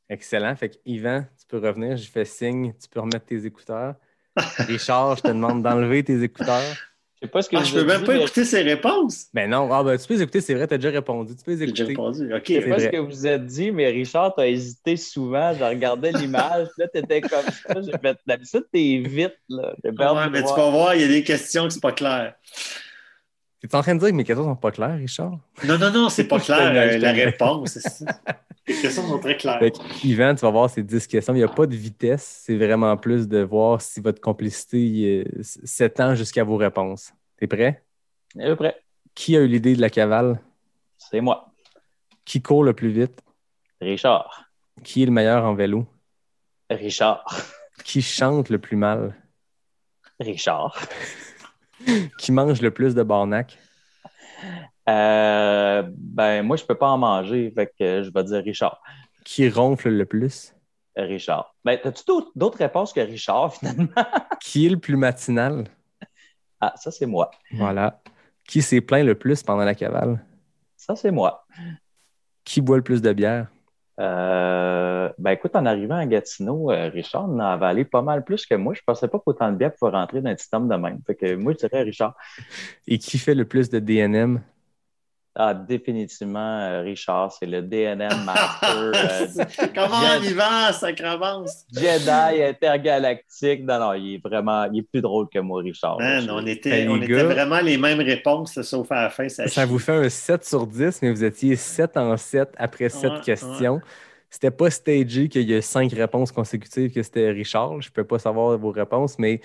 Excellent. Fait que Yvan, tu peux revenir. Je fais signe. Tu peux remettre tes écouteurs. Richard, je te demande d'enlever tes écouteurs. Je sais pas ce que Je peux même pas écouter ses réponses. Ben non. Tu peux les écouter. C'est vrai, tu as déjà répondu. Tu peux les J'ai déjà écouter. répondu. OK. Je sais pas vrai. ce que vous êtes dit, mais Richard, t'as hésité souvent. Je regardais l'image, là, t'étais comme ça. J'ai fait, d'habitude, t'es vite, là. J'ai bien hâte Ouais, de mais tu voir. vas voir, il y a des questions que c'est pas clair. Tu es en train de dire que mes questions sont pas claires, Richard? Non, c'est pas clair Je te la mets. réponse. C'est ça. Les questions sont très claires. Fait que, Yvan, tu vas voir ces 10 questions. Il n'y a pas de vitesse. C'est vraiment plus de voir si votre complicité s'étend jusqu'à vos réponses. T'es prêt? Et après, Qui a eu l'idée de la cavale? c'est moi, Qui court le plus vite? Richard. Qui est le meilleur en vélo? Richard. Qui chante le plus mal? Richard. Qui mange le plus de barnac? Ben, moi, je peux pas en manger, fait que je vais dire Richard. Qui ronfle le plus? Richard. Ben, as-tu d'autres réponses que Richard, finalement? Qui est le plus matinal? Ah, ça, c'est moi. Voilà. Qui s'est plaint le plus pendant la cavale? Ça, c'est moi. Qui boit le plus de bière? Ben, écoute, en arrivant à Gatineau, Richard en a avalé pas mal plus que moi. Je pensais pas qu'autant de bière pouvait rentrer dans un petit homme de même. Fait que moi, je dirais Richard. Et qui fait le plus de DNM? Ah, définitivement, Richard, c'est le DNM Master. Comment Yvan, sacramence? Jedi intergalactique. Non, il est plus drôle que moi, Richard. Man, on Ben, était les gars, vraiment les mêmes réponses, sauf à la fin. Ça Ça vous fait un 7 sur 10, mais vous étiez 7 en 7 après 7 questions. C'était pas stagé qu'il y a 5 réponses consécutives que c'était Richard. Je ne peux pas savoir vos réponses, mais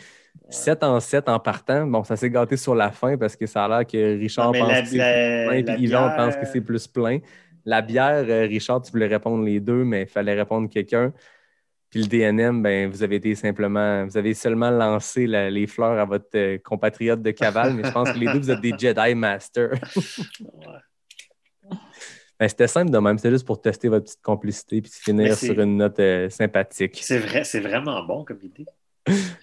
7 en 7 en partant. Bon, ça s'est gâté sur la fin parce que ça a l'air que Richard pense que c'est plus plein, puis Yvan pense que c'est plus plein. La bière, Richard, tu voulais répondre les deux, mais il fallait répondre quelqu'un. Puis le DNM, ben, vous avez seulement lancé les fleurs à votre compatriote de cavale, mais je pense que les deux, vous êtes des Jedi Masters. Ben, c'était simple de même, c'était juste pour tester votre petite complicité puis finir sur une note sympathique. C'est vrai, c'est vraiment bon comme idée.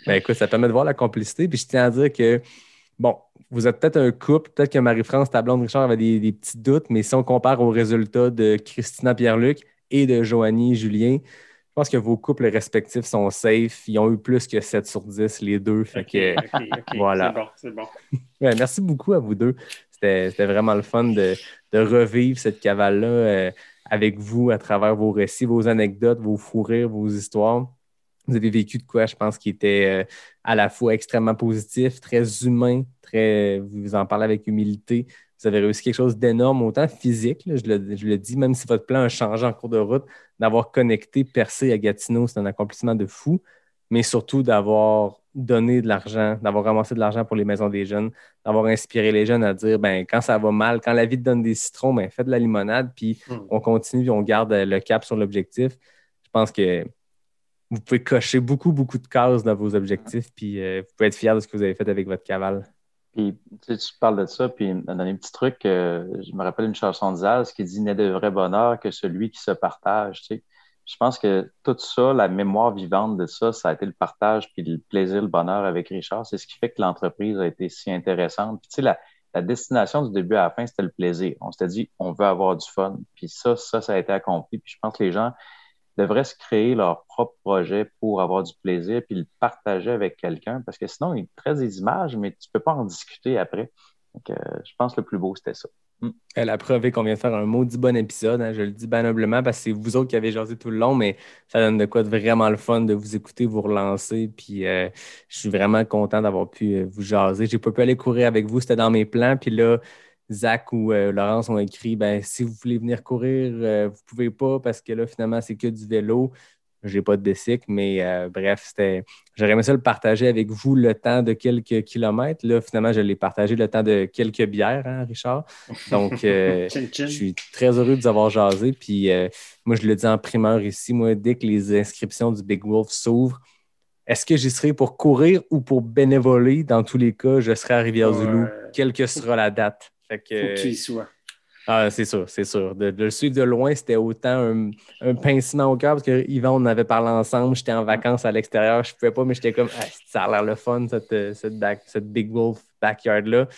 Ben écoute, ça permet de voir la complicité, puis je tiens à dire que, bon, vous êtes peut-être un couple, peut-être que Marie-France, ta blonde Richard, avait des petits doutes, mais si on compare aux résultats de Christina Pierre-Luc et de Joanie Julien, je pense que vos couples respectifs sont safe. Ils ont eu plus que 7 sur 10, les deux. Fait que, voilà. C'est bon. Ouais, merci beaucoup à vous deux. C'était vraiment le fun de revivre cette cavale-là avec vous à travers vos récits, vos anecdotes, vos fous rires, vos histoires. Vous avez vécu de quoi, je pense, qui était à la fois extrêmement positif, très humain, vous en parlez avec humilité. Vous avez réussi quelque chose d'énorme, autant physique, là, je le dis, même si votre plan a changé en cours de route, d'avoir connecté, percé à Gatineau, c'est un accomplissement de fou, mais surtout d'avoir donné de l'argent, d'avoir ramassé de l'argent pour les maisons des jeunes, d'avoir inspiré les jeunes à dire, ben quand ça va mal, quand la vie te donne des citrons, ben fais de la limonade, puis on continue, puis on garde le cap sur l'objectif. Je pense que vous pouvez cocher beaucoup, beaucoup de cases dans vos objectifs, puis vous pouvez être fiers de ce que vous avez fait avec votre cavale. Puis, tu parles de ça, puis un dernier petit truc, je me rappelle une chanson de Zaz qui dit « N'est de vrai bonheur que celui qui se partage », tu sais. Je pense que tout ça, la mémoire vivante de ça, ça a été le partage, puis le plaisir, le bonheur avec Richard. C'est ce qui fait que l'entreprise a été si intéressante. Puis, tu sais, la destination du début à la fin, c'était le plaisir. On s'était dit « On veut avoir du fun ». Puis ça a été accompli. Puis je pense que les gens devraient se créer leur propre projet pour avoir du plaisir puis le partager avec quelqu'un parce que sinon, il te reste des images, mais tu peux pas en discuter après. Donc, je pense que le plus beau, c'était ça. La preuve est qu'on vient de faire un maudit bon épisode. Hein, je le dis bien humblement parce que c'est vous autres qui avez jasé tout le long, mais ça donne de quoi de vraiment le fun de vous écouter, vous relancer. Puis je suis vraiment content d'avoir pu vous jaser. J'ai pas pu aller courir avec vous, c'était dans mes plans. Puis là, Zach ou Laurence ont écrit si vous voulez venir courir, vous pouvez pas parce que là, finalement, c'est que du vélo. Je n'ai pas de bicycle, mais bref, j'aurais aimé ça le partager avec vous le temps de quelques kilomètres. Là, finalement, je l'ai partagé le temps de quelques bières, hein, Richard. Donc, je suis très heureux de vous avoir jasé. Puis, moi, je le dis en primeur ici, moi, dès que les inscriptions du Big Wolf s'ouvrent, est-ce que j'y serai pour courir ou pour bénévoler? Dans tous les cas, je serai à Rivière-du-Loup, quelle que sera la date. Fait que, faut que tu y sois. Ah, c'est sûr, c'est sûr. De le suivre de loin, c'était autant un pincement au cœur parce que Yvan, on avait parlé ensemble. J'étais en vacances à l'extérieur, je ne pouvais pas, mais j'étais comme, ça a l'air le fun, cette Big Wolf backyard-là.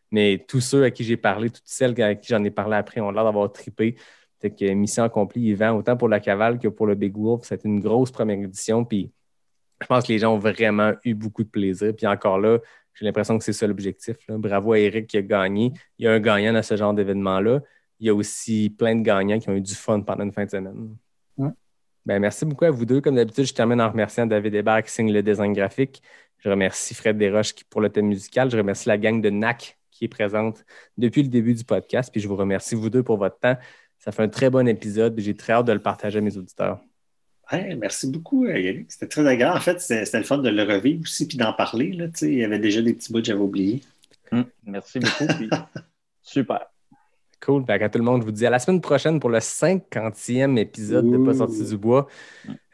Mais tous ceux à qui j'ai parlé, toutes celles à qui j'en ai parlé après ont l'air d'avoir trippé. Fait que mission accomplie, Yvan, autant pour la cavale que pour le Big Wolf. C'était une grosse première édition. Puis je pense que les gens ont vraiment eu beaucoup de plaisir. Puis encore là, j'ai l'impression que c'est ça l'objectif, là. Bravo à Eric qui a gagné. Il y a un gagnant dans ce genre d'événement-là. Il y a aussi plein de gagnants qui ont eu du fun pendant une fin de semaine. Ben, merci beaucoup à vous deux. Comme d'habitude, je termine en remerciant David Hébert qui signe le design graphique. Je remercie Fred Desroches pour le thème musical. Je remercie la gang de NAC qui est présente depuis le début du podcast. Puis je vous remercie vous deux pour votre temps. Ça fait un très bon épisode. J'ai très hâte de le partager à mes auditeurs. Ouais, merci beaucoup, Yannick. C'était très agréable. En fait, c'était le fun de le revivre aussi puis d'en parler. Là, il y avait déjà des petits bouts que j'avais oubliés. Merci beaucoup. Puis, super. Cool. Fait à tout le monde, je vous dis à la semaine prochaine pour le 50e épisode de Pas sorti du bois.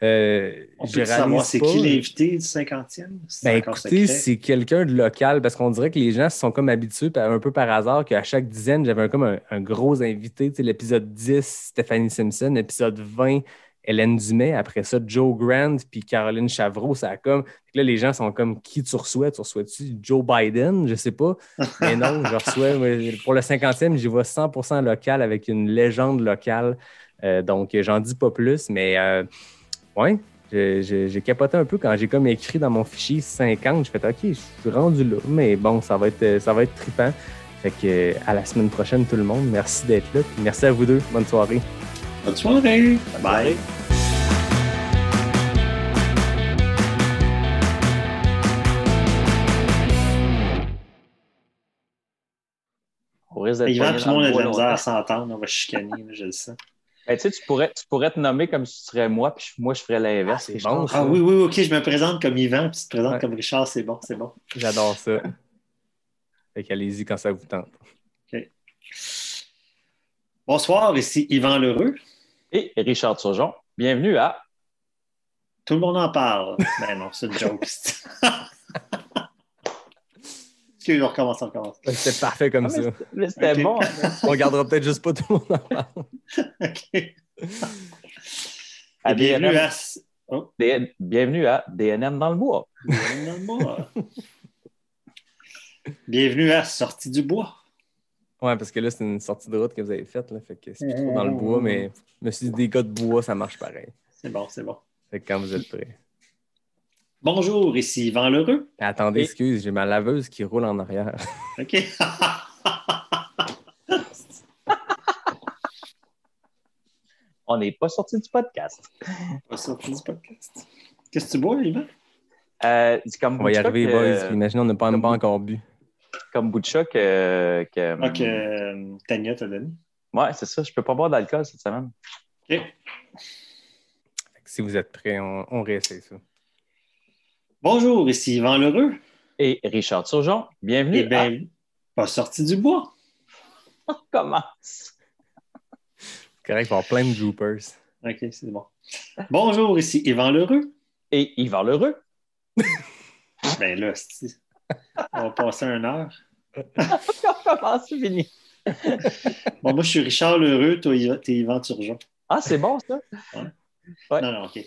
On peut savoir c'est qui l'invité du 50e? Ben écoutez, c'est quelqu'un de local parce qu'on dirait que les gens se sont comme habitués un peu par hasard qu'à chaque dizaine, j'avais comme un gros invité. L'épisode 10, Stéphanie Simpson. L'épisode 20, Hélène Dumais. Après ça, Joe Grant puis Caroline Chavreau. Ça a comme... Là, les gens sont comme, qui tu reçois? Tu reçois-tu Joe Biden? Je sais pas. Mais non, je reçois... Pour le 50e, j'y vais 100% local avec une légende locale. Donc, j'en dis pas plus. Mais ouais, j'ai capoté un peu quand j'ai comme écrit dans mon fichier 50. J'ai fait, OK, je suis rendu là. Mais bon, ça va être trippant. Fait que à la semaine prochaine, tout le monde. Merci d'être là. Puis merci à vous deux. Bonne soirée. Bonne soirée. Bye. Yvan, tout le monde a de la misère à s'entendre. On va chicaner, je le sais. Ben, tu pourrais te nommer comme si tu serais moi, puis moi, je ferais l'inverse. C'est bon. Oui, OK, je me présente comme Yvan, puis tu te présentes comme Richard, c'est bon. J'adore ça. Fait qu'allez-y quand ça vous tente. OK. Bonsoir, ici Yvan Lheureux. Et Richard Turgeon. Bienvenue à... Tout le monde en parle. Ben non, c'est une joke. Excusez, on recommence. C'est parfait comme ça. Mais c'était bon. On regardera peut-être juste pas tout le monde en parle. OK. Bienvenue à DNM dans le bois. Bienvenue à Sortie du bois. Ouais, parce que là, c'est une sortie de route que vous avez faite. Là, fait que c'est plus trop dans le bois, mais je me suis dit, des gars de bois, ça marche pareil. C'est bon. Fait que quand vous êtes prêts. Bonjour, ici Yvan Lheureux. Attendez, excuse, j'ai ma laveuse qui roule en arrière. OK. On n'est pas sorti du podcast. Pas sorti du podcast. Qu'est-ce que tu bois, Yvan? Comme on va y arriver, boys. Imaginez, on n'a pas encore bu. Kombucha que Tania t'a donné. Ouais, c'est ça. Je peux pas boire d'alcool cette semaine. OK. Si vous êtes prêts, on réessaye ça. Bonjour, ici Yvan Lheureux. Et Richard Turgeon. Bienvenue à... Pas sorti du bois. On commence. C'est correct, il va y avoir plein de droopers. OK, c'est bon. Bonjour, ici Yvan Lheureux. Et Yvan Lheureux. Ben là, on va passer 1 heure. On commence, c'est fini. Bon, moi, je suis Richard Lheureux, toi, t'es Yvan Turgeon. Ah, c'est bon, ça? Ouais. Non, OK.